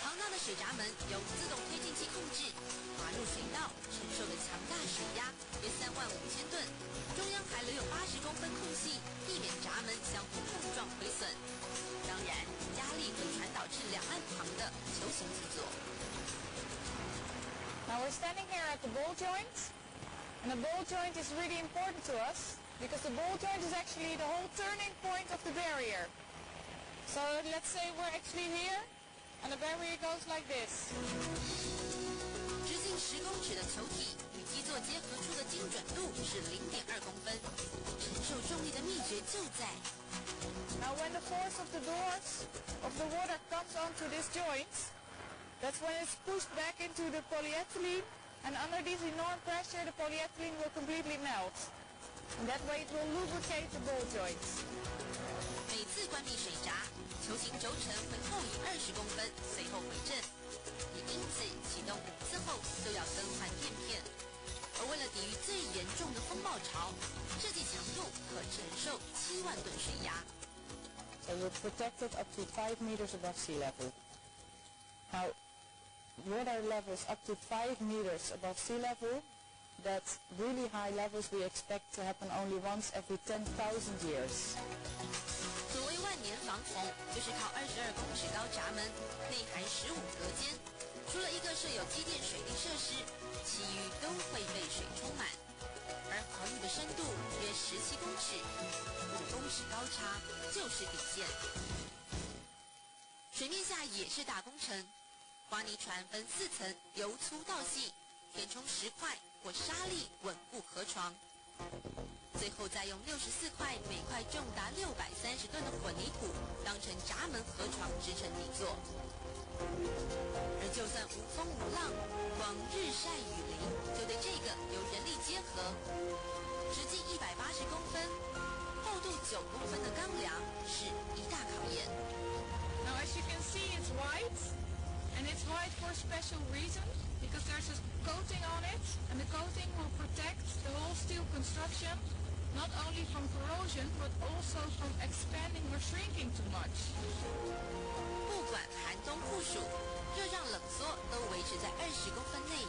庞大的水闸门由自动推进器控制，滑入水道承受的强大水压约35000吨，中央还留有80公分空隙，避免闸门相互碰撞毁损。当然，压力会传导至两岸旁的球形基座。Now we're standing here at the ball joint, and the ball joint is really important to us because the ball joint is actually the whole turning point of the barrier. So let's say we're actually here.And the barrier goes like this. 直径10公尺的球体与基座结合处的精准度是0.2公分，承受重力的秘诀就在。Now when the force of the doors of the water comes onto this joint, that's when it's pushed back into the polyethylene, and under this enormous pressure the polyethylene will completely melt. And that way it will lubricate the ball joints. 每次关闭水闸，球形轴承会后移20公分，随后回正。也因此，启动5次后就要更换垫片。而为了抵御最严重的风暴潮，设计强度可承受7万吨水压。So we're protected up to 5 meters above sea level. Now, water levels up to 5 meters above sea level that really high levels we expect to happen only once every 10,000 years. 所谓万年防洪，就是靠22公尺高闸门，内含15隔间，除了一个设有机电水利设施，其余都会被水充满。而河域的深度约17公尺，5公尺高差就是底线。水面下也是大工程，挖泥船分4层，由粗到细，填充石块或沙砾稳固河床，最后再用64块，每块重达630吨的混凝土当成闸门河床支撑底座。而就算无风无浪，光日晒雨淋，就对这个由人力结合，直径180公分、厚度9公分的钢梁是一大考验。Now as you can see, it's white, and it's white for a special reason, because there's a coating on it, and the coating will protect the whole steel construction, not only from corrosion, but also from expanding or shrinking too much. 不管寒冬酷暑，热胀冷缩都维持在20公分内，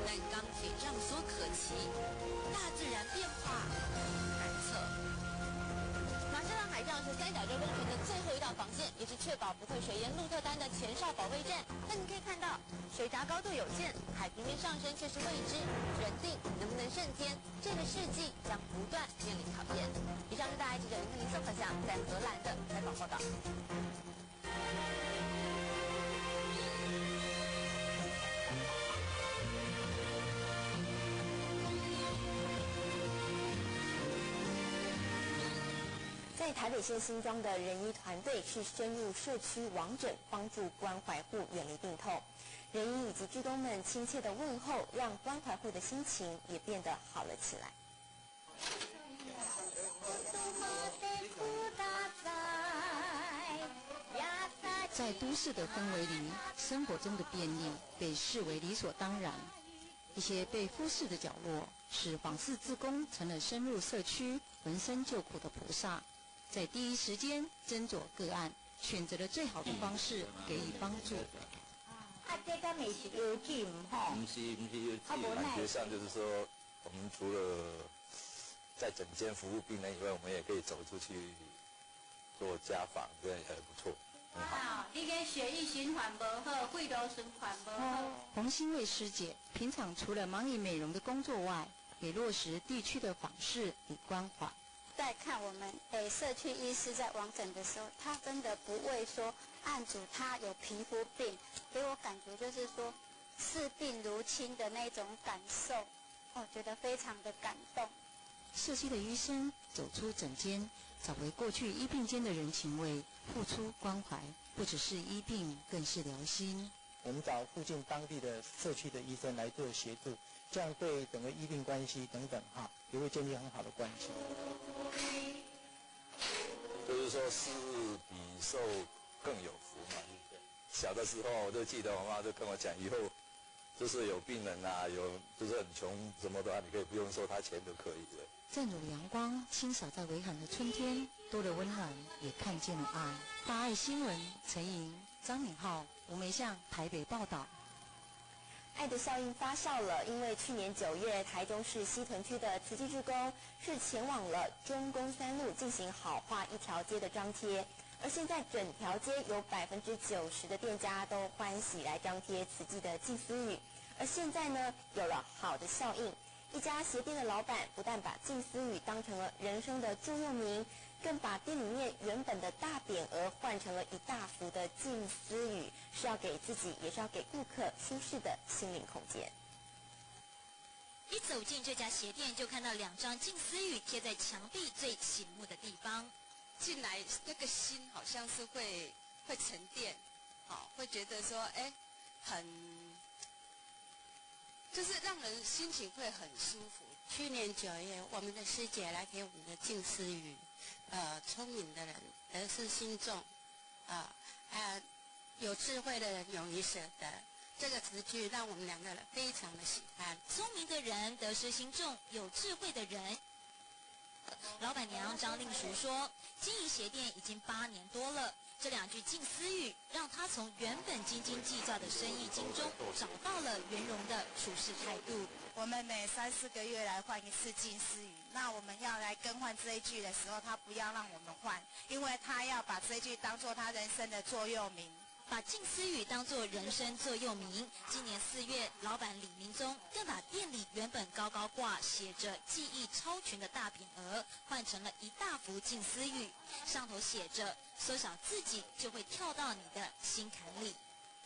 但钢铁胀缩可期，大自然变化难测。马特兰海障是三角洲工程的最后一道防线，也是确保不会水淹鹿特丹的前哨保卫战。但你可以看到，水闸高度有限，海平面上升却是未知，人定能不能胜天，这个世纪将不断面临考验。以上是大爱记者林克林综合讲在荷兰的采访报道。在台北县新庄的人医团队是深入社区网诊，帮助关怀户远离病痛。人医以及志工们亲切的问候，让关怀户的心情也变得好了起来。在都市的氛围里，生活中的便利被视为理所当然。一些被忽视的角落，使访视志工成了深入社区、闻声救苦的菩萨。在第一时间斟酌个案，选择了最好的方式给予帮助。这个美食邮寄唔好。不是邮寄，感觉上就是说，我们除了在诊间服务病人以外，我们也可以走出去做家访，这样也很不错，很好。你个血液循环不好，肺道循环不好。洪欣卫师姐平常除了忙于美容的工作外，也落实地区的访视与关怀。在看我们社区医师在网诊的时候，他真的不会说案主他有皮肤病，给我感觉就是说视病如亲的那种感受，我觉得非常的感动。社区的医生走出诊间，找回过去医病间的人情味，付出关怀，不只是医病，更是疗心。我们找附近当地的社区的医生来做协助，这样对整个医病关系等等也会建立很好的关系。就是说施比受更有福嘛。小的时候我就记得我妈就跟我讲，以后就是有病人就是很穷什么的话，你可以不用收他钱都可以的。正如阳光倾洒在微寒的春天，多了温暖，也看见了爱。大爱新闻，陈莹、张敏浩、吴梅向台北报道。爱的效应发酵了，因为去年9月，台中市西屯区的慈济志工是前往了中宫3路进行好画一条街的张贴，而现在整条街有90%的店家都欢喜来张贴慈济的静思语，而现在呢，有了好的效应。一家鞋店的老板不但把静思语当成了人生的座右铭，更把店里面原本的大匾额换成了一大幅的静思语，是要给自己，也是要给顾客舒适的心灵空间。一走进这家鞋店，就看到2张静思语贴在墙壁最醒目的地方。进来那个心好像是会沉淀，会觉得说，就是让人心情会很舒服。去年9月，我们的师姐来给我们的静思语，聪明的人得失心重，有智慧的人勇于舍得。这个词句让我们2个人非常的喜欢。聪明的人得失心重，有智慧的人。老板娘张令淑说，经营鞋店已经8年多了，这2句静思语，让他从原本斤斤计较的生意经中找到了圆融的处事态度。我们每3、4个月来换一次静思语，那我们要来更换这一句的时候，他不要让我们换，因为他要把这一句当做他人生的座右铭。把静思语当作人生座右铭。今年4月，老板李明宗更把店里原本高高挂写着“技艺超群”的大匾额，换成了一大幅静思语，上头写着“缩小自己，就会跳到你的心坎里”。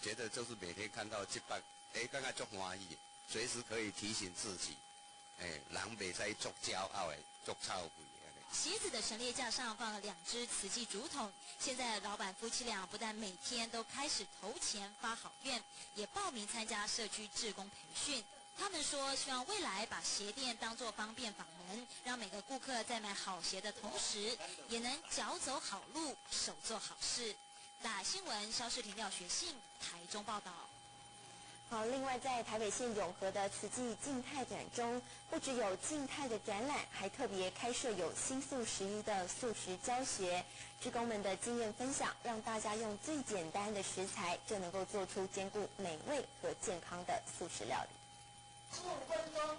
觉得就是每天看到这版，刚刚足欢喜，随时可以提醒自己，人袂使足骄傲的，足臭屁。鞋子的陈列架上放了2只慈济竹筒。现在老板夫妻俩不但每天都开始投钱发好愿，也报名参加社区志工培训。他们说，希望未来把鞋店当作方便法门，让每个顾客在买好鞋的同时，也能脚走好路，手做好事。大新闻肖世婷、廖学信台中报道。好，另外在台北县永和的慈济静态展中，不只有静态的展览，还特别开设有新素11的素食教学，志工们的经验分享，让大家用最简单的食材就能够做出兼顾美味和健康的素食料理。 15分钟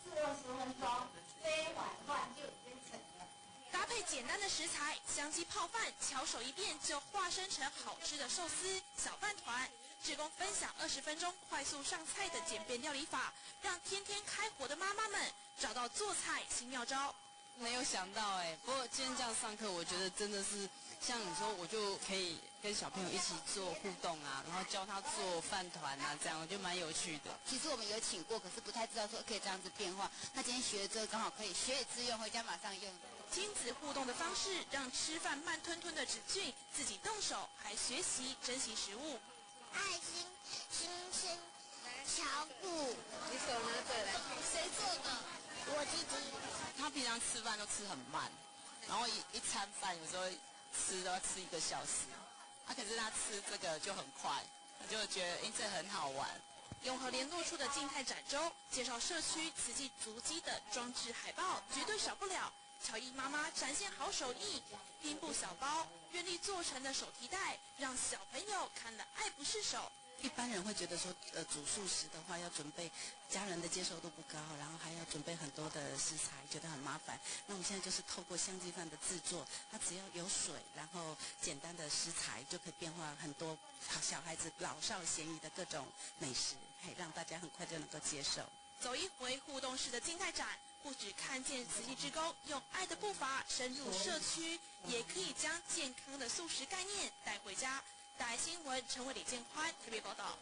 至20分钟，这一碗饭就已经成了。搭配简单的食材，香鸡泡饭，巧手一变就化身成好吃的寿司、小饭团。志工分享20分钟快速上菜的简便料理法，让天天开火的妈妈们找到做菜新妙招。没有想到不过今天这样上课，我觉得真的是像你说，我就可以跟小朋友一起做互动啊，然后教他做饭团啊，这样我觉得蛮有趣的。其实我们有请过，可是不太知道说可以这样子变化。那今天学了之后，刚好可以学以致用，回家马上用。亲子互动的方式，让吃饭慢吞吞的子俊自己动手，还学习珍惜食物。爱心新生巧骨，你手拿着来，谁做的？我自己。他平常吃饭都吃很慢，然后一餐饭有时候吃都要吃1个小时，可是他吃这个就很快，他就觉得这很好玩。永和联络处的静态展周介绍社区慈济足迹的装置海报，绝对少不了乔伊妈妈展现好手艺，拼布小包，愿力做成的手提袋，让小朋友看了爱不释手。一般人会觉得说，煮素食的话要准备，家人的接受度不高，然后还要准备很多的食材，觉得很麻烦。那我们现在就是透过香鸡饭的制作，它只要有水，然后简单的食材就可以变化很多小孩子老少咸宜的各种美食，让大家很快就能够接受。走一回互动式的静态展，不只看见慈济志工用爱的步伐深入社区，也可以将健康的素食概念带回家。大爱新闻陈伟、李建宽特别报道。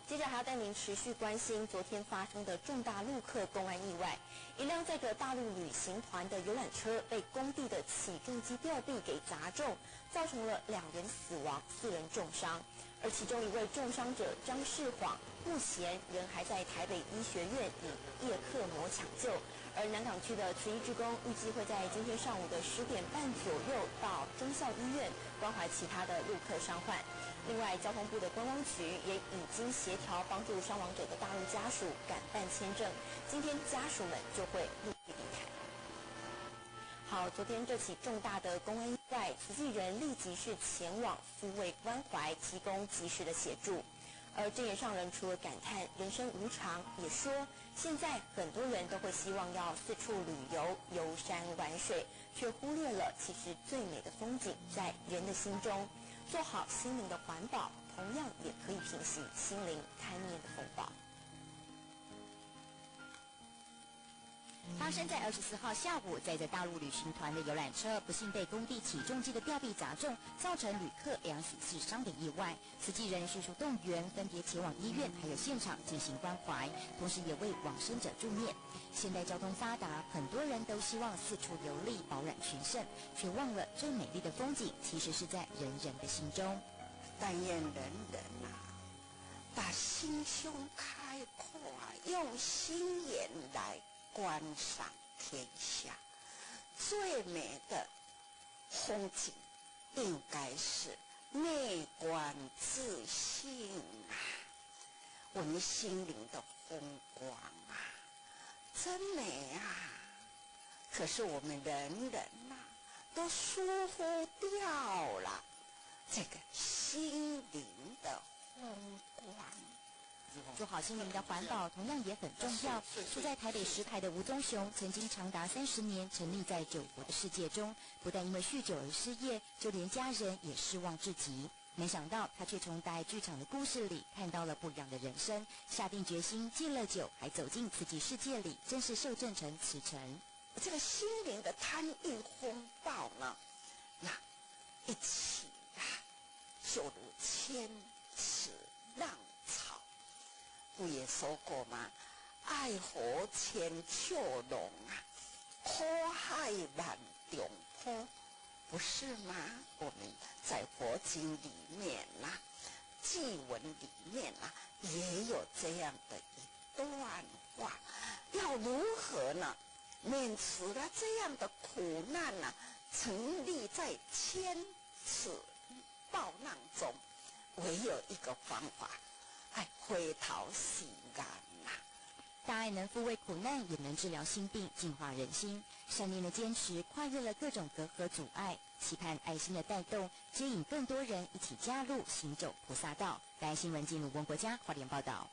接着还要带您持续关心昨天发生的重大陆客公安意外，一辆载着大陆旅行团的游览车被工地的起重机吊臂给砸中，造成了2人死亡，4人重伤。而其中一位重伤者张世晃，目前仍还在台北医学院以叶克膜抢救。而南港区的慈济志工预计会在今天上午的10点半左右到忠孝医院关怀其他的陆客伤患。另外，交通部的观光局也已经协调帮助伤亡者的大陆家属赶办签证，今天家属们就会陆续离开。好，昨天这起重大的公安意外，慈济人立即是前往抚慰关怀，提供及时的协助。而正言上人除了感叹人生无常，也说现在很多人都会希望要四处旅游、游山玩水，却忽略了其实最美的风景在人的心中。做好心灵的环保，同样也可以平息心灵贪念的风暴。发生在24号下午，载着大陆旅行团的游览车不幸被工地起重机的吊臂砸中，造成旅客2死4伤的意外。慈济人迅速动员，分别前往医院还有现场进行关怀，同时也为往生者助念。现代交通发达，很多人都希望四处游历，饱览群胜，却忘了最美丽的风景其实是在人人的心中。但愿人人把心胸开阔，用心眼来观赏天下。最美的风景应该是内观自信啊，我们心灵的风光啊，真美啊！可是我们人人都疏忽掉了。这个心灵的风光。做好心灵的环保同样也很重要。住在台北石牌的吴宗雄，曾经长达30年沉溺在酒国的世界中，不但因为酗酒而失业，就连家人也失望至极。没想到他却从大爱剧场的故事里看到了不一样的人生，下定决心戒了酒，还走进慈济世界里，正式受证成慈诚。这个心灵的贪欲风暴呢，那一起就如千尺浪潮。不也说过吗？爱河千秋龙啊，苦海万重坡，不是吗？我们在佛经里面偈文里面也有这样的一段话，要如何呢？免除了这样的苦难沉溺在千尺暴浪中，唯有一个方法，回头是岸大爱能抚慰苦难，也能治疗心病，净化人心。善念的坚持，跨越了各种隔阂阻碍，期盼爱心的带动，接引更多人一起加入行走菩萨道。大爱新闻进入温国家花莲报道。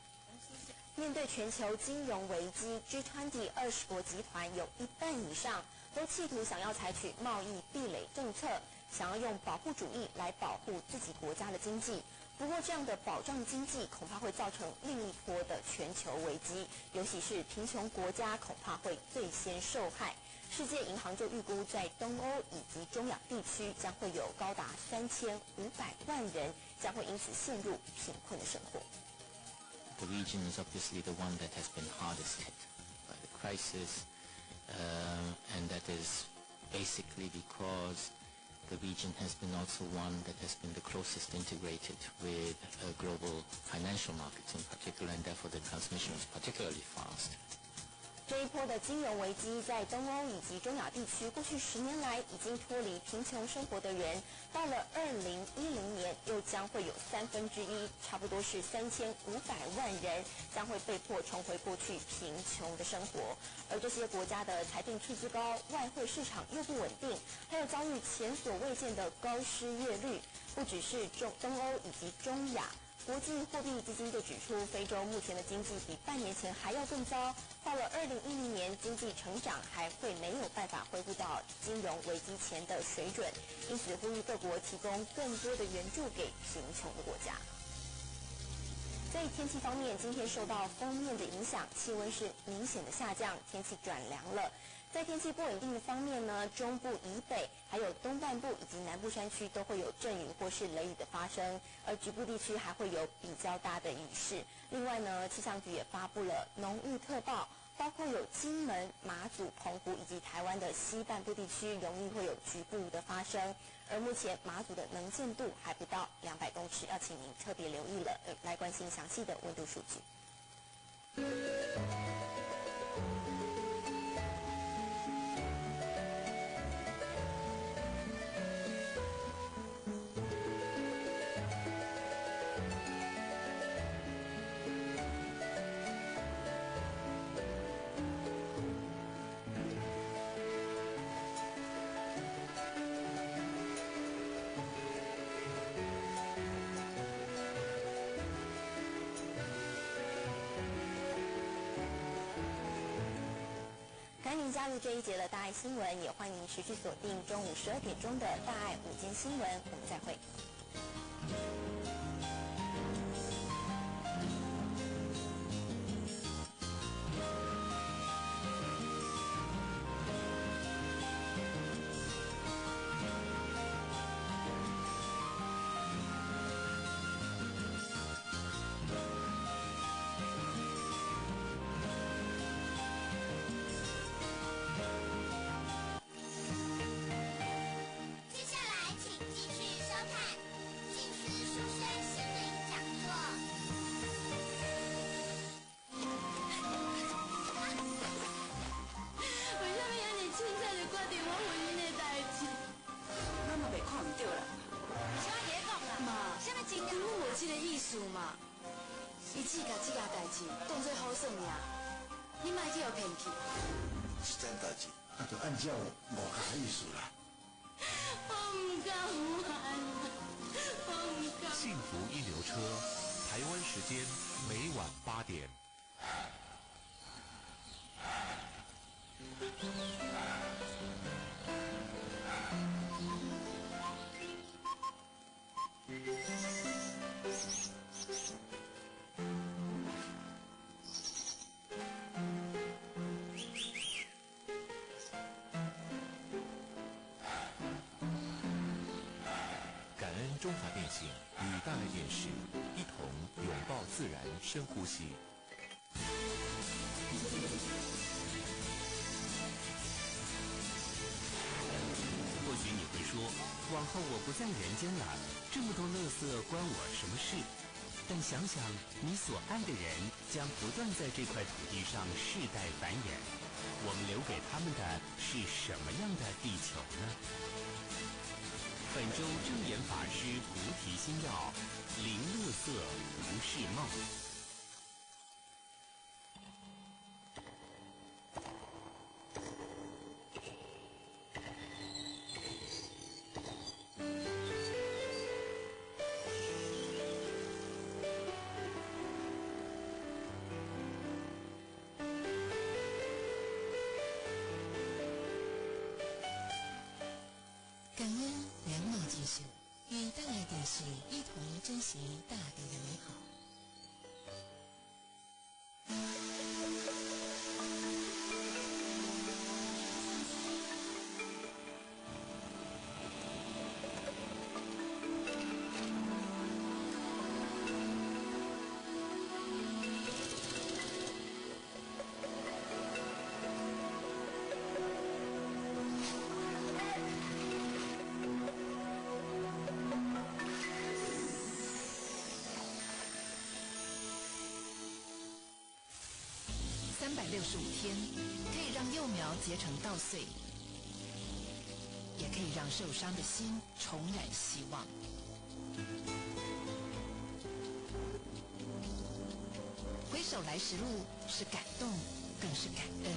面对全球金融危机 ，G20 20国集团有一半以上都企图想要采取贸易壁垒政策，想要用保护主义来保护自己国家的经济。不过，这样的保障经济恐怕会造成另一波的全球危机，尤其是贫穷国家恐怕会最先受害。世界银行就预估，在东欧以及中亚地区将会有高达3500万人将会因此陷入贫困的生活。The region is obviously the one that has been hardest hit by the crisis, and that is basically because the region has been also one that has been the closest integrated with global financial markets in particular, and therefore the transmission is particularly fast. 这一波的金融危机在东欧以及中亚地区，过去10年来已经脱离贫穷生活的人，到了2010年又将会有1/3，差不多是3500万人将会被迫重回过去贫穷的生活。而这些国家的财政赤字高，外汇市场又不稳定，还有遭遇前所未见的高失业率，不只是东欧以及中亚。国际货币基金就指出，非洲目前的经济比半年前还要更糟，到了2010年，经济成长还会没有办法恢复到金融危机前的水准，因此呼吁各国提供更多的援助给贫穷的国家。在天气方面，今天受到锋面的影响，气温是明显的下降，天气转凉了。在天气不稳定的方面呢，中部以北还有东半部以及南部山区都会有阵雨或是雷雨的发生，而局部地区还会有比较大的雨势。另外呢，气象局也发布了浓雾特报，包括有金门、马祖、澎湖以及台湾的西半部地区容易会有局部的发生。而目前马祖的能见度还不到200公尺，要请您特别留意了。来关心详细的温度数据。欢迎加入这一节的大爱新闻，也欢迎持续锁定中午12点钟的大爱午间新闻，我们再会。接下来，请继续收看静思书生心灵讲座。为什么有你凊彩就决定我婚姻的代志？咱嘛袂看唔对啦。啥嘢讲啊？妈，啥物真？根本无这个意思嘛。伊只甲这件代志当作好耍尔，你莫去互骗去。是真代志，就按照5个意思啦。我唔敢玩。幸福一流车，台湾时间每晚8点。感恩中华电信与大爱电视一同拥抱自然，深呼吸。或许你会说，往后我不在人间了，这么多垃圾关我什么事？但想想，你所爱的人将不断在这块土地上世代繁衍，我们留给他们的是什么样的地球呢？本周正言法师菩提心要：零垃圾无世貌。感恩良妙技术，与大爱电视一同珍惜大地的美好。365天，可以让幼苗结成稻穗，也可以让受伤的心重燃希望。回首来时路，是感动，更是感恩。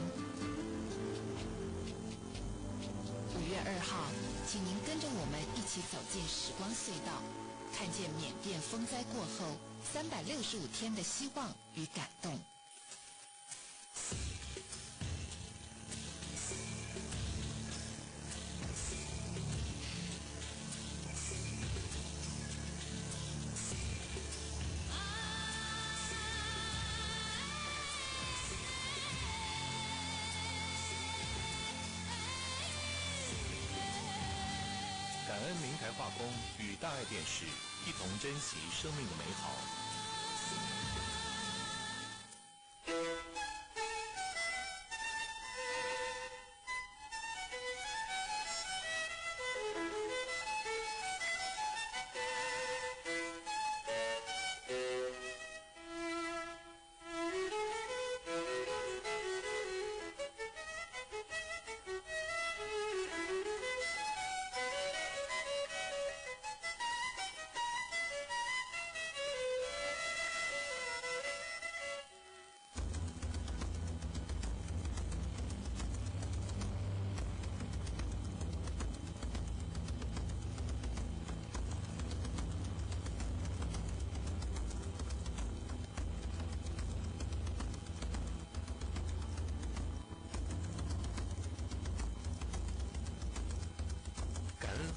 5月2号，请您跟着我们一起走进时光隧道，看见缅甸风灾过后365天的希望与感动。感恩明台化工与大爱电视一同珍惜生命的美好。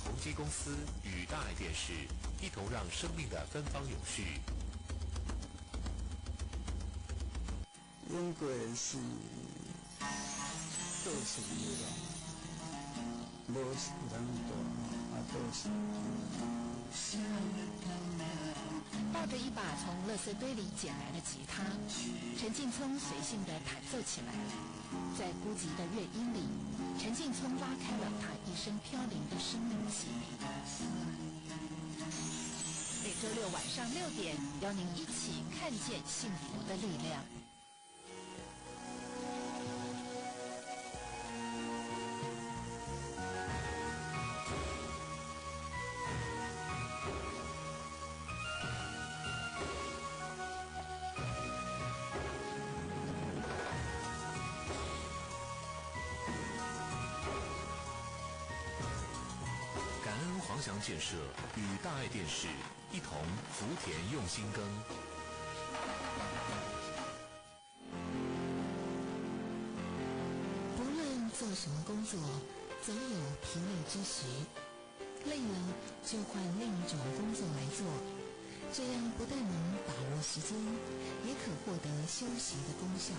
宏基公司与大爱电视一同让生命的芬芳永续。应该是做事的，无是人大，做事。抱着一把从垃圾堆里捡来的吉他，陈劲聪随性地弹奏起来。在孤寂的乐音里，陈劲聪拉开了他一生飘零的生命记忆。每周六晚上6点，邀您一起看见幸福的力量。航翔建设与大爱电视一同福田用心耕。不论做什么工作，总有疲累之时，累了就换另一种工作来做，这样不但能把握时间，也可获得休息的功效。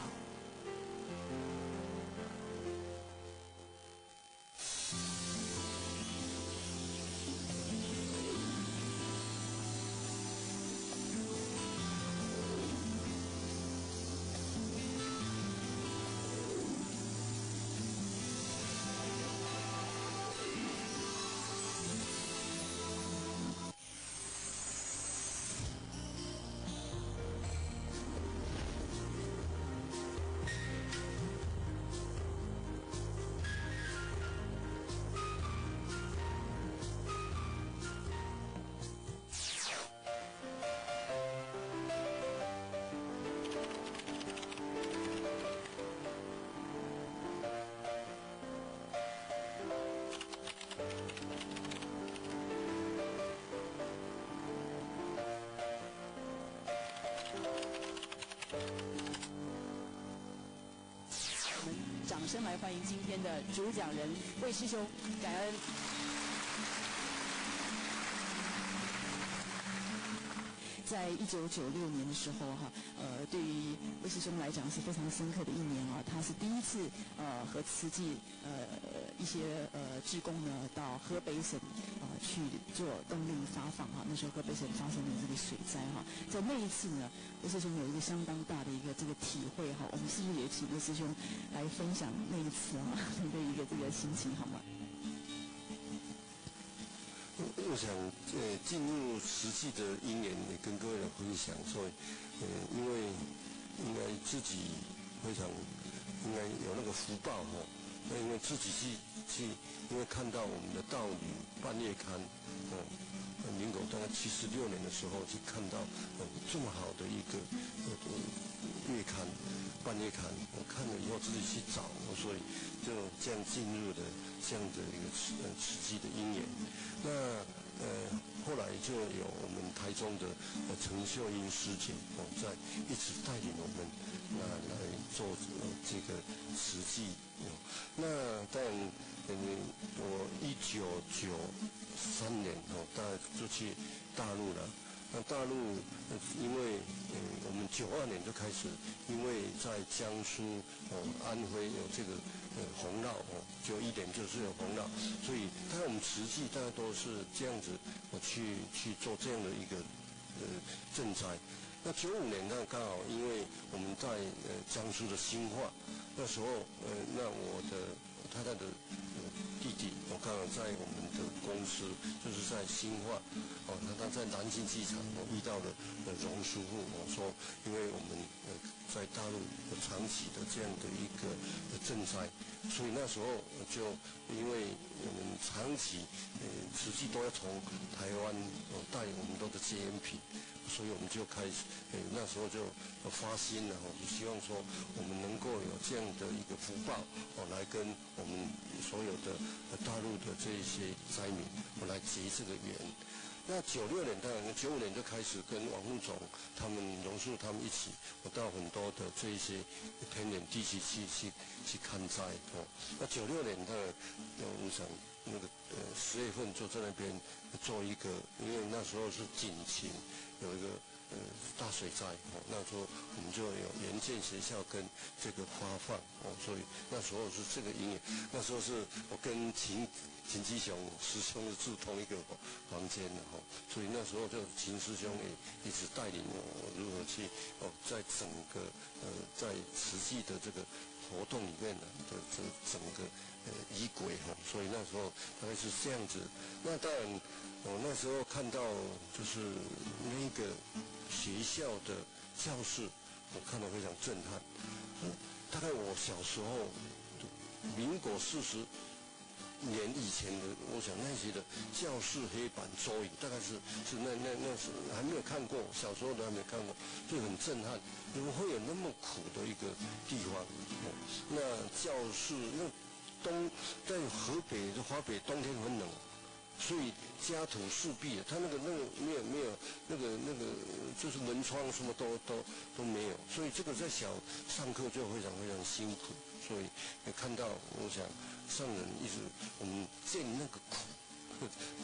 掌声来欢迎今天的主讲人魏师兄，感恩。在1996年的时候哈，对于魏师兄来讲是非常深刻的一年啊。他是第一次和慈济一些志工呢到河北省去做动力发放哈。那时候河北省发生了这个水灾哈，在那一次呢，魏师兄有一个相当大的一个这个体会哈。我们是不是也请魏师兄来分享那一次啊你的一个这个心情好吗？我想，进入实际的因缘也跟各位来分享，所以，因为应该自己非常应该有那个福报哈，那因为自己去，因为看到我们的道侣半月刊，民国大概76年的时候去看到这么好的一个月刊半月刊，我看了以后自己去找，所以就这样进入的这样的一个实际的因缘。那后来就有我们台中的陈秀英师姐在一直带领我们来做这个实际。那但我1993年大概就去大陆了。那大陆因为我们92年就开始，因为在江苏安徽有这个洪涝91年就是有洪涝，所以大概我们实际大概都是这样子去做这样的一个赈灾。那95年呢刚好因为我们在江苏的兴化，那时候那我的太太的弟弟我刚好在我们的公司就是在兴化他在南京机场遇到了荣师傅说因为我们在大陆长期的这样的一个赈灾，所以那时候就因为我们长期实际都要从台湾带我们的节能品，所以我们就开始那时候就发心了就希望说我们能够有这样的一个福报来跟我们所有的大陆的这些灾民来结这个缘。那96年当然95年就开始跟王副总他们荣树他们一起到很多的这一些偏远地区去看灾那96年当然我想那个10月份就在那边做一个，因为那时候是景晴有一个大水灾那时候我们就有援建学校跟这个发放所以那时候是这个因缘。那时候是我跟秦基雄师兄是住同一个房间的所以那时候就秦师兄也一直带领我如何去在整个在实际的这个活动里面的这整个仪轨所以那时候大概是这样子。那当然我那时候看到就是那个学校的教室我看得非常震撼。大概我小时候民国40年以前的，我想那些的教室黑板桌椅大概是那是还没有看过，小时候都还没有看过，就很震撼，怎么会有那么苦的一个地方那教室那在河北华北冬天很冷所以家徒四壁，他那个没有那个就是门窗什么都没有，所以这个在上课就非常非常辛苦，所以也看到我想上人一直我们见那个苦。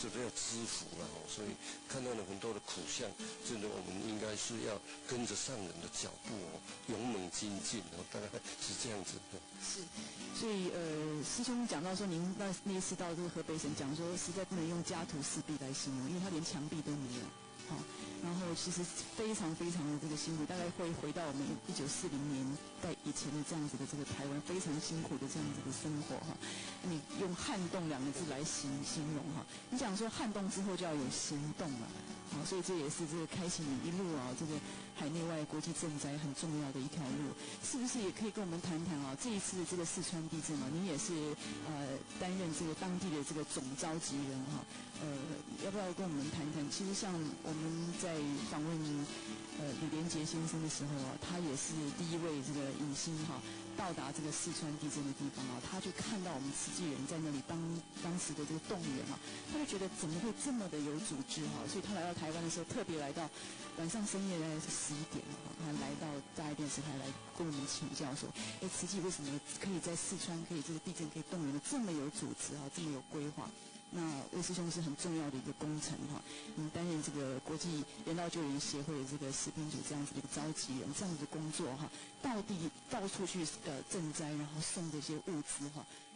就是要知福了，所以看到了很多的苦相，真的我们应该是要跟着上人的脚步勇猛精进大概是这样子的。是，所以师兄讲到说，您那一次到这个河北省讲说，实在不能用家徒四壁来形容，因为他连墙壁都没有。然后其实非常非常的这个辛苦，大概会回到我们1940年代以前的这样子的这个台湾非常辛苦的这样子的生活你用撼动2个字来形容你讲说撼动之后就要有行动了所以这也是这个开启你一路这个海内外国际赈灾很重要的一条路，是不是也可以跟我们谈谈这一次的这个四川地震您也是担任这个当地的这个总召集人要不要跟我们谈谈？其实像我们在访问李连杰先生的时候他也是第一位这个影星到达这个四川地震的地方他就看到我们慈济人在那里当时的这个动员他就觉得怎么会这么的有组织所以他来到台湾的时候，特别来到晚上深夜大概是11点他来到大爱电视台来跟我们请教说，慈济为什么可以在四川可以这个地震可以动员的这么有组织这么有规划？那魏师兄是很重要的一个工程担任这个国际人道救援协会的这个食品组这样子的一个召集人，这样子的工作到处去赈灾，然后送这些物资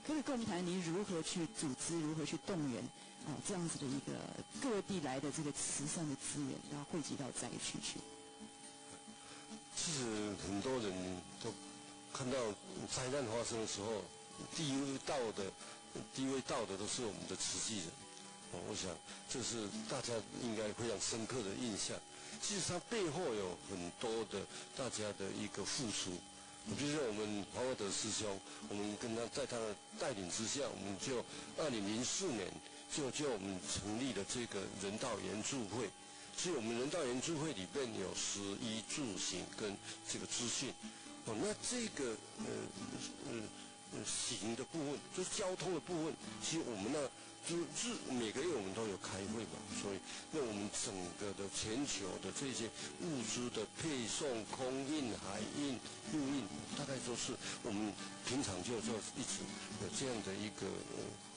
可不可以跟我们谈您如何去组织，如何去动员这样子的一个各地来的这个慈善的资源，然后汇集到灾区去？其实很多人都看到灾难发生的时候，第一位到的都是我们的慈济人我想这是大家应该非常深刻的印象。其实它背后有很多的大家的一个付出。比如说我们黄华德师兄，我们跟他在他的带领之下，我们就2004年就我们成立了这个人道援助会。所以我们人道援助会里边有食衣住行跟这个资讯那这个行的部分，就是交通的部分，其实我们就是每个月我们都有开会嘛，所以那我们整个的全球的这些物资的配送、空运、海运、陆运，大概都是我们平常就一直有这样的一个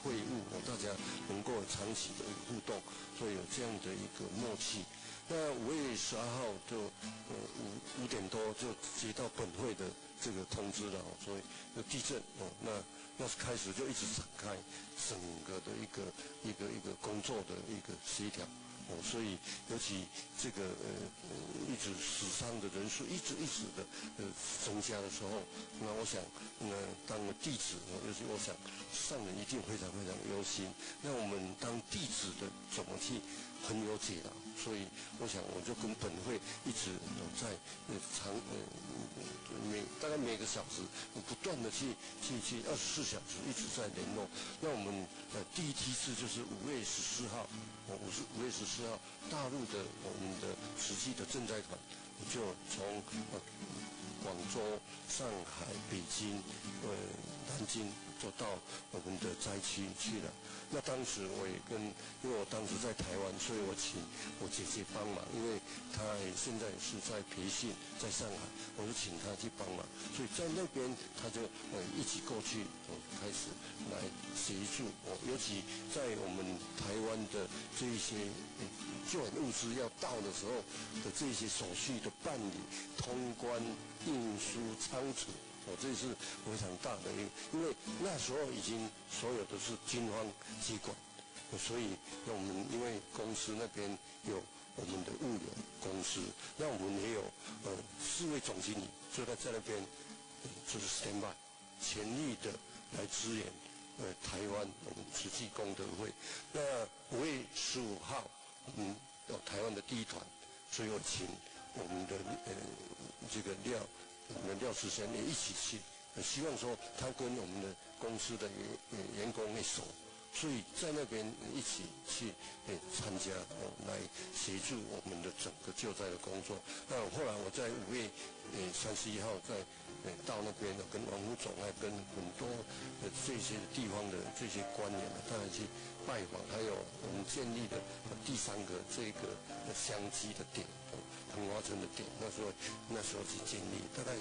会务大家能够长期的互动，所以有这样的一个默契。那5月12号就5点多就接到本会的这个通知了所以有地震那开始就一直展开整个的一个工作的一个协调所以尤其这个一直死伤的人数一直的增加的时候，那我想当了弟子尤其我想上人一定非常非常忧心。那我们当弟子的怎么去很有解答，所以我想我就跟本会一直在大概每个小时不断的去24小时一直在联络。那我们第一梯次就是5月14号，5月14号大陆的我们的慈济的赈灾团就从广州、上海、北京、南京就到我们的灾区去了。那当时我也因为我当时在台湾，所以我请我姐姐帮忙，因为她现在是在培训，在上海，我就请她去帮忙。所以在那边，她就一起过去，开始来协助尤其在我们台湾的这一些救援物资要到的时候的这些手续的办理、通关、运输、仓储。这是非常大的因为那时候已经所有都是军方接管，所以那我们因为公司那边有我们的物流公司，那我们也有4位总经理就在那边就是 stand by 全力的来支援台湾我们慈济功德会。那5月15号我们有台湾的第一团，所以我请我们的这个我们廖师先也一起去，希望说他跟我们的公司的员工会熟，所以在那边一起去参加来协助我们的整个救灾的工作。那后来我在5月31号在到那边呢，跟王副总跟很多这些地方的这些官员当然去拜访，还有我们建立的第3个这个香积的点，桐花村的点，那时候去建立，大概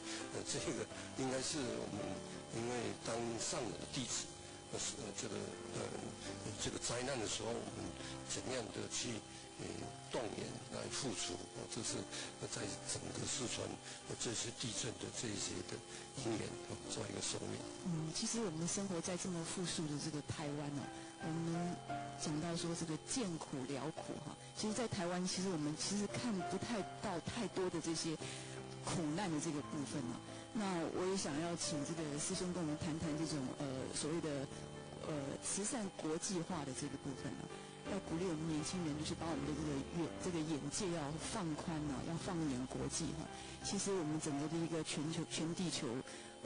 这个应该是我们因为当上人的弟子，这个灾难的时候，我们怎样的去动员来付出，这是在整个四川这些地震的这些的因缘做一个说明。其实我们生活在这么富庶的这个台湾我们讲到说这个艰苦辽苦其实在台湾其实我们其实看不太到太多的这些苦难的这个部分那我也想要请这个师兄跟我们谈谈这种所谓的慈善国际化的这个部分要鼓励我们年轻人，就是把我们的这个眼界要放宽要放眼国际其实我们整个的一个全地球，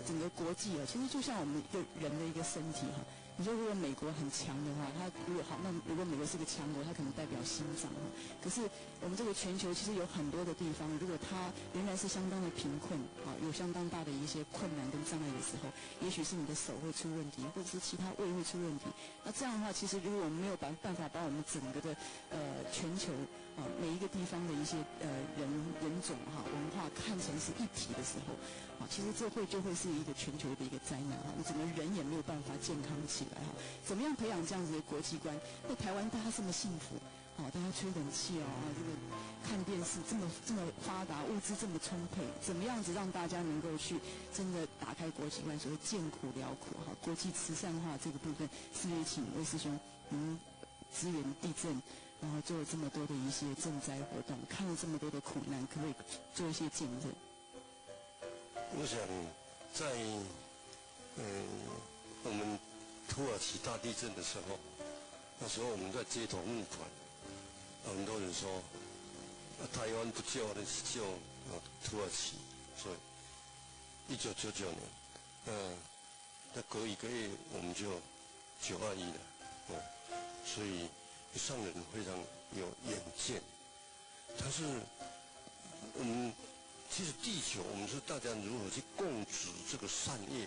整个国际其实就像我们一个人的一个身体你说如果美国很强的话，它如果好，那如果美国是个强国，它可能代表心脏可是我们这个全球其实有很多的地方，如果它仍然是相当的贫困有相当大的一些困难跟障碍的时候，也许是你的手会出问题，或者是其他胃会出问题。那这样的话，其实如果我们没有办法把我们整个的全球每一个地方的一些人种文化看成是一体的时候其实这就会是一个全球的一个灾难你整个人也没有办法健康起来怎么样培养这样子的国际观？在台湾大家这么幸福大家吹冷气这个看电视这么发达，物资这么充沛，怎么样子让大家能够去真的打开国际观？所谓艰苦辽苦国际慈善化这个部分，是不是请魏师兄支援地震，然后做了这么多的一些赈灾活动，看了这么多的苦难，可不可以做一些见证？我想在我们土耳其大地震的时候，那时候我们在街头募款，很多人说台湾不救的是救土耳其，所以1999年，那隔一个月我们就921了，所以上人非常有远见，但是我们其实地球，我们是大家如何去共治这个善业，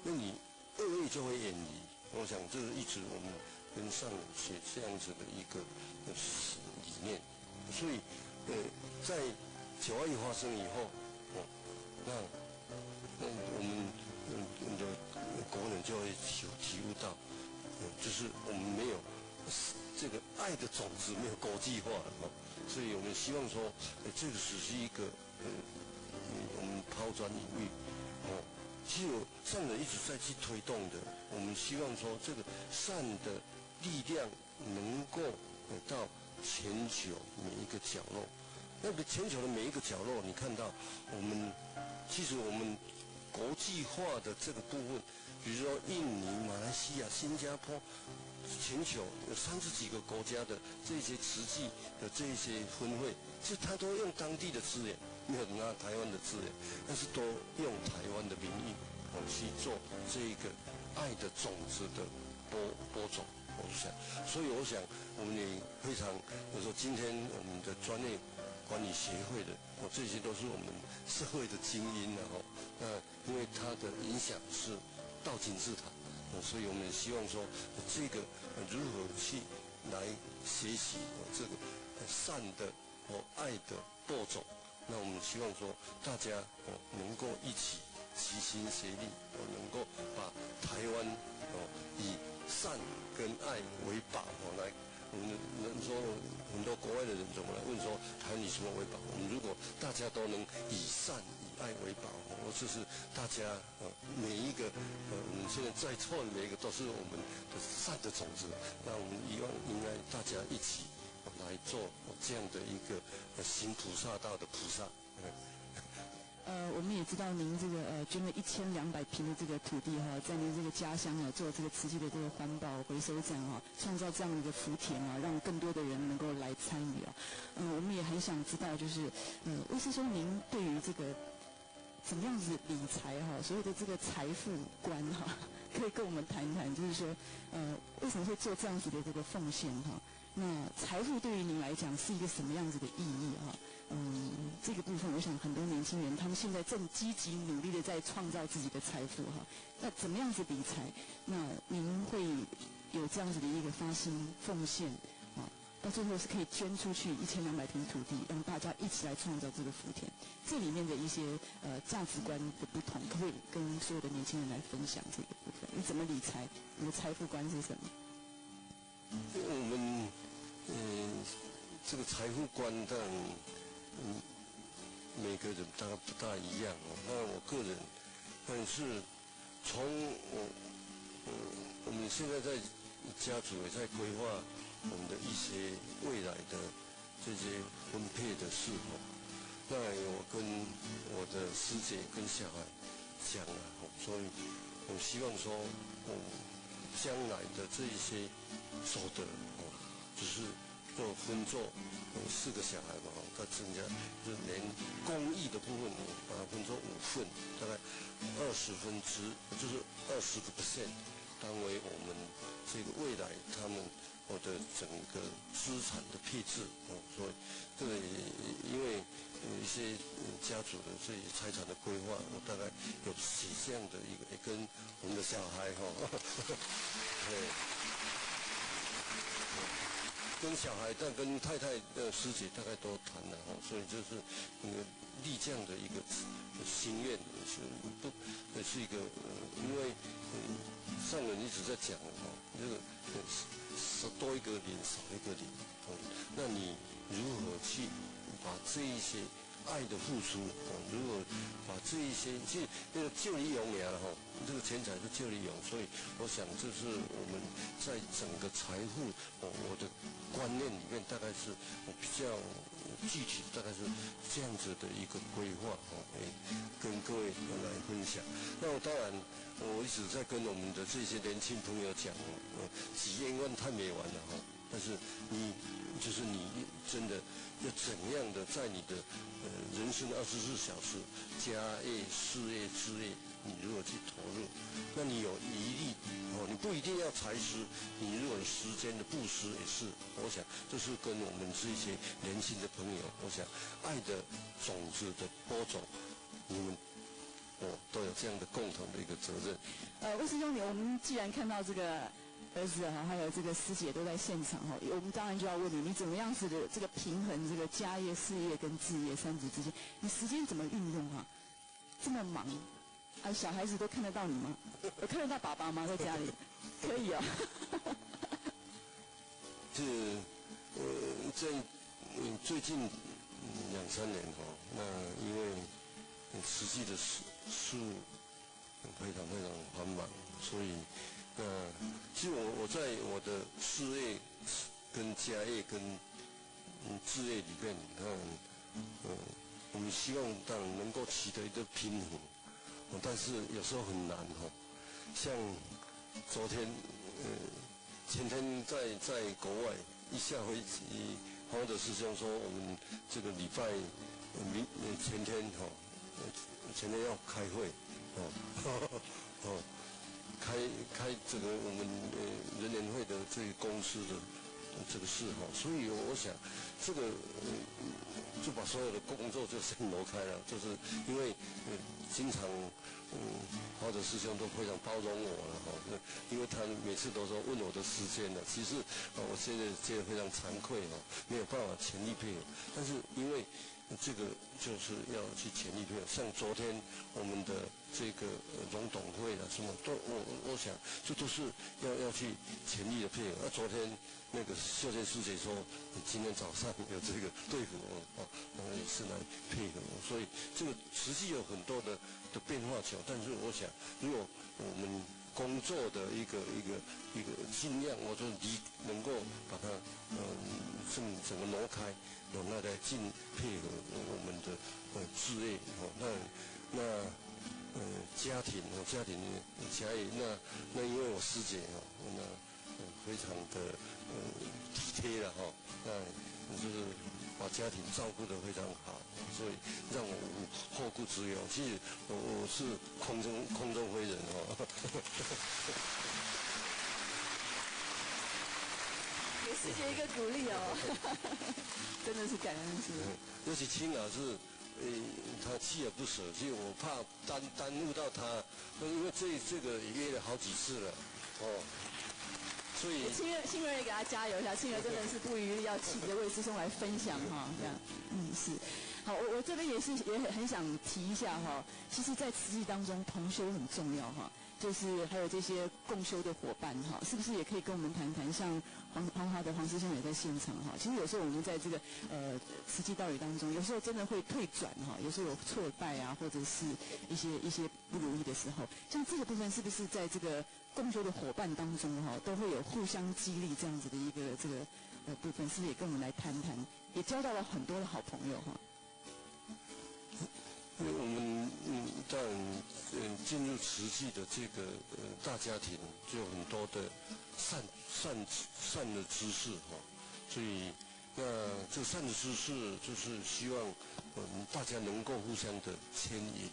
那你恶业就会远离。我想这是一直我们跟上人学这样子的一个理念。所以，在921发生以后，那我们的国人就会体悟到，就是我们没有这个爱的种子没有国际化了所以我们希望说，这个只是一个我们抛砖引玉其实上人一直在去推动的。我们希望说，这个善的力量能够到全球每一个角落。那个全球的每一个角落，你看到其实我们国际化的这个部分，比如说印尼、马来西亚、新加坡。全球有30几个国家的这些慈济的这些分会，其实他都用当地的资源，没有拿台湾的资源，但是都用台湾的名义去做这个爱的种子的播种。所以我想我们也非常，我说今天我们的专业管理协会的，这些都是我们社会的精英因为它的影响是到金字塔。所以我们也希望说，这个如何去来学习这个善的爱的播种，那我们希望说大家能够一起齐心协力，能够把台湾以善跟爱为宝来。我们说很多国外的人总来问说，台湾以什么为宝？我们如果大家都能以善以爱为宝，这是大家每一个我们现在在座的每一个都是我们的善的种子。那我们应该大家一起来做这样的一个行菩萨道的菩萨。我们也知道您这个捐了1200坪的这个土地在您这个家乡做这个慈济的这个环保回收站创造这样的一个福田让更多的人能够来参与我们也很想知道，就是魏师兄您对于这个怎么样子理财所谓的这个财富观可以跟我们谈谈，就是说为什么会做这样子的这个奉献那财富对于您来讲是一个什么样子的意义啊？这个部分我想很多年轻人他们现在正积极努力的在创造自己的财富哈。那怎么样子理财？那您会有这样子的一个发心奉献啊？到最后是可以捐出去1200平土地，让大家一起来创造这个福田。这里面的一些价值观的不同，可不可以跟所有的年轻人来分享这个部分？你怎么理财？你的财富观是什么？我们这个财富观当然每个人大概不大一样哦。那我个人，但是从我们现在在家族也在规划我们的一些未来的这些分配的事哦。那我跟我的师姐跟小孩讲了，所以我希望说，将来的这一些所得只是做分作4个小孩嘛，再增加就是连公益的部分把它分作5份，大概20%，就是20%，当为我们这个未来他们的整个资产的配置所以这个也因为一些家族的这些财产的规划，我大概有写这样的一个，也跟我们的小孩对。跟小孩，但跟太太的师姐大概都谈了所以就是立这样的一个心愿是不是一个因为上人一直在讲这个多一个零少一个零那你如何去把这一些爱的付出如何把这一些其实那个就你用呀这个钱财是就你用，所以我想这是我们在整个财富我的观念里面大概是比较具体，大概是这样子的一个规划跟各位来分享。那我当然我一直在跟我们的这些年轻朋友讲几千万太没完了但是你就是你真的要怎样的在你的人生24小时家业事业事业你如何去投入，那你有余力你不一定要财施，你如果有时间的布施也是，我想这是跟我们这些年轻的朋友，我想爱的种子的播种，你们都有这样的共同的一个责任。魏师兄，我们既然看到这个儿子还有这个师姐都在现场我们当然就要问你怎么样子的这个平衡这个家业事业跟志业3者之间，你时间怎么运用这么忙小孩子都看得到你吗？有看得到爸爸吗？在家里可以是在最近2-3年那因为实际的事务非常非常繁忙，所以其实我在我的事业跟家业跟志业里面我们希望当然能够取得一个平衡但是有时候很难像昨天前天在国外一下飞机，黄德师兄说我们这个礼拜前天要开会开这个我们人联会的这个公司的这个事所以我想这个就把所有的工作就先挪开了，就是因为经常华德师兄都非常包容我了因为他每次都说问我的时间了，其实我现在觉得非常惭愧没有办法全力配合，但是因为这个就是要去全力配合，像昨天我们的这个总董会什么都我想这都是要去全力的配合。昨天那个秀娟师姐说今天早上有这个队服也是来配合所以这个实际有很多的变化球，但是我想如果我们工作的一个尽量我就能够把它整个挪开那来尽配合我们的事业那家庭家业那因为我师姐那非常的体贴了那就是把家庭照顾得非常好，所以让我后顾之忧。其实我是空中飞人也是谢谢一个鼓励哦，真的是感恩是。尤其青老师，他锲而不舍，所以我怕耽误到他，因为这个也约了好几次了，所以青儿也给他加油一下，青儿真的是不遗余力要请这位师兄来分享哈，这样，是。好，我这边也很想提一下哈，其实，在慈济当中，同修很重要哈，就是还有这些共修的伙伴哈，是不是也可以跟我们谈谈？像黄华的黄师兄也在现场哈，其实有时候我们在这个慈济道理当中，有时候真的会退转哈，有时候有挫败啊，或者是一些不如意的时候，像这个部分是不是在这个共修的伙伴当中哈，都会有互相激励这样子的一个这个部分，是不是也跟我们来谈谈？也交到了很多的好朋友哈。因为我们当然进入慈济的这个大家庭，就有很多的善的知识哈，所以那这善的知识就是希望大家能够互相的牵引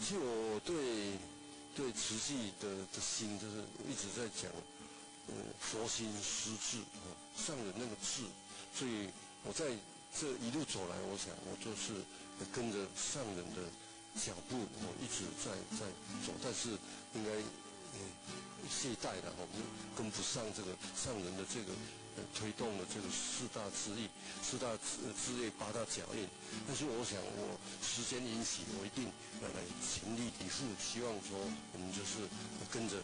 其实我对慈济的心就是一直在讲佛心师智上人那个智，所以我在这一路走来，我想我就是跟着上人的脚步，一直在走，但是应该懈怠了，我们跟不上这个上人的这个推动的这个四大志业八大脚印。但是我想我时间允许，我一定要来全力以赴，希望说我们就是跟着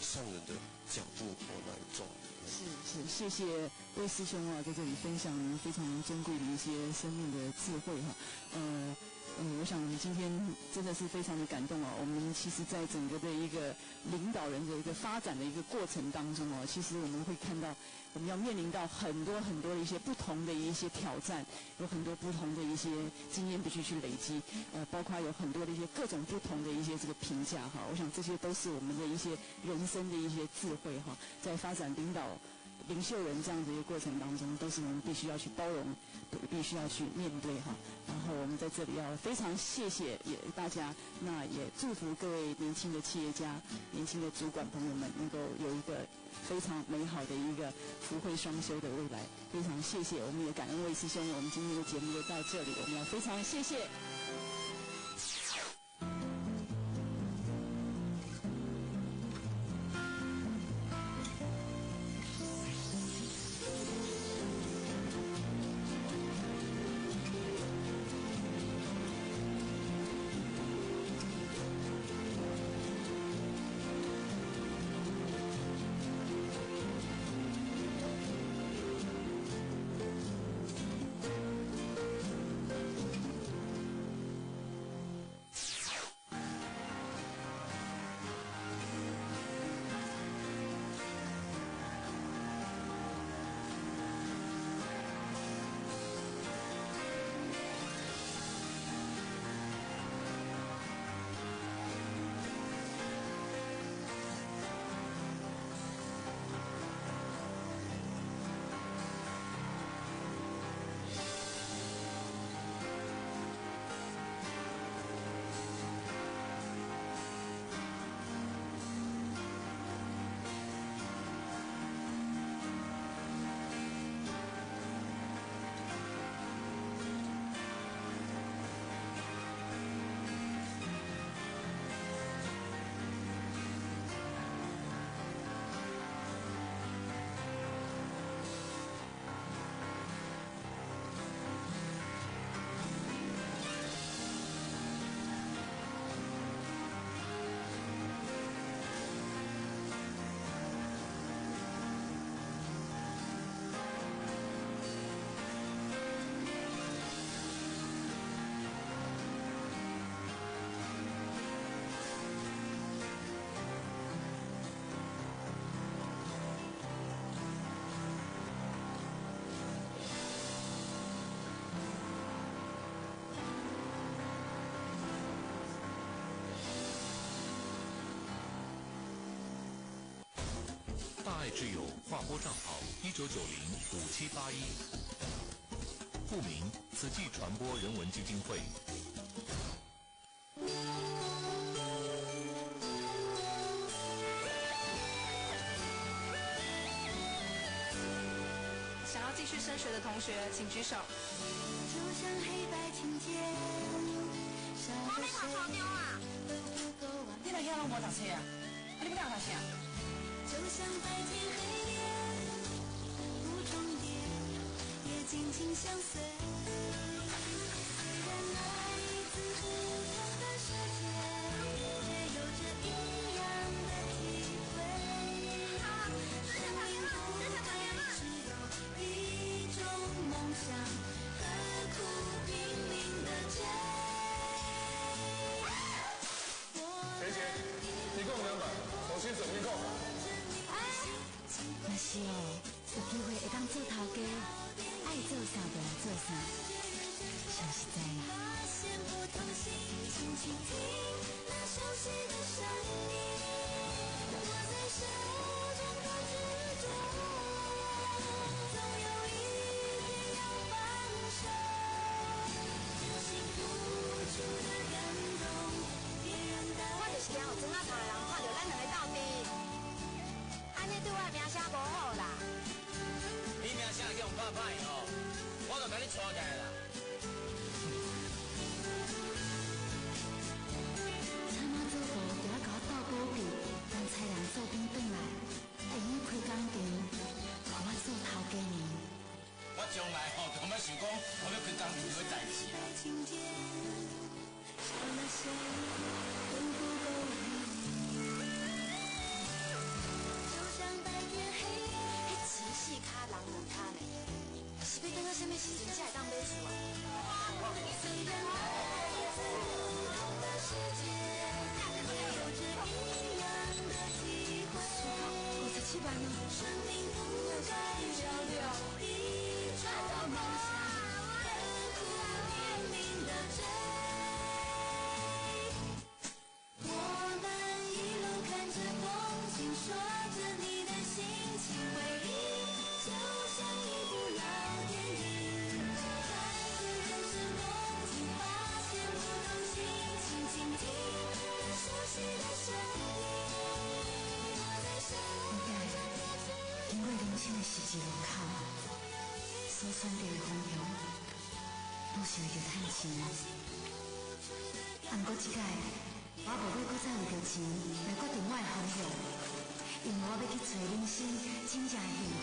上人的脚步来走。是，谢谢魏师兄啊，在这里分享非常珍贵的一些生命的智慧哈。我想今天真的是非常的感动啊。我们其实在整个的一个领导人的一个发展的一个过程当中哦，其实我们会看到我们要面临到很多的一些不同的一些挑战，有很多不同的一些经验必须去累积，包括有很多的一些各种不同的一些这个评价哈。我想这些都是我们的一些人生的一些智慧哈，在发展领袖人这样的一个过程当中，都是我们必须要去包容，必须要去面对哈。然后我们在这里要非常谢谢大家，那也祝福各位年轻的企业家、年轻的主管朋友们能够有一个非常美好的一个福慧双修的未来。非常谢谢，我们也感恩魏师兄，我们今天的节目就到这里，我们要非常谢谢。大爱之友划拨账号19905781，户名慈济传播人文基金会。要继续升学的同学，请举手。就像黑白琴键，我要考高中啊！你来遐拢无读册啊？你要干啥啥？就像白天黑夜，不重叠，也紧紧相随。虽然来自不同的世界，却有着一样的体会。生命不该只有一种梦想，何苦拼命的追？学姐，一共200，重新准备购。那是哦，有机会会当做头家，爱做啥就来做啥，说实在啦。我就是惊有庄仔头的人看到咱两个斗阵，安尼对我的名声无好啦。你名声叫人拍歹哦，我就甲你带起来啦。参马做步，就要甲我斗保庇，等菜人做兵转来，会用开工场，互我做头家呢。我将来吼，就要想讲，我要开工场做代志啊。细卡人两卡呢，是要等到什么时阵才会当买厝啊？57万哦！我们一路看着风景，说着你的心情，回忆就像一部老电影，看着人生风景，发现不同心情，倾听那熟悉的声音。经过人生的十字路口，所选择的方向，都是为着赚钱。不过这届，我无要搁再为着钱来决定我的方向，因为我要去找人生真正的幸福。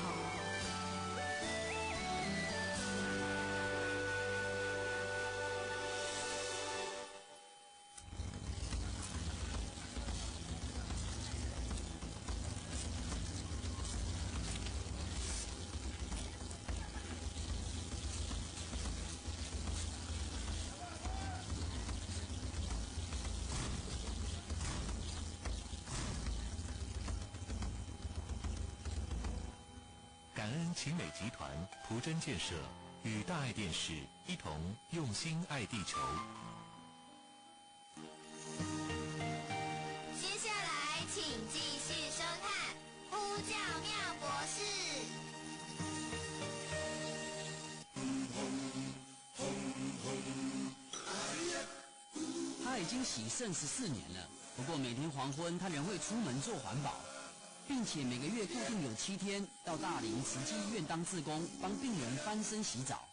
感恩奇美集团、蒲真建设与大爱电视一同用心爱地球。接下来，请继续收看《呼叫妙博士》。他已经洗肾14年了，不过每天黄昏他仍会出门做环保。并且每个月固定有7天到大林慈济医院当志工，帮病人翻身洗澡。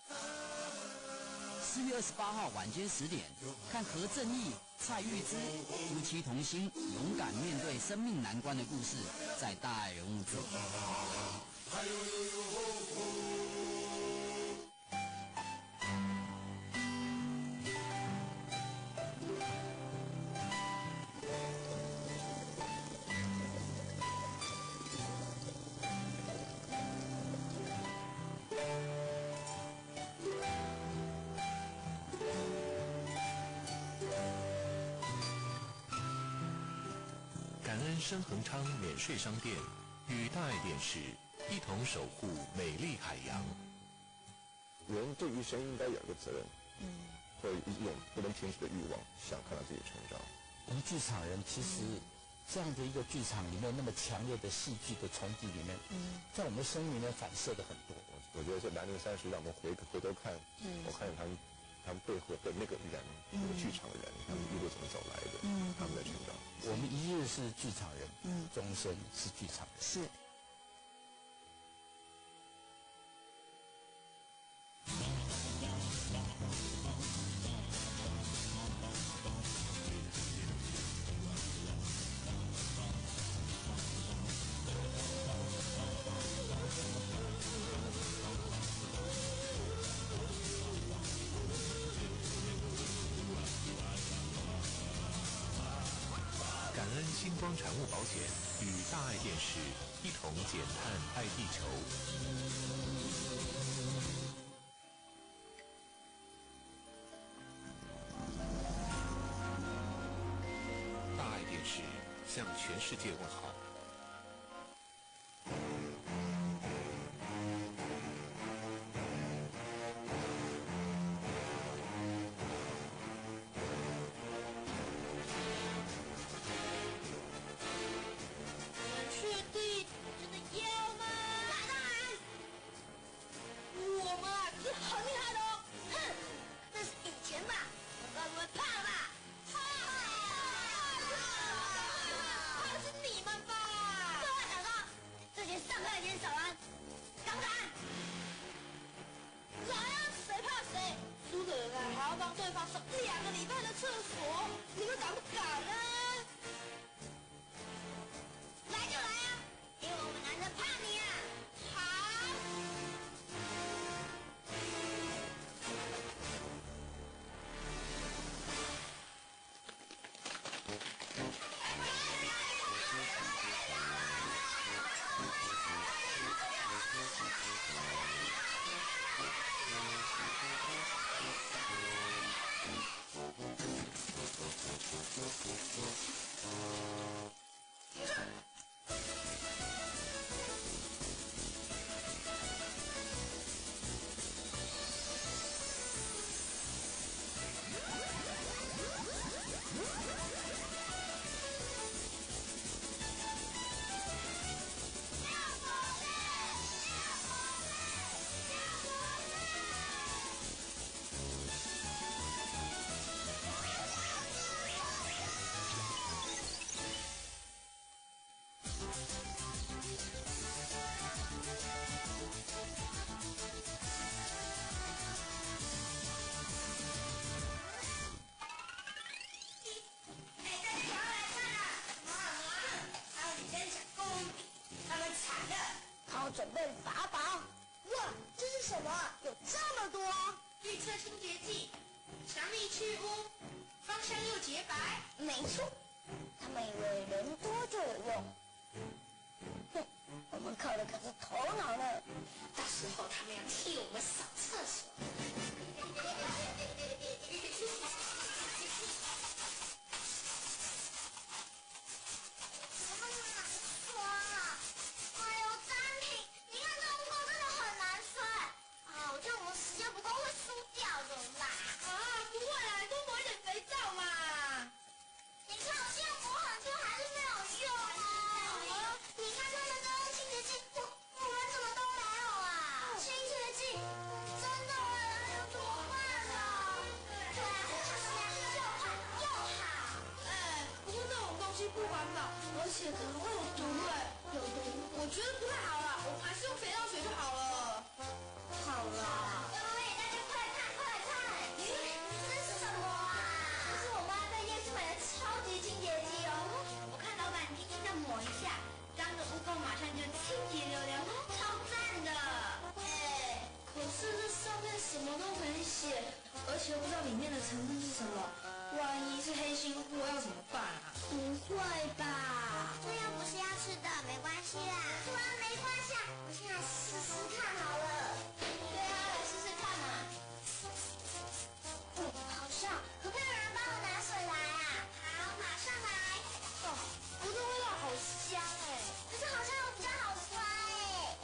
4月28号晚间10点，看何正义、蔡玉芝夫妻同心，勇敢面对生命难关的故事，在大爱人物志。感恩深恒昌免税商店与大爱电视一同守护美丽海洋。人对于生应该有一个责任，会有一种不能停止的欲望，想看到自己成长。我们剧场人其实这样的一个剧场里面那么强烈的戏剧的冲击里面，在我们的生命里面反射的很多。我觉得这南宁30让我们回头看，我看见他们背后的那个人，那个剧场人，他们一路怎么走来的，他们的成长。我们一日是剧场人，终身是剧场人。是。双产物保险与大爱电视一同减碳爱地球。大爱电视向全世界问好。准备法宝。哇，这是什么？有这么多！预测清洁剂，强力去污，芳香又洁白。没错，他们以为人多就有用。哼，我们靠的可是头脑呢。到时候他们要替我们扫厕所。而且可能会有毒哎，有毒，我觉得不太好啦，我们还是用肥皂水就好了。好啦，各位大家快看快看，这是什么啊？这是我妈在夜市买的超级清洁剂哦。我看老板轻轻的抹一下，脏的污垢马上就清洁溜溜，超赞的。哎，可是这上面什么都没写，而且不知道里面的成分是什么，万一是黑心货要怎么办啊？不会吧？这又不是要吃的，没关系啦。对啊，没关系啊，我现在试试看好了。对啊，来试试看嘛。好像，可不可以有人帮我拿水来啊？好，马上来。哦，这味道好香哎，可是好像有比较好刷哎。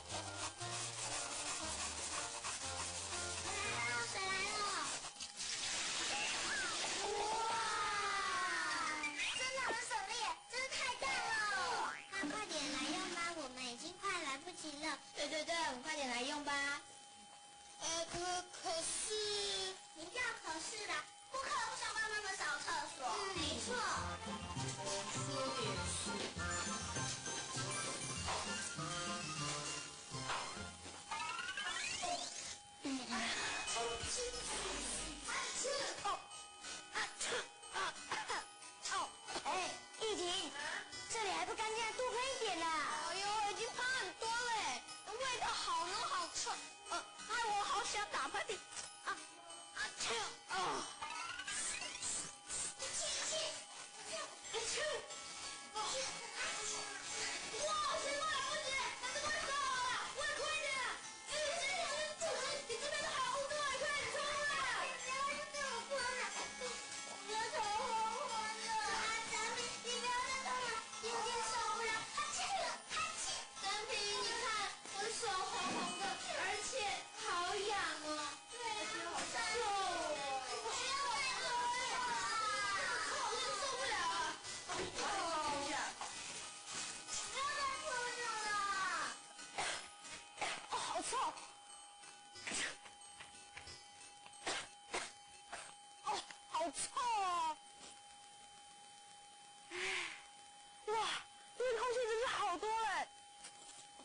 来了，水来了。哇！真的很省力，真是太棒了！那快点来用吧，我们已经快来不及了。对，我们快点来用吧。可是，你不要可是啦，顾客不想帮他们扫厕所。没错。说的也是。哎，玉婷，这里还不干净，多喷一点啦！哎呦，已经喷很多了，味道好浓好臭，害我好想打喷嚏。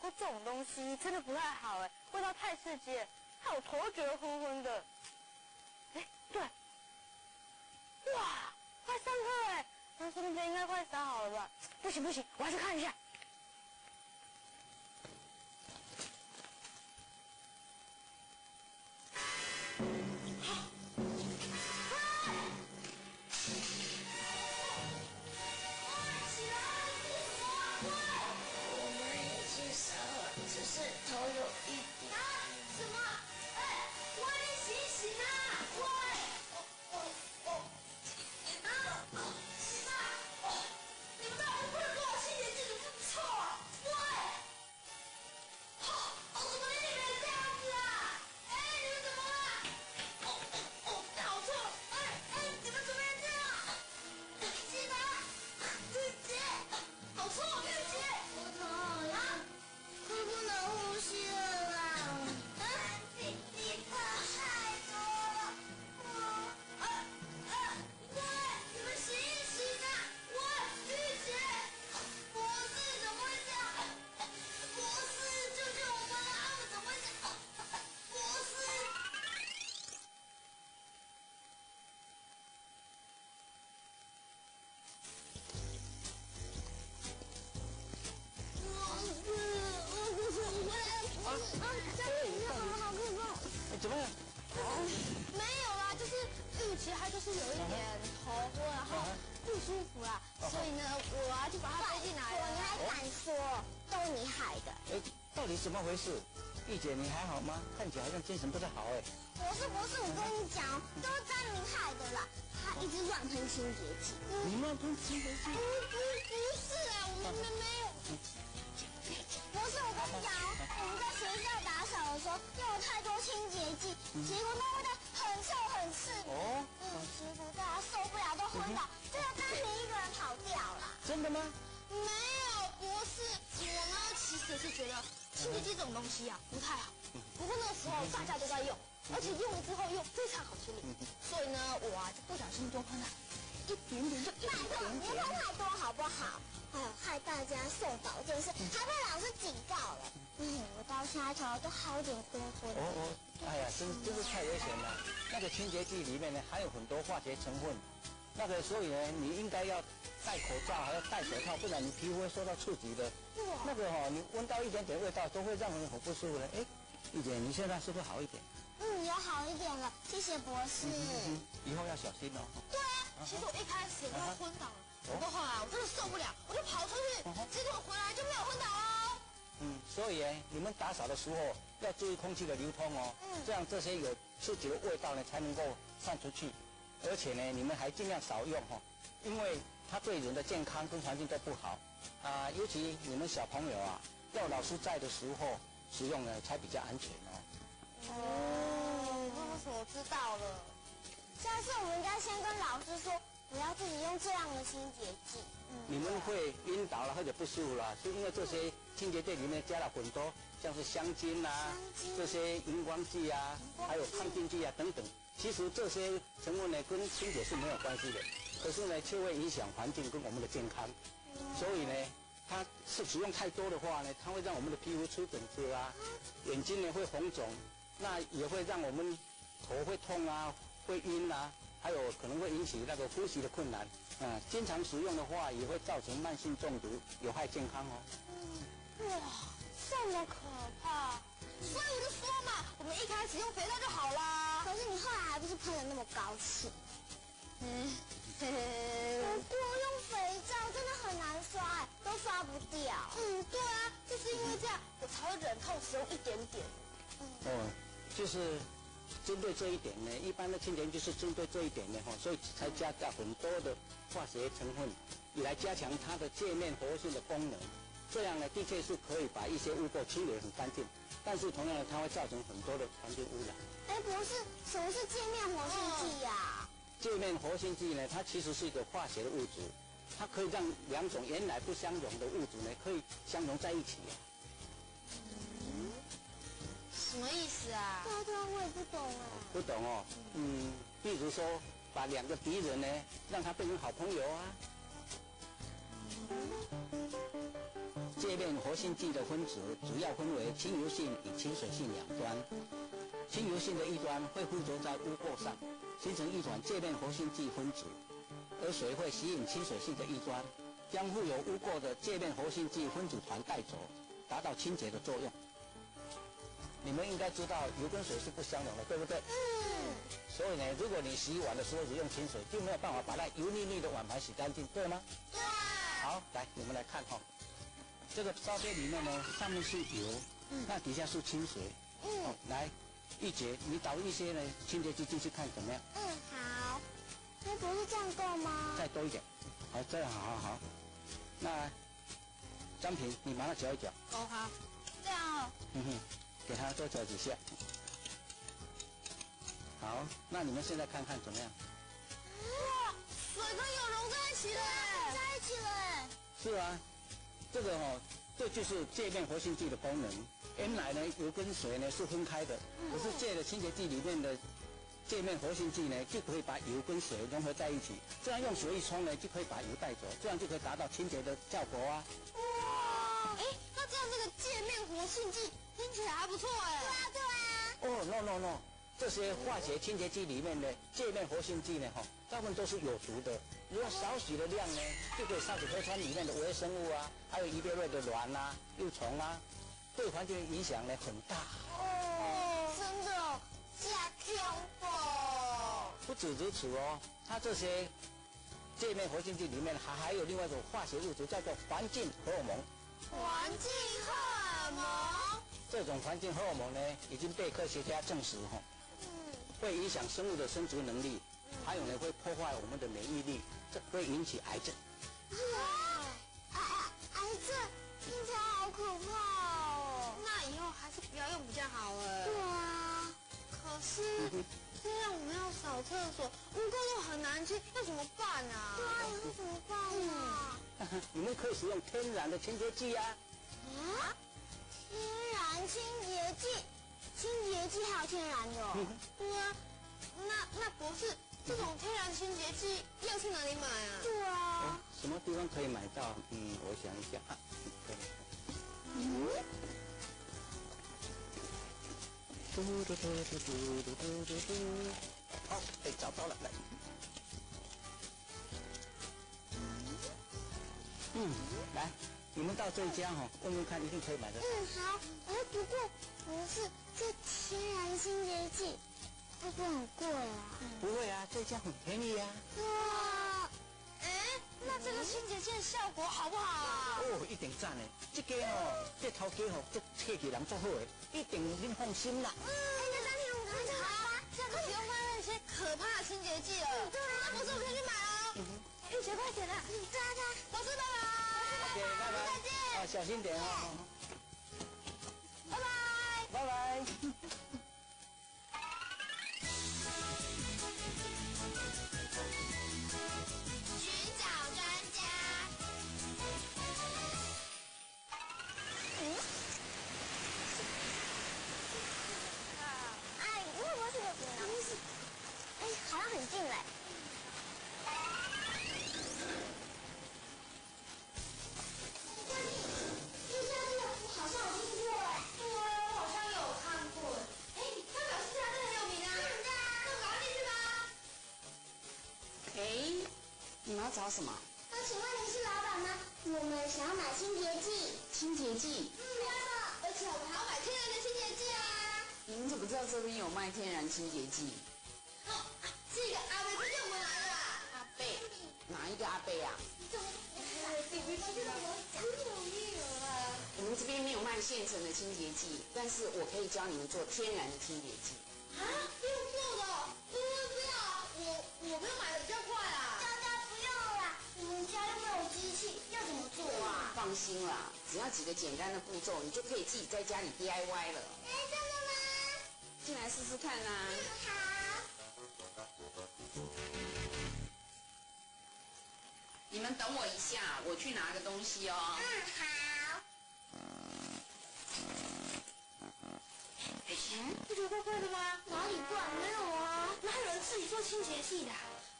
喝这种东西真的不太好哎，味道太刺激，害我头觉得昏昏的。哎，对，哇，快上课哎，那说不定应该快撒好了吧？不行不行，我要去看一下。怎么样？没有啦，就是玉琪她就是有一点头昏，然后不舒服啦，所以呢，我啊就把她背进来了。你还敢说都是你害的？哎，到底怎么回事？玉姐，你还好吗？看起来好像精神不太好哎。不是，我跟你讲，都是张明害的啦，他一直乱喷清洁剂。你乱喷清洁剂？不是啊，我们没有。不是，我跟你讲，我们在学校打扫的时候用了太多清洁剂，结果那味道很臭很刺鼻。结果大家受不了都昏倒，最后张明一个人跑掉了。真的吗？没有，不是，我呢其实是觉得清洁剂这种东西啊不太好。不过那个时候大家都在用，而且用了之后又非常好清理，所以呢我啊就不小心多喷了一点点，就一点点。别喷太多好不好？哎呦，害大家受保健室，还被老师警告了。我到现在头都好点昏昏。哎呀，真是太危险了。那个清洁剂里面呢含有很多化学成分，那个所以呢你应该要戴口罩，还要戴手套，不然你皮肤会受到刺激的。那个你闻到一点点味道都会让人很不舒服的。哎，玉姐，你现在是不是好一点？有好一点了，谢谢博士。以后要小心哦。对啊，其实我一开始都昏倒了，不过后来我真的受不了，我就跑出去，结果回来就没有昏倒哦。所以你们打扫的时候要注意空气的流通哦，这样这些有刺激的味道呢才能够散出去，而且呢你们还尽量少用哦，因为它对人的健康跟环境都不好啊，尤其你们小朋友啊，要老师在的时候使用呢才比较安全哦。我知道了，下次我们应该先跟老师说，不要自己用这样的清洁剂。你们会晕倒了或者不舒服了，是因为这些清洁剂里面加了很多像是香精啊、这些荧光剂啊，还有抗菌剂啊等等。其实这些成分呢跟清洁是没有关系的，可是呢却会影响环境跟我们的健康。所以呢，它是使用太多的话呢，它会让我们的皮肤出疹子啊，眼睛呢会红肿，那也会让我们头会痛啊，会晕啊，还有可能会引起那个呼吸的困难。经常使用的话，也会造成慢性中毒，有害健康哦。哇，这么可怕！所以我就说嘛，我们一开始用肥皂就好啦。可是你后来还不是喷得那么高兴？不过用肥皂真的很难刷，都刷不掉。对啊，就是因为这样，我才会忍痛使用一点点。就是针对这一点呢，一般的清洁就是针对这一点呢，所以才加很多的化学成分，以来加强它的界面活性的功能。这样呢，的确是可以把一些污垢清理得很干净，但是同样的，它会造成很多的环境污染。博士，什么是界面活性剂呀？界面活性剂呢，它其实是一个化学的物质，它可以让两种原来不相容的物质呢，可以相融在一起。什么意思啊？对啊，我也不懂啊。不懂哦。比如说把两个敌人呢，让他变成好朋友啊。界界面活性剂的分子主要分为亲油性与亲水性两端。亲油性的一端会附着在污垢上，形成一团界面活性剂分子，而水会吸引亲水性的一端，将附有污垢的界面活性剂分子团带走，达到清洁的作用。你们应该知道油跟水是不相容的，对不对？所以呢，如果你洗碗的时候只用清水，就没有办法把那油腻腻的碗盘洗干净，对吗？对。好，来，你们来看哈，这个烧杯里面呢，上面是油，那底下是清水。来，玉洁，你倒一些呢清洁剂进去看怎么样？好。那不是这样够吗？再多一点。好，这样好。那张平，你把它搅一搅。好。这样哦。给它多搅几下。好，那你们现在看看怎么样？哇，水跟油融在一起了，在一起了。是啊，这个这就是界面活性剂的功能。原来呢，油跟水呢是分开的，可是借了清洁剂里面的界面活性剂呢，就可以把油跟水融合在一起，这样用水一冲呢，就可以把油带走，这样就可以达到清洁的效果啊。哇，那这样这个界面活性剂听起来还不错哎。对啊。No， 这些化学清洁剂里面的界面活性剂呢，大部分都是有毒的。如果少许的量呢，就可以杀死河川里面的微生物啊，还有伊贝瑞的卵啊、幼虫啊，对环境的影响呢很大。真的，加强吧。不止如此哦，它这些界面活性剂里面还有另外一种化学物质，叫做环境荷尔蒙。环境荷尔蒙。这种环境荷尔蒙呢，已经被科学家证实会影响生物的生殖能力，还有呢会破坏我们的免疫力，这会引起癌症。癌症听起来好可怕哦。那以后还是不要用比较好哎。对啊。可是这样我们要扫厕所，污垢又很难清，要怎么办啊？对啊，以后怎么办啊？你们可以使用天然的清洁剂啊。天然清洁剂。清洁剂还有天然的对啊，那博士，这种天然清洁剂要去哪里买啊？对啊。什么地方可以买到？我想一下啊。好，找到了，来。来，你们到这一家问问看，一定可以买得到。好。不过博士，这天然清洁剂会不会很贵啊？不会啊，这家很便宜啊。哇，那这个清洁剂的效果好不好啊？一定赞的。这个这头家这客气人做好的，一定您放心啦。那当天我们就好啊，这样就不用卖那些可怕的清洁剂了。对啊，那博士我可以去买哦。玉洁快点啦！对啊，博士拜拜。OK， 拜拜。再见。小心点哦。拜拜。拜拜。寻找专家。你会不会是有病啊？好像很近嘞。好像有听过哎。对，我好像有看过。他表示他真的很有名啊。是啊。那我赶快进去吧。你们要找什么？请问您是老板吗？我们想要买清洁剂。清洁剂？没错，而且我们还要买天然的清洁剂啊。你们怎么知道这边有卖天然清洁剂？这个阿贝推荐我们来的啦。阿贝？哪一个阿贝啊？我们这边没有卖现成的清洁剂，但是我可以教你们做天然的清洁剂。啊，用做的？不要，我没有买的比较快啊。大家不用啦，你们家又没有机器，要怎么做啊？放心啦，只要几个简单的步骤，你就可以自己在家里 DIY 了。真的吗？进来试试看啦。好。你们等我一下，我去拿个东西哦。好。不觉得怪怪的吗？哪里怪？没有啊。哪有人自己做清洁剂的？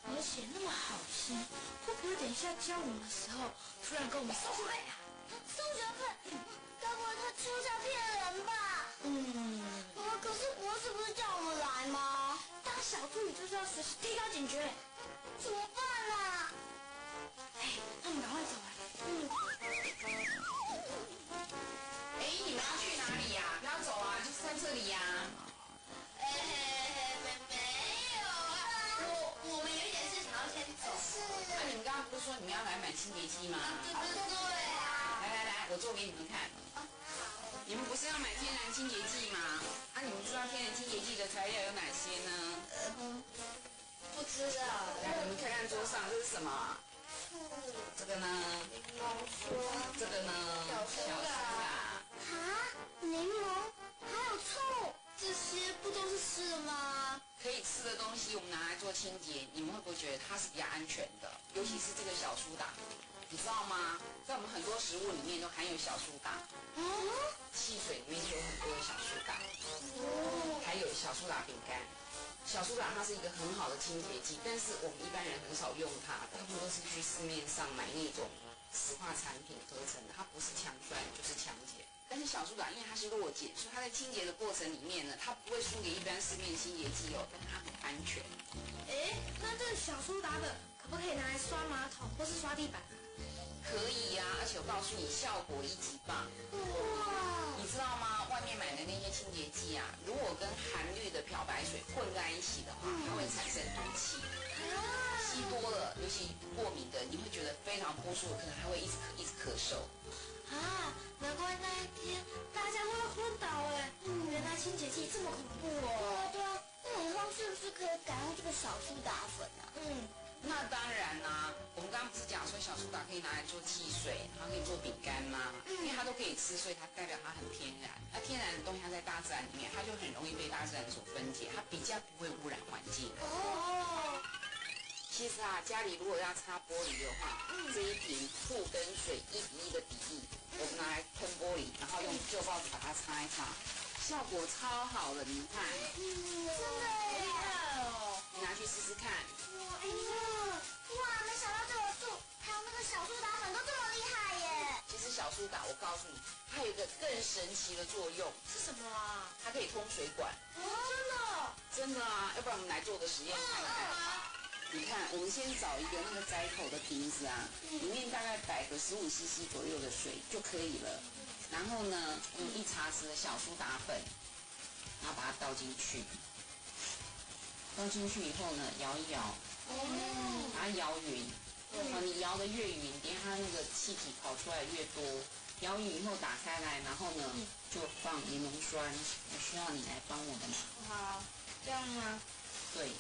而且那么好心，会不会等一下教我们的时候，突然跟我们收学分呀？收学分？说在骗人吧？可是博士不是叫我们来吗？当小助理就是要随时提高警觉，怎么办啊？那我们赶快走啊！你们要去哪里呀？不要走啊，就是在这里呀。没有啊，我们有一点事情要先走。是。你们刚刚不是说你们要来买清洁剂吗？对啊。来，我做给你们看。你们不是要买天然清洁剂吗？你们知道天然清洁剂的材料有哪些呢？不知道。来，你们看看桌上这是什么？这个呢？这个呢？小苏打。柠檬还有醋，这些不都是吃的吗？可以吃的东西，我们拿来做清洁，你们会不会觉得它是比较安全的？尤其是这个小苏打，你知道吗？在我们很多食物里面都含有小苏打。汽水里面就有很多的小苏打。还有小苏打饼干。小苏打它是一个很好的清洁剂，但是我们一般人很少用它，大部分都是去市面上买那种石化产品合成的，它不是强酸就是强碱。但是小苏打因为它是弱碱，所以它在清洁的过程里面呢，它不会输给一般市面清洁剂但它很安全。那这个小苏打粉可不可以拿来刷马桶或是刷地板？可以呀，而且我告诉你，效果一级棒。你知道吗？外面买的那些清洁剂啊，如果跟含氯的漂白水混在一起的话，它会产生毒气。吸多了，尤其过敏的，你会觉得非常不舒服，可能还会一直咳嗽。难怪那一天大家都会昏倒原来清洁剂这么恐怖哦。对啊，那以后是不是可以改用这个小苏打粉啊？那当然啦，我们刚刚不是讲说小苏打可以拿来做汽水，它可以做饼干吗？因为它都可以吃，所以它代表它很天然。那天然的东西它在大自然里面，它就很容易被大自然所分解，它比较不会污染环境。其实家里如果要擦玻璃的话，这一瓶醋跟水1:1的比例，我们拿来喷玻璃，然后用旧报纸把它擦一擦，效果超好的，你们看。真的耶！你拿去试试看。没想到这个醋还有那个小苏打粉都这么厉害耶！其实小苏打，我告诉你，它有一个更神奇的作用。是什么啊？它可以通水管。真的啊！要不然我们来做个实验看看。你看，我们先找一个那个窄口的瓶子啊，里面大概摆个15 cc 左右的水就可以了。然后呢，用1茶匙的小苏打粉，然后把它倒进去。倒进去以后呢，摇一摇，把它摇匀。你摇得越匀，等下它那个气体跑出来越多。摇匀以后打开来，然后呢就放柠檬酸。我需要你来帮我的忙。好，这样吗？对。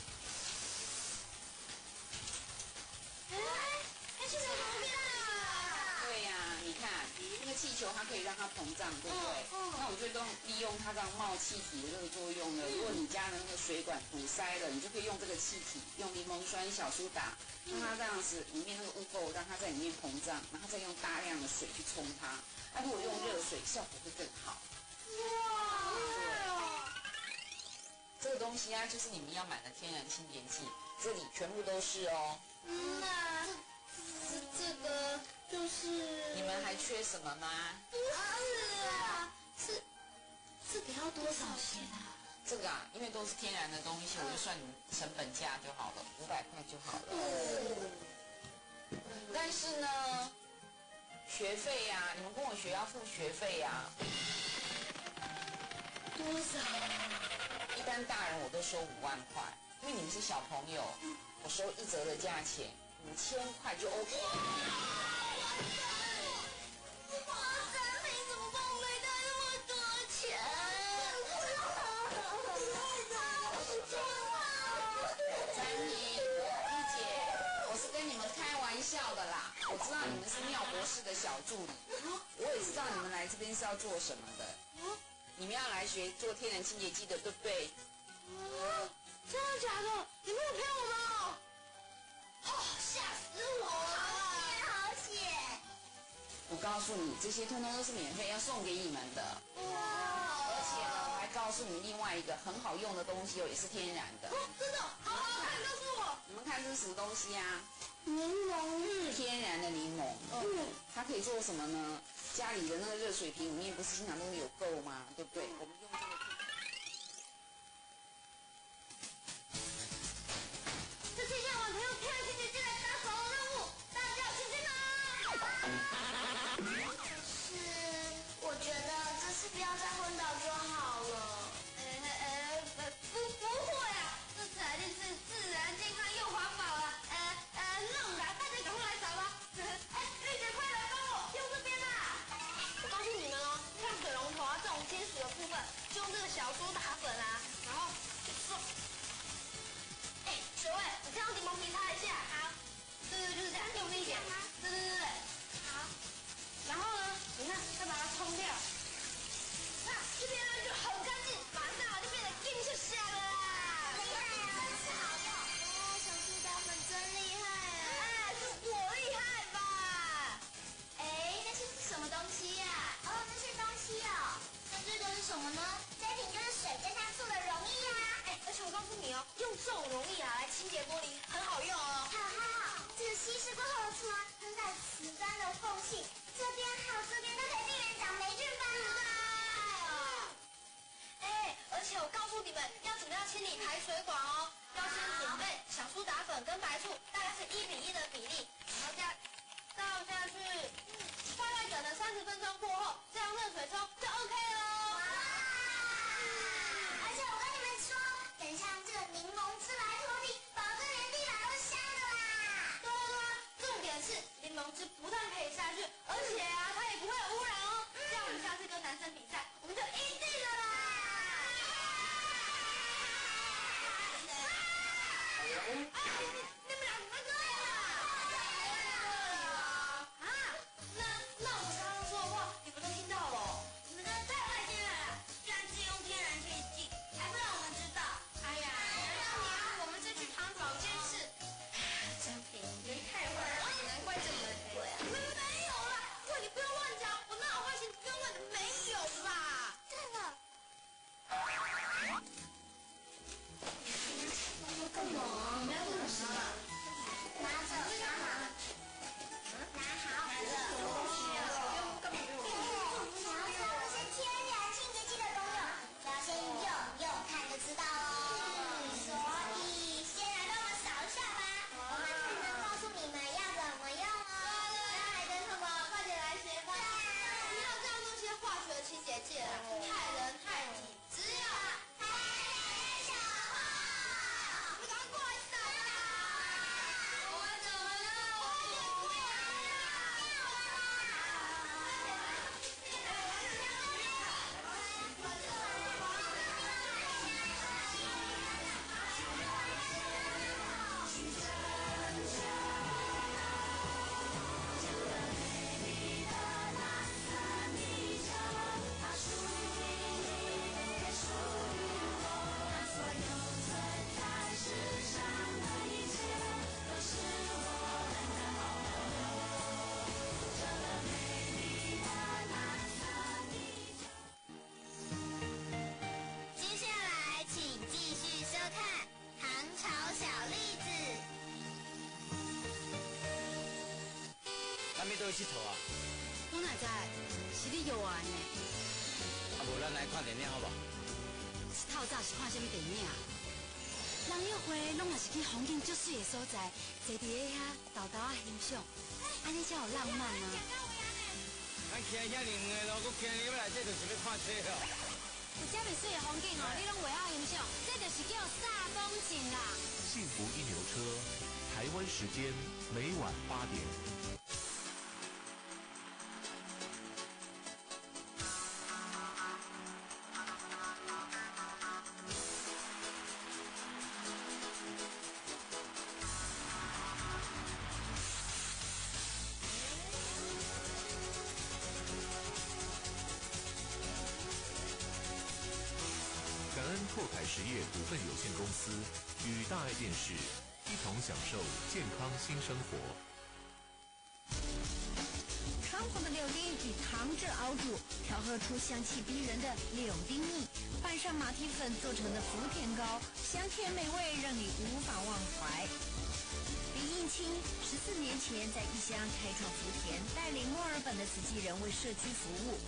气球怎么变大了？对呀，你看那个气球，它可以让它膨胀，对不对？那我们就利用它这样冒气体的这个作用呢。如果你家的那个水管堵塞了，你就可以用这个气体，用柠檬酸、小苏打，让它这样子里面那个污垢让它在里面膨胀，然后再用大量的水去冲它。那如果用热水，效果会更好。这个东西啊，就是你们要买的天然清洁剂，这里全部都是哦。那这个就是你们还缺什么吗？这个要多少钱啊？这个因为都是天然的东西，我就算你们成本价就好了，500块就好了。但是呢，学费呀，你们跟我学要付学费呀。多少？一般大人我都收5万块，因为你们是小朋友，我收1折的价钱，5000块就 OK。笑的啦，我知道你们是妙博士的小助理，我也知道你们来这边是要做什么的。你们要来学做天然清洁剂的，对不对？真的假的？你没有骗我吗？吓死我了！好险！我告诉你，这些通通都是免费要送给你们的。而且呢，我还告诉你另外一个很好用的东西也是天然的。真的？好，快告诉我！你们看这是什么东西呀？柠檬，天然的柠檬。它可以做什么呢？家里的那个热水瓶里面不是经常都有垢吗？对不对？我们用这个。这是要往朋友漂亮清洁剂来打扫的任务，大家有信心吗？可是我觉得这次不要再昏倒就好了。不会啊，这次一定是自然、健康又环保了。弄的，大家赶快来找吧。玉姐，快来帮我用这边啦！我告诉你们哦，像水龙头啊这种金属的部分，就用这个小苏打粉啊，然后说，水位，你先用柠檬皮擦一下。好。对，就是这样，用力一点。对。好。然后呢，你看，再把它冲掉。那这边呢就很干净，马上就变得金闪闪了啦！厉害啊，真是好用！哦，小苏打粉真厉害啊！是我厉害吧？那些是什么东西呀？那些东西哦，那这个是什么呢？这瓶就是水加上醋的溶液啊！而且我告诉你哦，用这种溶液来清洁玻璃很好用哦。好，这个稀释过后的醋啊，喷在瓷砖的缝隙，这边还有这边都可以避免长霉菌斑了。而且我告诉你们要怎么样清理排水管哦，要先准备小苏打粉跟白醋大概是1:1的比例，然后倒下去，大概等了30分钟过后，再用热水冲就 OK 了哦。而且我跟你们说，等一下用这个柠檬汁来拖地，保证连地板都是香的啦。对，重点是柠檬汁不但可以下去，而且啊它也不会有污染哦。这样我们下次跟男生比赛，我们就一定了啦。你们俩怎么这样啊？那我刚刚说的话，你们都听到了？你们真的太坏心了！居然只用天然可以进，还不让我们知道。哎呀，我们这去堂保监室，真平，人太坏了，难怪这么对啊。没有啦，喂，你不用乱讲，我哪有坏心？不用乱讲，没有啦。对了。干嘛？你要做什么？拿好。想要知道这些天然清洁剂的功用，要先用看就知道哦。所以先来帮我们扫一下吧，我们才能告诉你们要怎么用哦。那还等什么？快点来学吧！不要再用那些化学清洁剂了，害人害己，只有害人小话。你赶快过来扫啦！我怎么了？我也过来啦！接下来，请继续收看《唐朝小栗子》。咱要倒去佗啊？我哪知？是你约我的呢？无咱来看电影好无？透早是看什么电影啊？人约会拢也是去风景足水的所在，坐伫咧遐豆豆啊欣赏，安尼才有浪漫啊！咱徛遐尼远咯，佮徛你要来，这就是要看车哦。有遮么水的风景哦，你拢袂晓欣赏，这就是叫煞风景啦！幸福一牛车，台湾时间每晚8点。感恩拓凯实业股份有限公司与大爱电视一同享受健康新生活。康皇的柳丁以糖汁熬煮，调和出香气逼人的柳丁蜜，拌上马蹄粉做成的福田糕，香甜美味，让你无法忘怀。比1年轻，14年前在异乡开创福田，带领墨尔本的慈济人为社区服务。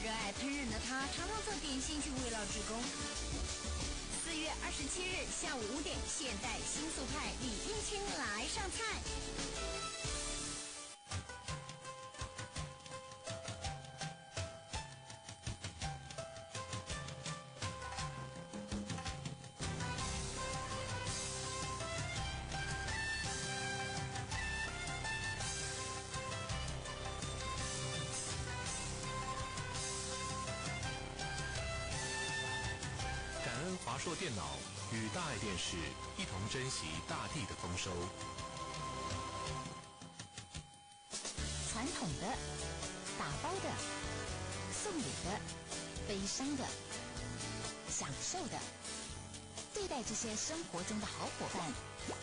热爱烹饪的他，常常做点心去慰劳志工。4月27日下午5点，现代新素派李英清来上菜。华硕电脑与大爱电视一同珍惜大地的丰收。传统的、打包的、送礼的、悲伤的、享受的，对待这些生活中的好伙伴，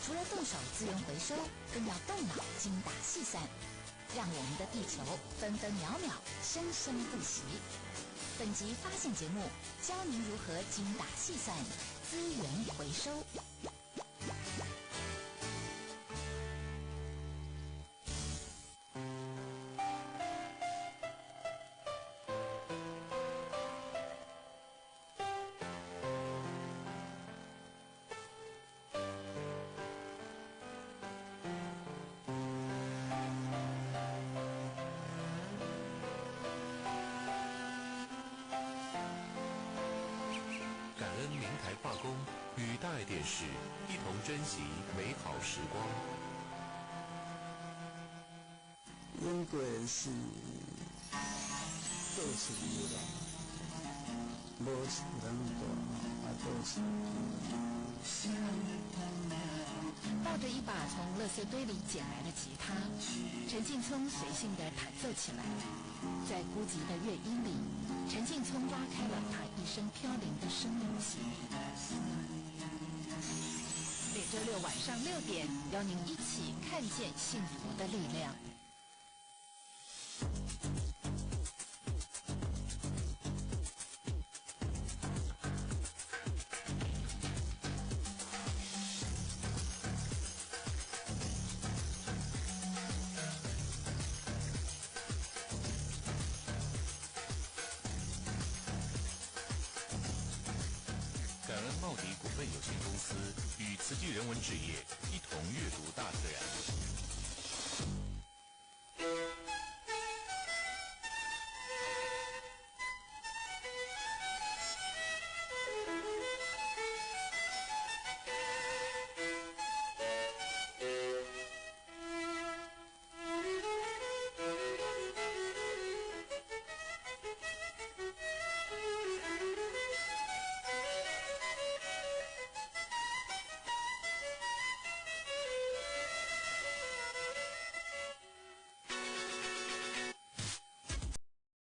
除了动手资源回收，更要动脑精打细算，让我们的地球分分秒秒生生不息。本集发现节目教您如何精打细算资源回收。化工与大爱电视一同珍惜美好时光。英国是做生意啦，无人大，做生意。抱着一把从垃圾堆里捡来的吉他，陈劲聪随性地弹奏起来。在孤寂的乐音里，陈劲聪拉开了他一生飘零的生命记忆。每周六晚上6点，邀您一起看见幸福的力量。感恩茂迪股份有限公司与慈济人文置业一同阅读大自然。